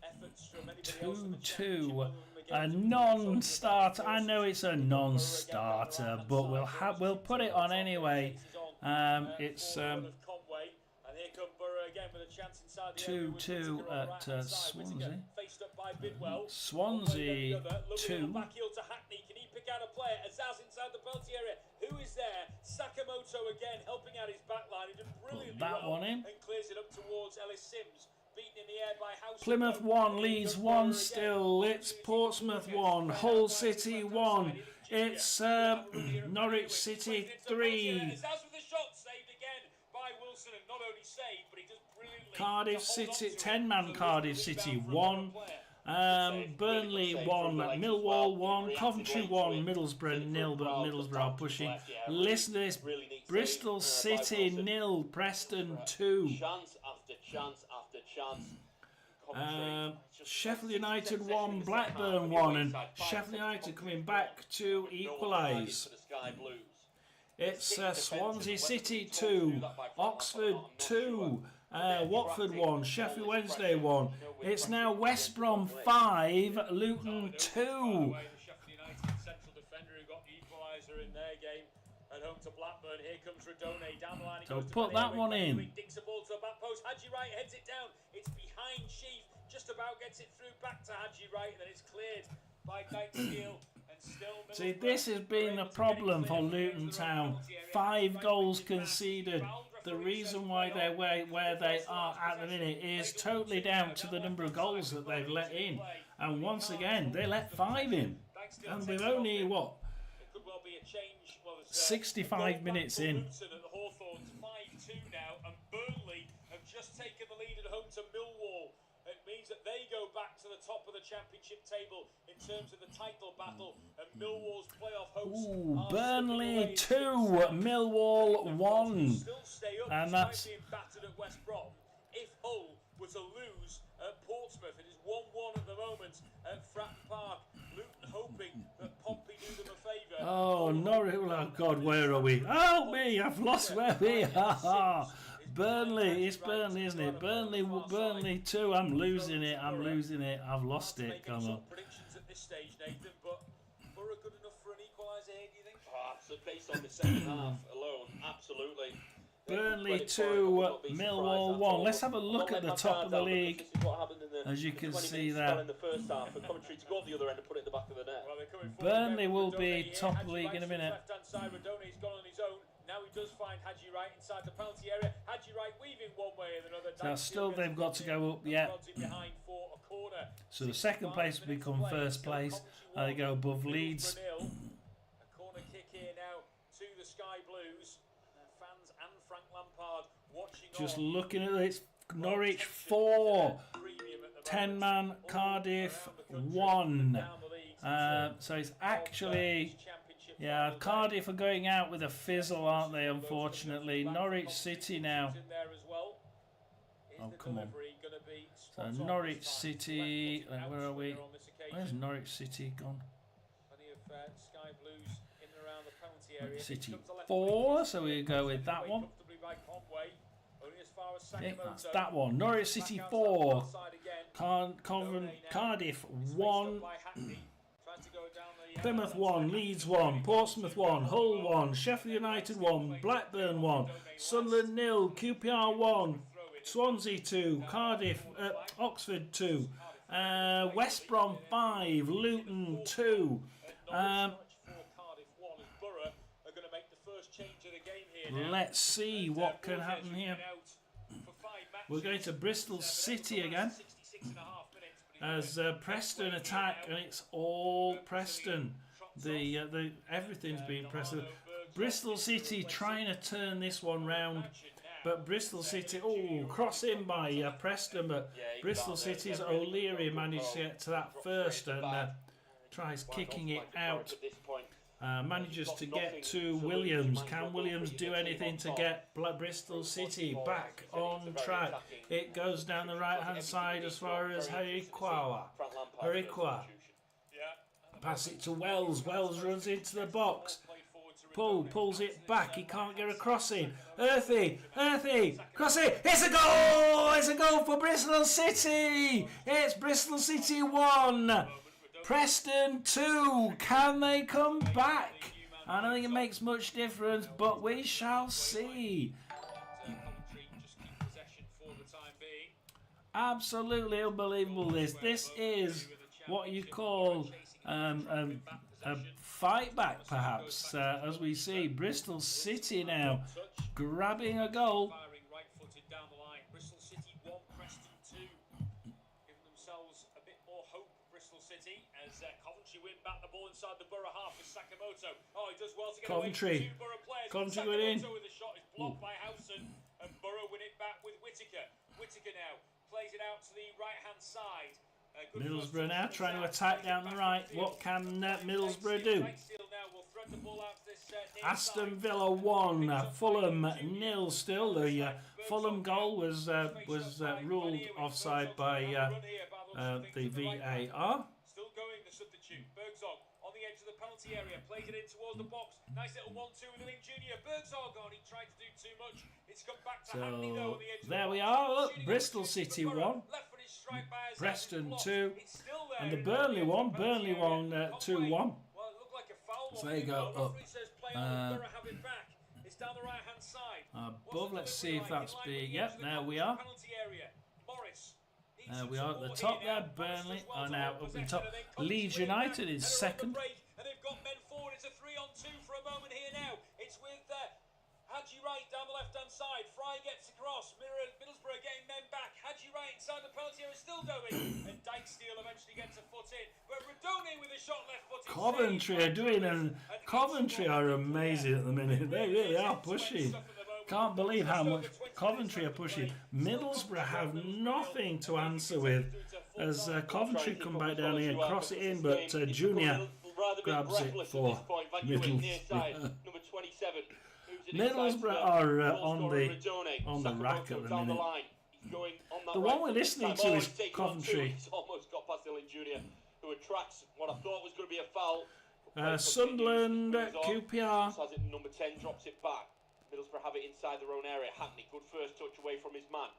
efforts from anybody else in the 2-2. A non-starter. I know it's a non-starter, but we'll put it on anyway. It's 2-2 at Swansea. Swansea 2. Back heel to Hackney. Can he pick out a player? Azaz inside the penalty area. Who is there? Sakamoto again helping out his backline. He did brilliantly well and clears it up towards Ellis Sims. Beaten in the air by House. Plymouth 1, Leeds 1 still. It's Portsmouth 1, Hull City 1. It's Norwich City 3. Azaz with a shot saved again by Wilson, and not only saved, but he does brilliantly. Cardiff City, 10-man Cardiff City 1. Burnley 1, Millwall 1, Coventry 1, Middlesbrough 0, but Middlesbrough are pushing. Listen to this, Bristol City 0, Preston 2. Chance after chance after chance. Sheffield United 1, Blackburn 1, and Sheffield United coming back to equalise. It's Swansea City 2, Oxford 2, Watford 1, Sheffield Wednesday 1. It's now West Brom 5, Luton 2. Sheffield United central defender who got the equaliser in their game at home to Blackburn. Here comes Radone down the line. So put that one in. Dinks a ball to a back post. Haji Wright heads it down. It's behind Sheaf. Just about gets it through back to Haji Wright, and then it's cleared by Dyke-Steele. See, this has been the problem for Luton Town. 5 goals conceded. The reason why they're where they are at the minute is totally down to the number of goals that they've let in. And once again, they let 5 in. And with only, 65 minutes in. Hawthorns 5-2 now, and Burnley have just taken the lead at home to Millwall. It means that they go back to the top of the championship table in terms of the title battle, and Millwall's playoff hopes. Burnley 2, Millwall 1, and that's being battered at West Brom. If Hull were to lose at Portsmouth, it is 1-1 at the moment at Fratton Park. Luton hoping that Pompey do them a favour. Oh, Norwich! Oh God, where are we? Help me! I've lost where we are. Burnley, it's Burnley, isn't it? Burnley 2. I'm losing it. I've lost it. Come on. Predictions at this stage, Nathan, but Borough good enough for an equaliser here, do you think? So based on the second half alone, absolutely. Burnley 2, Millwall 1. Let's have a look at the top of the league. As you can see there, in the first half, for Coventry to go at the other end and put it in the back of the net. Burnley will be top of the league in a minute. Left-hand side, Radone's gone on his own. Now he does find Haji Wright inside the penalty area. Haji Wright weaving one way and another. Now still they've got to go up yet. So the second place will become first place. They go above Leeds. A corner kick here now to the Sky Blues. Fans and Frank Lampard watching. Just looking at it, Norwich 4, 10-man Cardiff 1. So it's actually. Yeah, Cardiff are going out with a fizzle, aren't they, unfortunately. Norwich City now. Oh, come on. So Norwich City, where are we? Where's Norwich City gone? Norwich City 4, so we go with that one. Okay, that's that one. Norwich City 4, Cardiff 1. Plymouth 1, Leeds 1, Portsmouth 1, Hull 1, Sheffield United 1, Blackburn 1, Sunderland 0, QPR 1, Swansea 2, Cardiff, Oxford 2, West Brom 5, Luton 2. Let's see what can happen here. We're going to Bristol City again. As Preston attack, and it's all Preston. everything's been impressive. Bristol City trying to turn this one round, but Bristol City, cross in by Preston, but Bristol City's O'Leary managed to get to that first and tries kicking it out. Manages to get to Williams. Can Williams do anything to get Bristol City back on track? It goes down the right hand side as far as Harikwa. Pass it to Wells. Wells runs into the box. Pulls it back. He can't get a crossing. Earthy, crossing. It's a goal! It's a goal for Bristol City. It's Bristol City 1. Preston 2. Can they come back? I don't think it makes much difference, but we shall see. Absolutely unbelievable this is what you call a fight back, perhaps, as we see Bristol City now grabbing a goal. Bristol City 1, Preston 2, giving themselves a bit more hope. Bristol City as Coventry win back the ball inside the Borough half with Sakamoto. He does well to get away from two Borough players. Coventry went in. With the shot is blocked by Howson, and Borough win it back with Whittaker. Whittaker now plays it out to the right hand side. Middlesbrough now trying to attack down the right. What can Middlesbrough do? Aston Villa 1, Fulham 0 still. The Fulham goal was ruled offside by the VAR. Still going, the substitute. Bergzog on the edge of the penalty area, plays it in towards the box. Nice little 1-2 with Link Jr. Bergzog he tried to do too much. It's come back to Hackney though on the edge. There we are. Look, Bristol City 1, Preston 2, and the Burnley 1. Burnley 1 2-1. So there you go. It's down the right hand side. Above, let's see if that's big. Yep, there we are. We are at the top there. Burnley are now up the top. Leeds United is second. And they've got men forward. It's a 3-on-2 for a moment here now. It's with Hadji Wright down the left hand side. Fry gets across. Middlesbrough getting men back. Hadji Wright inside the penalty area still going. And Dykesteel eventually gets a foot in. But Radone with a shot left footed. Coventry are doing, and Coventry are amazing at the minute. They really are pushing. Can't believe how much Coventry are pushing. Middlesbrough have nothing to answer with as Coventry come back down here, cross it in, but Junior grabs it for Middlesbrough. Middlesbrough are on the rack at the minute. The one we're listening to is Coventry. He's almost got past Link Jr., who attracts what I thought was going to be a foul. Sunderland, QPR. Has it number 10, drops it back. Middlesbrough have it inside their own area. Hackney, good first touch away from his man.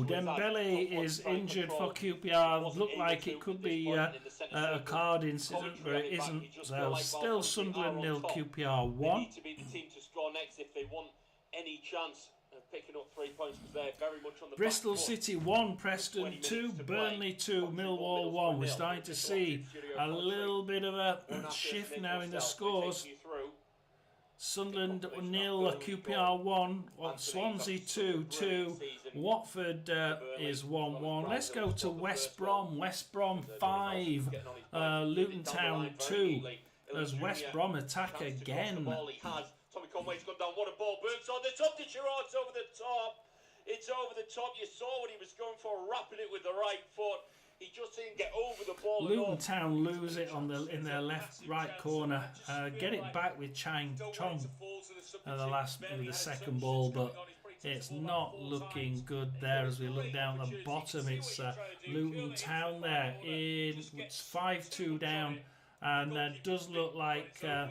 Dembele is injured for QPR. Looked like it could be a card incident, but it isn't. So still Sunderland 0, QPR 1. They need to be the team to score next if they want any chance of picking up 3 points, because they're very much on the Bristol City 1, Preston 2, Burnley 2, Millwall 1. We're starting to see a little bit of a shift now in the scores. Sunderland 0, QPR 1, Swansea 2, Watford is 1-1. Let's go to West Brom. West Brom 5, Luton Town 2, as West Brom attack again. Tommy Conway's gone down, what a ball, Burks on the top, it's over the top. It's over the top, you saw what he was going for, wrapping it with the right foot. He just didn't get over the ball. Luton Town lose it in their right corner. Get it back with Chong with the second ball, but it's not looking good there as we look down the bottom. It's Luton Town there. It's 5-2 down, and it does look like that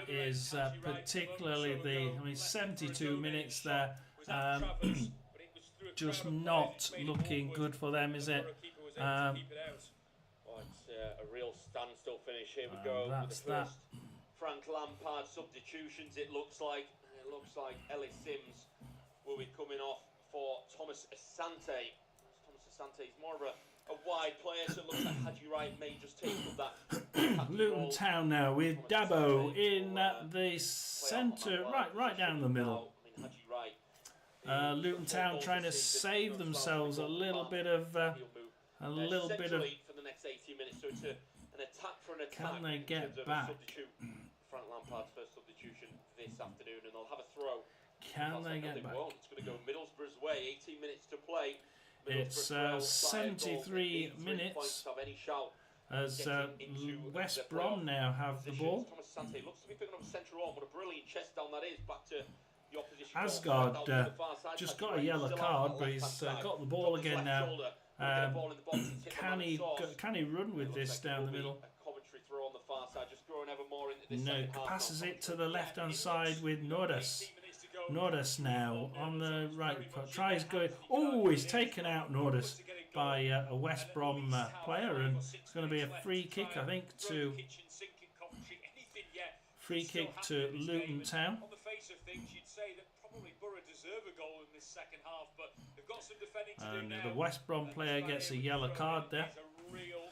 is particularly 72 minutes there. Just not looking good for them, is it? It's a real standstill finish. Here we go. That's with the first Frank Lampard substitutions. It looks like Ellis Sims will be coming off for Thomas Asante. Thomas Asante is more of a wide player, so it looks like Hadji Wright may just take up that. Luton Town now with Dabo in the centre, right down the middle. Hadji Wright. Luton Town trying to save themselves a little bit of for the next 18 minutes, so it's an attack for an attack. Can they in get terms of back? a substitute. Frank Lampard's first substitution this afternoon, and they'll have a throw. Can they get back? Won't. It's going to go Middlesbrough's way. 18 minutes to play. It's 73 minutes Have any shout. as West Brom now have the ball. Thomas Asante looks to be picking up a centre on. What a brilliant chest down that is. Back to the opposition. Asgard just got a yellow card, but he's got the ball again now. Can he run with this down the middle? Commentary throw on the far side, just growing ever more into this. No, passes it to the left-hand side with Norris. Norris now on the right. Tries going. Oh, he's taken out Norris by a West Brom player, and it's going to be a free kick, I think, to Luton Town. On the face of things, you'd say that probably Borough deserve a goal in this second half, but they've got some defending to do And now. the West Brom player gets a yellow card there. He's a real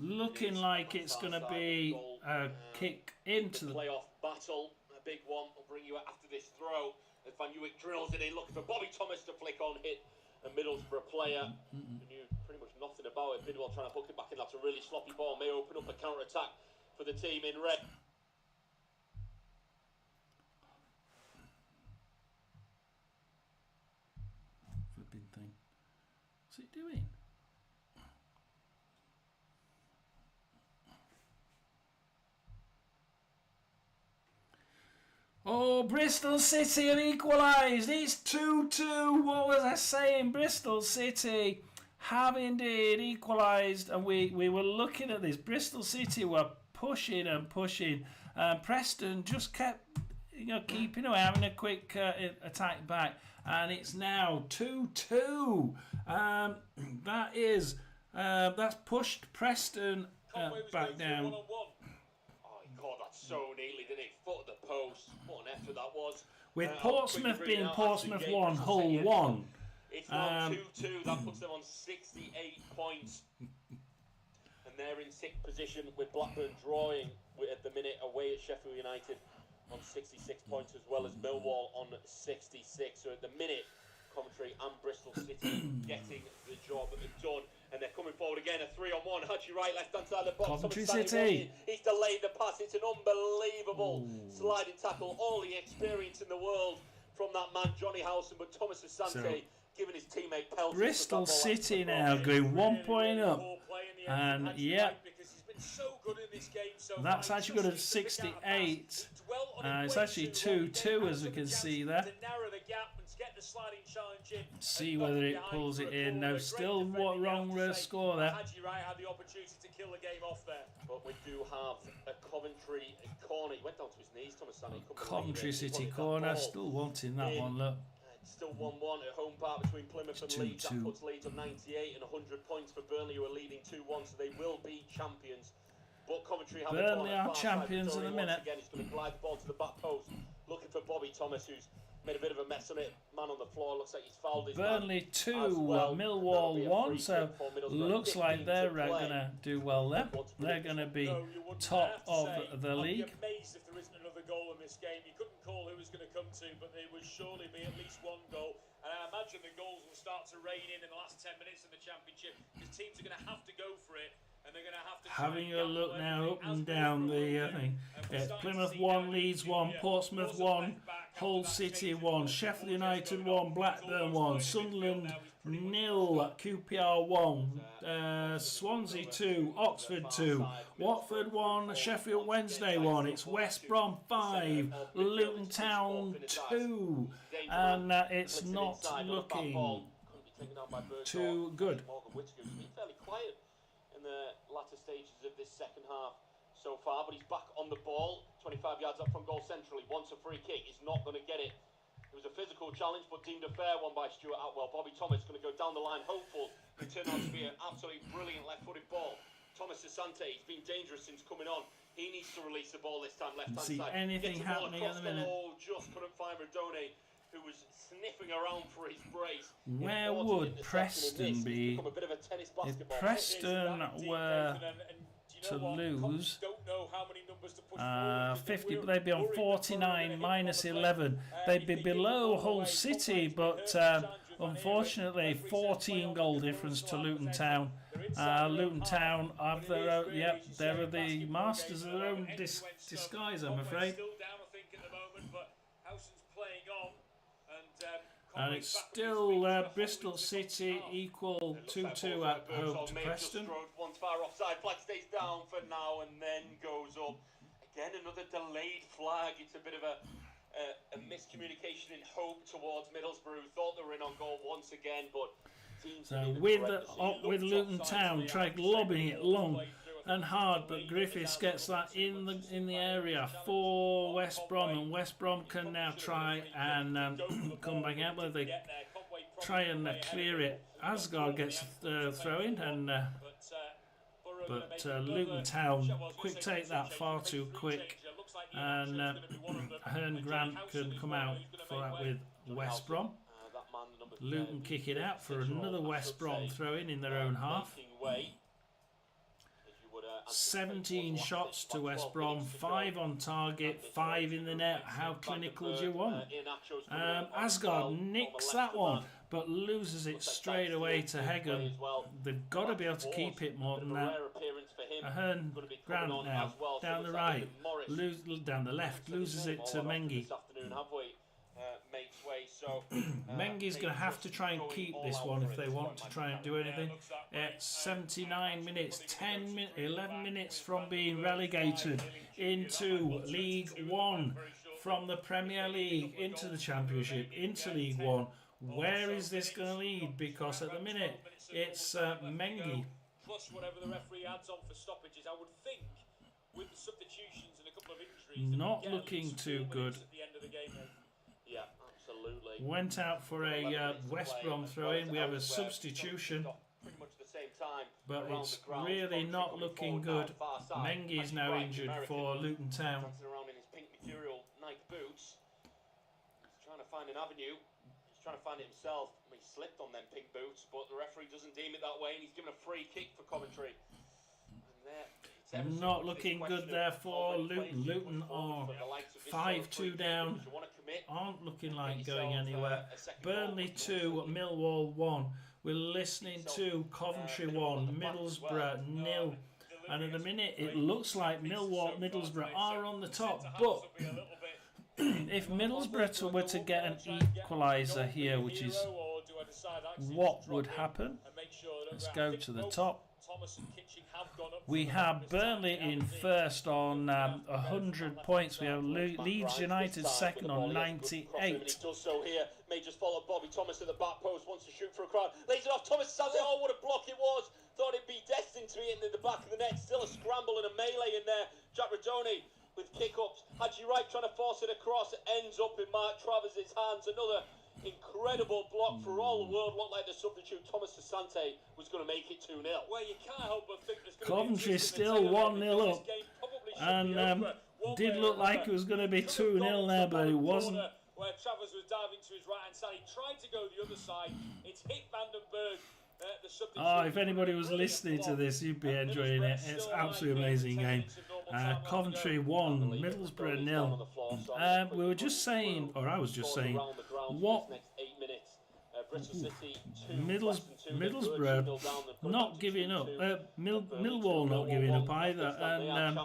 Looking like it's going to be a kick into the playoff battle. A big one will bring you after this throw. As Van Uwijk drills it in, looking for Bobby Thomas to flick on, hit a Middlesbrough player who knew pretty much nothing about it. Bidwell trying to hook it back in. That's a really sloppy ball. May open up a counter attack for the team in red. flipping thing. What's it doing? Oh, Bristol City have equalised. It's 2-2. What was I saying? Bristol City have indeed equalised. And we were looking at this. Bristol City were pushing and pushing. Preston just kept keeping away, having a quick attack back. And it's now 2-2. That's pushed Preston back down. God, that's so neatly, didn't it? Foot of the post. What an effort that was. With Portsmouth being Portsmouth 1, Hull 1. It's now 2-2. That puts them on 68 points. And they're in 6th position with Blackburn drawing at the minute away at Sheffield United on 66 points, as well as Millwall on 66. So at the minute, Coventry and Bristol City getting the job done. And they're coming forward again, a 3-on-1. Haji Wright, left-hand side of the box. Coventry City. He's delayed the pass. It's an unbelievable sliding tackle. All the experience in the world from that man, Johnny Howson. But Thomas Asante giving his teammate Pelton. Bristol City now going 1 point up. And yeah, so good in this game so that's actually got a 68. It's actually 2-2 as we can see there. See whether it pulls it in. No, still wrong score there. Haji Wright had the opportunity to kill the game off there. But we do have a Coventry corner. He went down to his knees, Thomas Asante. Coventry City corner, still wanting that one, look. It's still 1-1 at home part between Plymouth and Leeds. That puts Leeds on 98 and 100 points for Burnley, who are leading 2-1, so they will be champions. But Coventry have Burnley are champions in a minute. Again, he's going to glide the ball to the back post, looking for Bobby Thomas, who's made a bit of a mess of it. Man on the floor, looks like he's fouled his Burnley 2, Millwall 1, so looks like they're going to do well there. They're going to be top of the league. I'd be amazed if there isn't another goal in this game. You couldn't call who was going to come to, but there would surely be at least one goal. And I imagine the goals will start to rain in the last 10 minutes of the championship, because teams are going to have to go for it. And they're going to have to having a look now up and down the thing. It's Plymouth 1, Leeds 1, Portsmouth 1, Hull City 1, Sheffield United 1, Blackburn 1, Sunderland 0, QPR 1, Swansea 2, Oxford 2, Watford 1, Sheffield Wednesday 1. It's West Brom 5, Luton Town 2, and it's not looking too good. Fairly quiet in the latter stages of this second half so far, but he's back on the ball, 25 yards up from goal centrally, wants a free kick, he's not going to get it. It was a physical challenge, but deemed a fair one by Stuart Atwell. Bobby Thomas going to go down the line, hopeful. It turned out to be an absolutely brilliant left-footed ball. Thomas Asante, he's been dangerous since coming on. He needs to release the ball this time, left-hand side. See anything happening at the minute. Just couldn't find Rodone, who was sniffing around for his brace. Where would Preston be if Preston were to lose 50? They'd be on 49 minus 11. They'd be below Hull City, but unfortunately 14 goal difference to Luton Town. Luton Town have their own. Yep, they're the masters of their own disguise, I'm afraid. Still down, I think, at the moment, but Howson's playing on, and it's still Bristol City equal 2-2 at home to Preston. One's far offside, flag stays down for now and then goes up. Again, another delayed flag. It's a bit of a miscommunication in hope towards Middlesbrough, who thought they were in on goal once again, but so with Luton Town trying lobbing it long and hard, but Griffiths gets that in the area for West Brom, and West Brom can now try and come back out. But they try and clear it. Asgard gets the throw in, and but Luton Town quick take that far too quick, and Hearn Grant can come out for that with West Brom. Luton kick it out for another West Brom throw in their own half. 17 shots to West Brom, 5 on target, 5 in the net. How clinical do you want? Asgard nicks that one, but loses it straight away to Hegan. They've got to be able to keep it more than that. Ahern Grant now, down the right, down the left, loses it to Mengi. Mengi's going to have to try and keep this one if they want to try and do anything. It's 79 minutes, 11 minutes from being relegated into League One, from the Premier League into the Championship, into League One. Where is this going to lead? Because at the minute it's Mengi. Plus whatever the referee adds on for stoppages, I would think with the substitutions and a couple of injuries, not looking too good. At the end of the game. Yeah, absolutely. Went out for a West Brom throw-in. We have a substitution, pretty much the same time, but it's really not looking good. Mengi is now injured for Luton Town. Around in his pink material Nike boots. He's trying to find an avenue. He's trying to find it himself. He slipped on them pink boots, but the referee doesn't deem it that way, and he's given a free kick for Coventry. Not looking good there for Luton. Luton are 5-2 down. Aren't looking like going anywhere. Burnley 2, Millwall 1. We're listening to Coventry 1, Middlesbrough 0. And at the minute it looks like Middlesbrough are on the top. But if Middlesbrough were to get an equaliser here, which is what would happen, let's go to the top. We have Burnley in first on 100 points. We have Leeds United second on 98. Does so here. May just follow Bobby Thomas at the back post. Wants to shoot for a crowd. Lays it off. Thomas says it. Oh, what a block it was. Thought it'd be destined to be in the back of the net. Still a scramble and a melee in there. Jack Radoni with kick-ups. Haji Wright trying to force it across. It ends up in Mark Travers' hands. Another incredible block for all the world. Looked like the substitute Thomas Asante was going to make it 2-0. Well, you can't help but think there's Coventry still 1-0 up, and did look like it was going to be 2-0 there, but it wasn't. Where Travers was diving to his right hand side, he tried to go the other side. It's hit Vandenberg. If anybody was listening to this, you'd be enjoying it. It's an absolutely amazing game. Coventry 1, Middlesbrough 0. We were just saying, or I was just saying, what Middlesbrough not giving up, Millwall not giving up either, and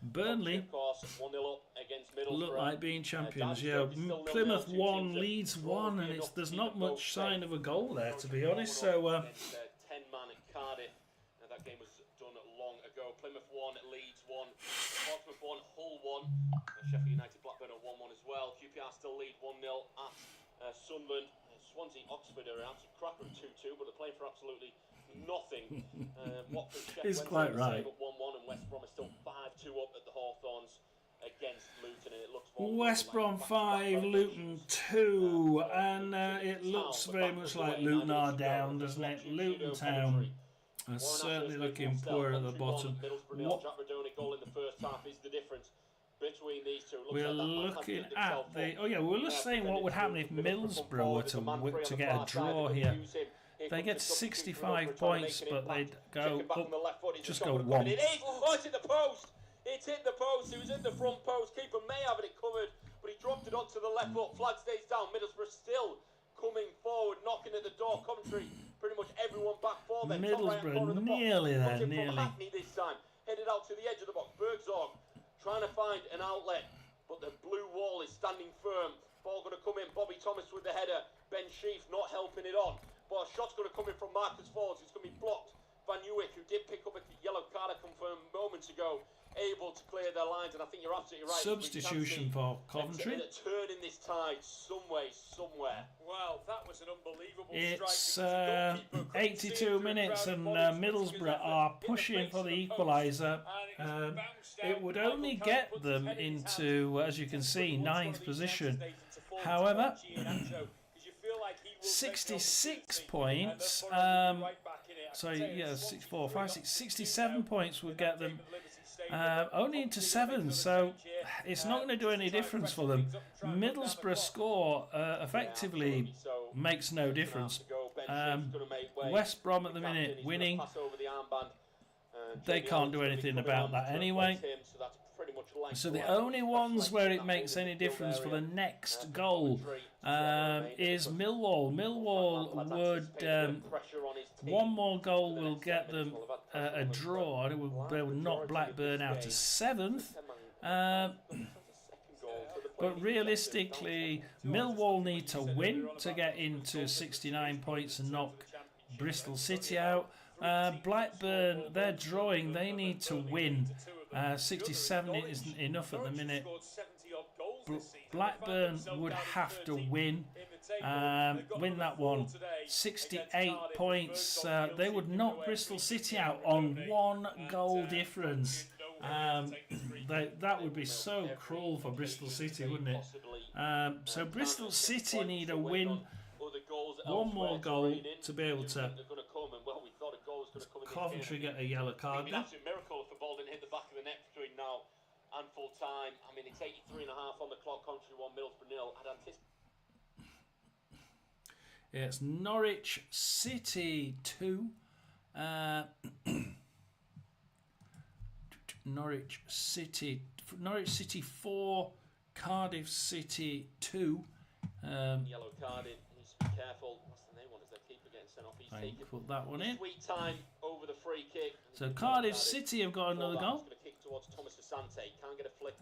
Burnley look like being champions. Yeah, Plymouth 1, Leeds 1, and there's not much sign of a goal there, to be honest. So 10-man at Cardiff. That game was done long ago. Plymouth 1, Leeds 1, Portsmouth 1, Hull 1, Sheffield United, Blackburn are 1-1 as well. QPR still lead 1-0 at Sunderland. Swansea, Oxford are an absolute cracker of 2-2, but they're playing for absolutely nothing. It's quite right. 1-1, and West Brom is still 5-2 up at the Hawthorns against Luton, and it looks West Brom 5, Luton 2, and it looks very much like Luton are down, doesn't it? Luton Town are certainly looking poor at the bottom. What goal in the first half is the difference between these two. We're looking at the. Oh yeah, we were just saying what would happen if Middlesbrough were to get a draw here. They get 65 points, but they'd go up, just go 1. It is! Oh, it's hit the post! It's hit the post. It was in the front post. Keeper may have it covered, but he dropped it onto the left foot. Flag stays down. Middlesbrough still coming forward, knocking at the door. Coventry pretty much everyone back for them. Middlesbrough nearly there, nearly. Hackney this time, headed out to the edge of the box. Bergzorg trying to find an outlet, but the blue wall is standing firm. Ball going to come in. Bobby Thomas with the header. Ben Sheaf not helping it on. But a shot's going to come in from Marcus Fords. It's going to be blocked. Van Uwijk, who did pick up a yellow card, I confirmed moments ago, able to clear their lines, and I think you're absolutely right. Substitution for Coventry. A turn in this tide, somewhere. Well, that was an unbelievable It's strike. 82 minutes, and Middlesbrough are pushing for the equaliser. It would only get them into, as you can see, 9th position. However, 66 points. Sorry, yeah, 6, 4, 5, 6, 67 points would get them only into 7th, so it's not going to do any difference for them. Middlesbrough score effectively makes no difference. West Brom at the minute winning. They can't do anything about that anyway. So the only ones where it makes any difference for the next goal is Millwall. Millwall would one more goal will get them a draw, and they will knock Blackburn out to 7th. But realistically, Millwall need to win to get into 69 points and knock Bristol City out. Blackburn, they're drawing. They need to win. 67 isn't enough at the minute. Blackburn would have to win that one. 68 points. They would knock Bristol City out on 1 goal difference. That would be so cruel for Bristol City, wouldn't it? So Bristol City need a win. 1 more goal to be able to. Coventry get a yellow card. An absolute miracle if the ball didn't hit the back of the net between now and full time. I mean, it's 83.5 on the clock. Coventry 1, Middlesbrough 0. I'd anticipate. It's Norwich City 2. Norwich City 4. Cardiff City 2. Yellow card in. He needs to be careful. What's the name? What is their keeper getting sent off? He's taken. Put that one in. Sweet time over the free kick. So Cardiff City have got another goal.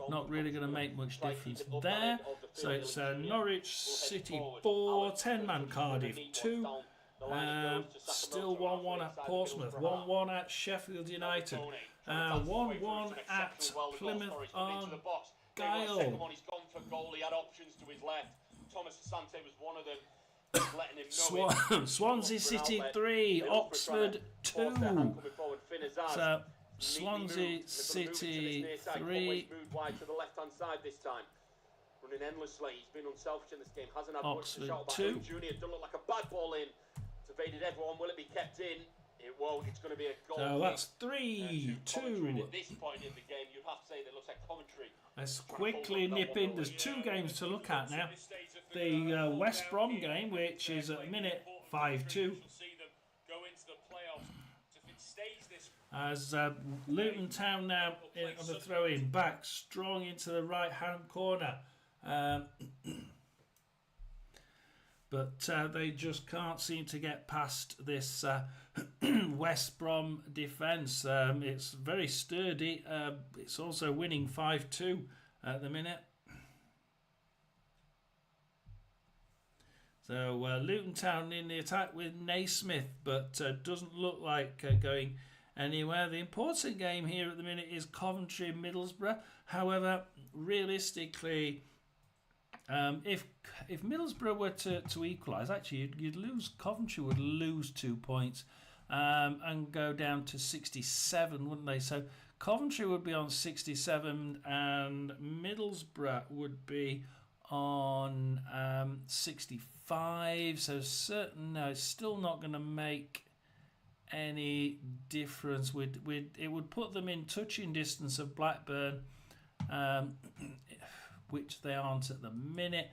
Not really going to make much difference there. So it's Norwich City 4, 10-man Cardiff 2. Still 1-1 at Portsmouth, 1-1 at Sheffield United, 1-1 at Plymouth Argyle. He's gone for goal. He had options to his left. Thomas Asante was one of them. Swansea City 3, Oxford 2. So Swansea City 3. Moved wide to the left-hand side this time. Running endlessly. He's been unselfish in this game. Hasn't had much to shout about. Junior doesn't look like a bad ball in. It's evaded everyone. Will it be kept in? It won't. It's going to be a goal. So that's 3-2. At this point in the game, you'd have to say that it looks like Coventry. Let's quickly nip in. There's 2 games to look at now. The West Brom game, which is at minute 5-2. As Luton Town now on the throw-in, back strong into the right-hand corner. But they just can't seem to get past this West Brom defence. It's very sturdy. It's also winning 5-2 at the minute. So Luton Town in the attack with Naismith, but doesn't look like going anywhere. The important game here at the minute is Coventry Middlesbrough. However, realistically, if Middlesbrough were to equalise, actually you'd lose. Coventry would lose 2 points and go down to 67, wouldn't they? So Coventry would be on 67 and Middlesbrough would be on 65. So it's still not going to make any difference. It would put them in touching distance of Blackburn, which they aren't at the minute,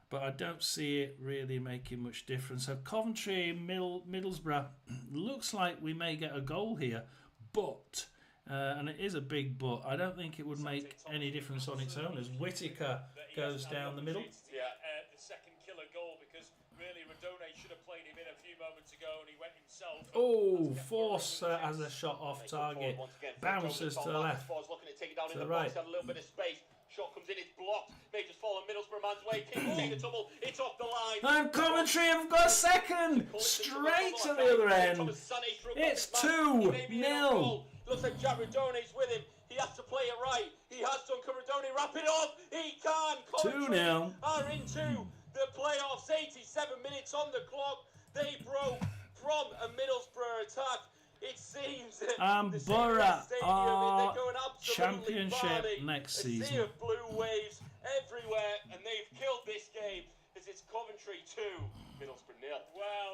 but I don't see it really making much difference. So Coventry, Middlesbrough, looks like we may get a goal here, but, and it is a big but, I don't think it would make any difference on its own as Whittaker goes down the middle. Yeah, the second killer goal, because really Radone should have played him in a few moments ago. ago, and he went himself. Oh, Force has a shot off target. Bounces to the left. To the right. A little bit of space. Shot comes in, it's blocked. May just fall on Middlesbrough man's way. King will take the tumble. It's off the line. And Coventry have got second. Straight to the other end. It's 2-0. Looks like Jabradone's with him. He has to play it right. He has done. Coverdone wrap it off. He can. 2-0. Are into the playoffs. 87 minutes on the clock. They broke from a Middlesbrough attack. It seems that Borough are championship next season. A sea of blue waves everywhere, and they've killed this game as it's Coventry 2, Middlesbrough 0.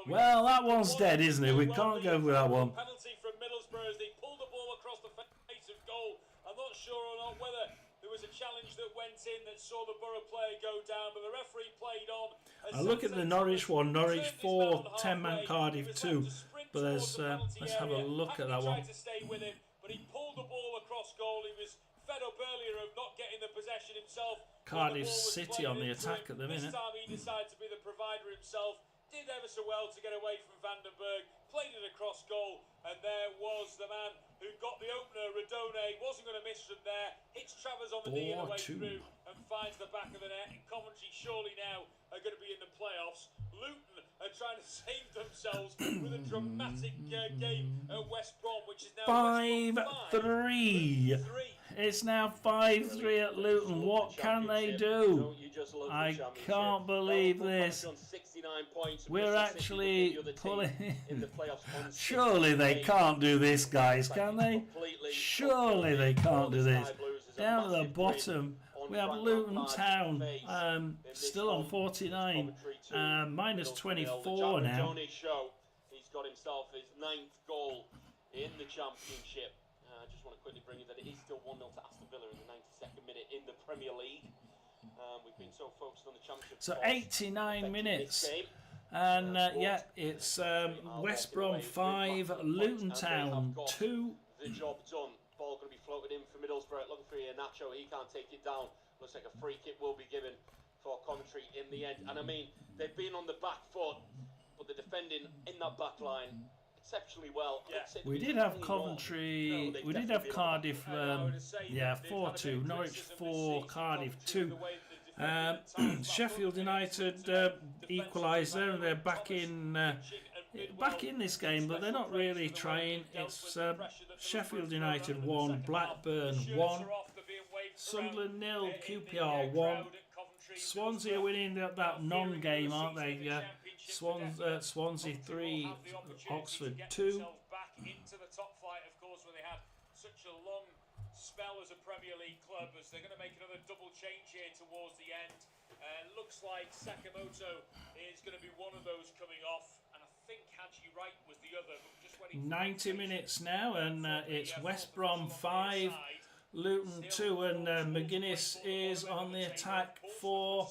Well, that one's dead, isn't it? We can't go with that one. Penalty from Middlesbrough as they pulled the ball across the face of goal. I'm not sure or not whether there was a challenge that went in that saw the Borough player go down, but the referee played on. I look at the Norwich one. Norwich 4, 10-man Cardiff 2. But there's, let's have a look at that one. Tried to stay with him, but he pulled the ball across goal. He was fed up earlier of not getting the possession himself. Cardiff City on the attack at the minute. This time he decided to be the provider himself. Did ever so well to get away from Vandenberg. Played it across goal, and there was the man who got the opener. Radone wasn't going to miss from there. Hits Travers on the knee on the way through and finds the back of the net. And Coventry surely now are going to be in the playoffs. Luton are trying to save themselves with a dramatic game at West Brom, which is now 5-3. It's now 5-3 at Luton. What can they do? I can't believe this. We're actually pulling. Surely they can't do this, guys, can they? Surely they can't do this. Down at the bottom, we have Luton Town still on 49, minus 24 now. He's got himself his 9th goal in the Championship. I just want to quickly bring you that it is still 1-0 to Aston Villa in the 92nd minute in the Premier League. We've been so focused on the Championship. So 89 minutes. And yeah, it's West Brom 5, Luton Town 2. The job done. Ball going to be floated in for Middlesbrough. Looking for Iheanacho. He can't take it down. Looks like a free kick will be given for Coventry in the end. And I mean, they've been on the back foot, but they're defending in that back line exceptionally well. Yeah. We did have Coventry, we did have Cardiff, yeah, 4-2, Norwich 4, Cardiff 2. Sheffield United equalised there, and they're back in this game, but they're not really trying. It's Sheffield United 1, Blackburn 1, Sunderland 0, QPR 1. Swansea are winning that non-game, aren't they? Swansea 3, Oxford 2. Back into the top flight, of course, when they had such a long spell as a Premier League club, as they're going to make another double change here towards the end. Looks like Sakamoto is going to be one of those coming off, and I think Haji Wright was the other. But just waiting 90 minutes now, and it's West Brom 5, Luton 2, and McGuinness is on the attack for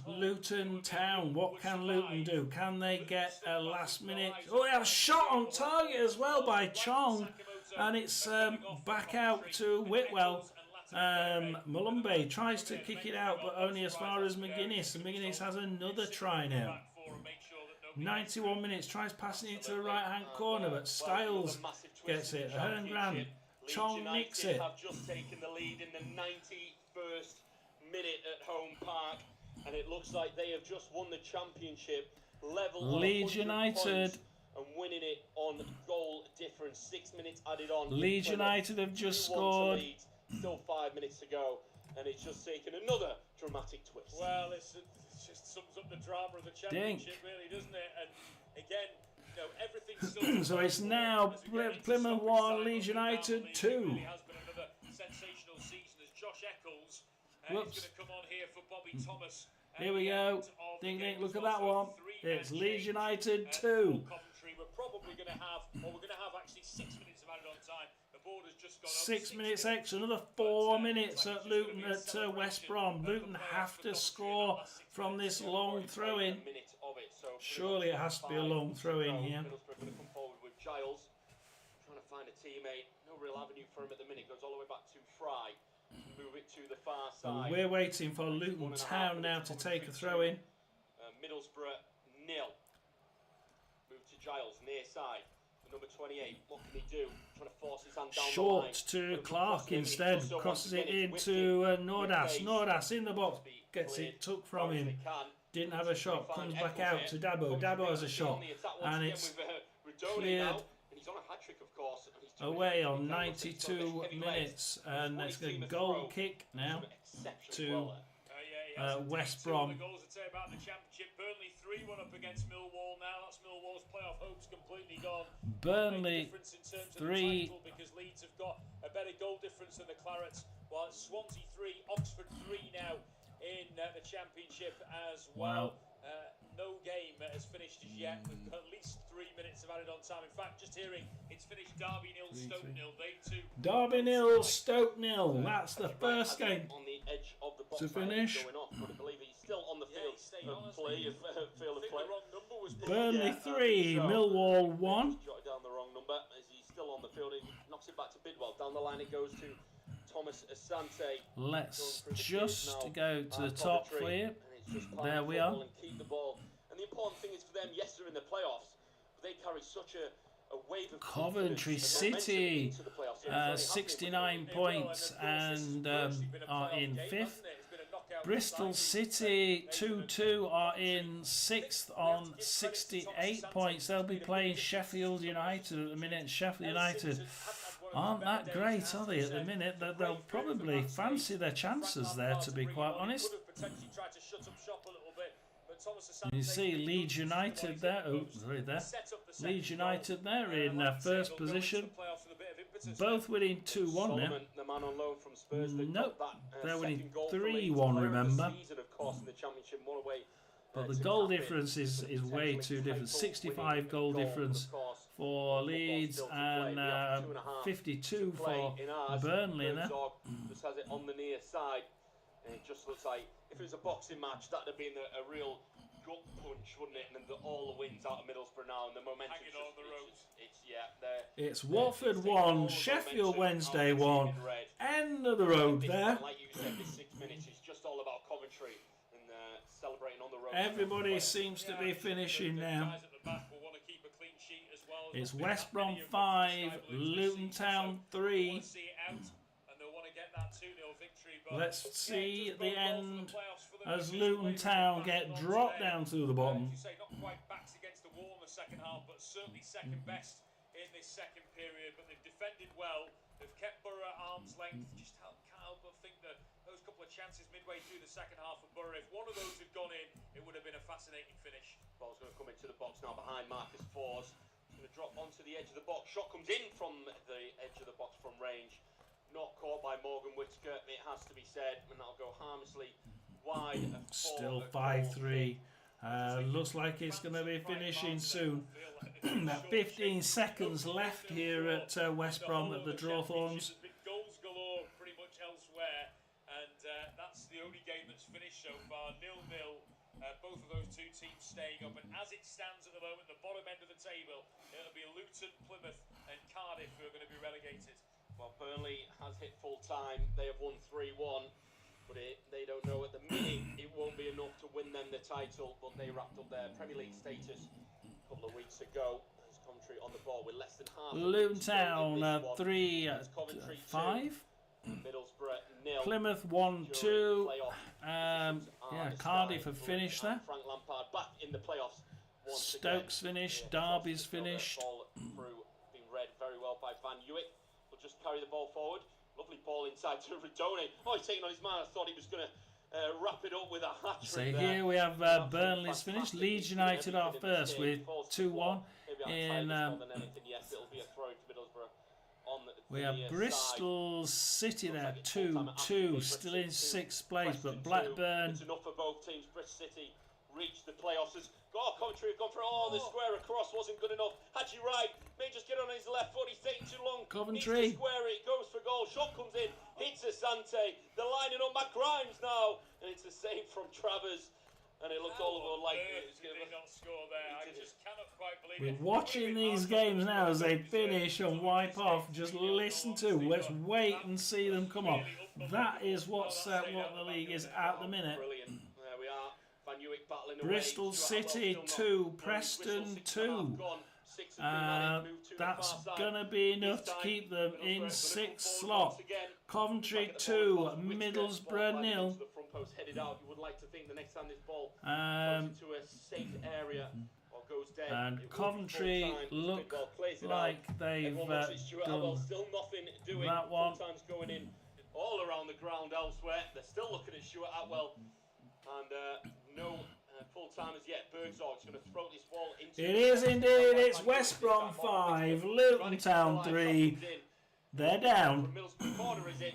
Luton Town. What can Luton do? Can they get a last minute? Oh, they have a shot on target as well by Chong, and it's back out to Whitwell. Malumbe tries to kick it out, but only as far as McGuinness, and McGuinness has another try now. 91 minutes, tries passing it to the right hand corner, but Styles gets it. Herngran, Chong nicks it. Have just taken the lead in the 91st minute at Home Park, and it looks like they have just won the Championship. Level Leeds United and winning it on goal difference. 6 minutes added on. Leeds United have just scored. Still 5 minutes to go, and it's just taken another dramatic twist. Well, it just sums up the drama of the Championship, really, doesn't it? And again, you know, everything's still. So it's now Plymouth 1, Leeds United 2. It really has been another sensational season as Josh Eccles is going to come on here for Bobby Thomas. Here we go. Ding ding, look at that one. It's Leeds United 2. We're probably going to have, or we're going to have actually 6 minutes of added on time. The board has just gone 6 minutes extra, another 4 minutes at Luton at West Brom. Luton have to score from this long throw-in. Surely it has to be a long throw-in here. Middlesbrough going to come forward with Giles, trying to find a teammate. No real avenue for him at the minute. Goes all the way back to Fry. Move it to the far side. And we're waiting for Luton Town now to take a throw-in. Middlesbrough 0. Move to Giles, near side. Number 28, what can he do? Trying to force his hand down Short the line. to Clark instead, crosses it into Nordas. Nordas in the box, gets it took from him. Didn't have a shot, comes back out to Dabo. Dabo has a shot, and it's cleared away on 92 minutes, and it's a goal kick now to West Brom. The goals to say about the championship. Burnley 3-1 up against Millwall now. That's Millwall's playoff hopes completely gone. Burnley 3. Because Leeds have got a better goal difference than the Clarets, while it's Swansea 3, Oxford 3 now in the championship as well. Wow. No game has finished as yet, with at least 3 minutes of added on time. In fact, just hearing it's finished Derby 0, Stoke 0. They too. Derby 0, Stoke 0. That's the first game on the edge of the box to finish. going off, but I believe he's still on the field of play. Burnley 3, Millwall 1. Jotted down the wrong number as he's still on the field. He knocks it back to Bidwell. Down the line it goes to Thomas Asante. Let's just go to the top for you. There we are. And keep the ball. And the important thing is for them, yes, they're in the playoffs, but they carry such a wave of Coventry City, 69 points and are in 5th. Bristol City 2-2 are in 6th on 68 points. They'll be playing Sheffield United at the minute. Sheffield United aren't that great, are they, at the minute? They'll probably fancy their chances there, to be quite honest. You see Leeds United there. Oh, sorry, there. Leeds United there in first position. Both winning 2-1 now. Nope, they're winning 3-1, remember. But the goal difference is way too different. 65 goal difference for Leeds and 52 for Burnley there. Just has it on the near side. And it just looks like if it was a boxing match, that'd have been a real gut punch, wouldn't it? And all the wins out of Middlesbrough now, and the momentum. Hanging on the ropes. It's Watford 1, Sheffield Wednesday 1. End of the road there. Like you said, this 6 minutes is just all about Coventry and celebrating on the road. Everybody seems to be finishing now. It's West Brom 5, Luton Town 3. Let's see the end as Luton Town get dropped down to the bottom. Not quite backs against the wall in the second half, but certainly second best in this second period. But they've defended well. They've kept Borough at arm's length. Just can't help but think that those couple of chances midway through the second half of Borough, if one of those had gone in, it would have been a fascinating finish. Ball's going to come into the box now behind Marcus Fors. It's going to drop onto the edge of the box. Shot comes in from the edge of the box from range. Not caught by Morgan Whittaker, it has to be said, and that'll go harmlessly wide. Still 5-3. Looks like it's going to be finishing soon. About 15 seconds left here at West Brom at the Drawthorns. Goals galore pretty much elsewhere, and that's the only game that's finished so far. 0-0. Both of those two teams staying up, and as it stands at the moment, the bottom end of the table, it'll be Luton, Plymouth, and Cardiff who are going to be relegated. Well, Burnley has hit full time. They have won 3-1, but they don't know at the minute it won't be enough to win them the title. But they wrapped up their Premier League status a couple of weeks ago. There's Coventry on the ball with less than half. Luton Town 3-5. Middlesbrough 0. Plymouth 1-2. Cardiff have finished there. Frank Lampard back in the playoffs. Stokes finished. Derby's finished. Ball through, being read very well by Van Hewitt. Just carry the ball forward. Lovely ball inside to Redone. Oh, he's taking on his man. I thought he was going to wrap it up with a hat-trick. So here we have Burnley's finished. Leeds United are first with 2-1. We have Bristol City there, 2-2, still in 6th place, but Blackburn. It's enough for both teams. Bristol City reached the playoffs. Coventry have gone for the square across wasn't good enough. Haji Wright may just get on his left foot. He's taking too long. Coventry. Needs to square it. Goes for goal. Shot comes in. Hits Asante. They're lining up Matt Grimes now, and it's a save from Travers. And it looked all like it was going to not score there. I just cannot quite believe We're it. watching these games now as they finish and wipe off. Just listen to. Let's wait and see them come on. That is what the league is at the minute. Brilliant. There we are. Van Hewitt battling away. Bristol City 2, Preston 2. Six have been at it, moved to the That's far side. going to be enough This to time, keep them Middlesbrough in gonna come 6th forward slot. once again. Coventry Back at the 2, ball, Which Middlesbrough ball 0. to the front post, headed out. You would like to think the next time this ball Um, goes into a safe area or goes dead, and it will be Coventry full time. look Bidwell plays it like out. they've Everyone wants it. Stuart Atwell done still nothing doing. that one. Full time's going in all around the ground elsewhere. They're still looking at Stuart Atwell, and no full time as yet. Bergzorg's going to throw this ball into. It is indeed. It's West Brom 5, Luton Town 3. They're down. From Middlesbrough corner, is it?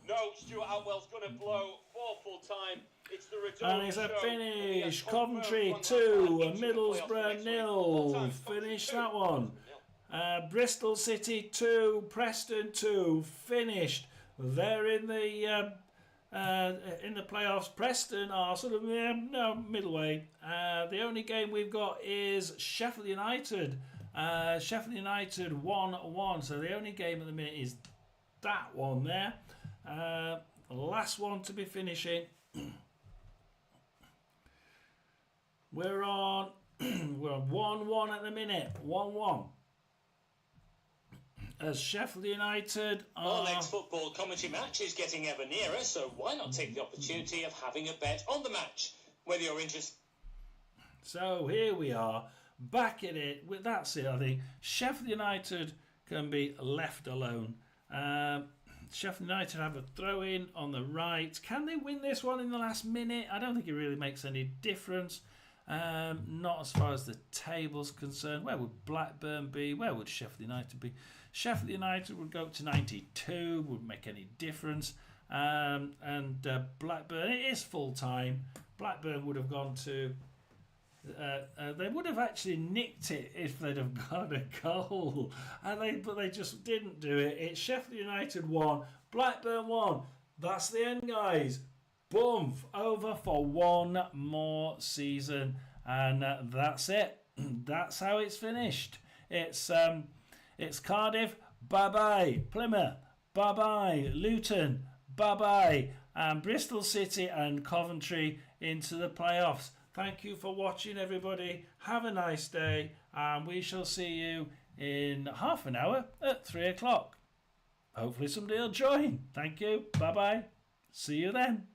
No, Stuart Atwell's going to blow for full time. It's the return. And it's a finish. Coventry 2, Middlesbrough 0. Finish that one. Bristol City 2, Preston 2. Finished. They're in the playoffs. Preston are sort of middleweight. The only game we've got is Sheffield United. Sheffield United 1-1. So the only game at the minute is that one there. Last one to be finishing. We're on 1-1 at the minute. 1-1. As Sheffield United Our are... next football commentary match is getting ever nearer, so why not take the opportunity of having a bet on the match? Whether you're interested... So here we are, back at it. That's it, I think. Sheffield United can be left alone. Sheffield United have a throw-in on the right. Can they win this one in the last minute? I don't think it really makes any difference. Not as far as the table's concerned. Where would Blackburn be? Where would Sheffield United be? Sheffield United would go up to 92. Wouldn't make any difference. And Blackburn, it is full time. Blackburn would have gone to... they would have actually nicked it if they'd have got a goal. But they just didn't do it. It's Sheffield United 1, Blackburn 1. That's the end, guys. Boom, over for one more season, and that's it. That's how it's finished. It's Cardiff, bye bye. Plymouth, bye bye. Luton, bye bye. And Bristol City and Coventry into the playoffs. Thank you for watching, everybody. Have a nice day, and we shall see you in half an hour at 3 o'clock. Hopefully somebody will join. Thank you. Bye bye. See you then.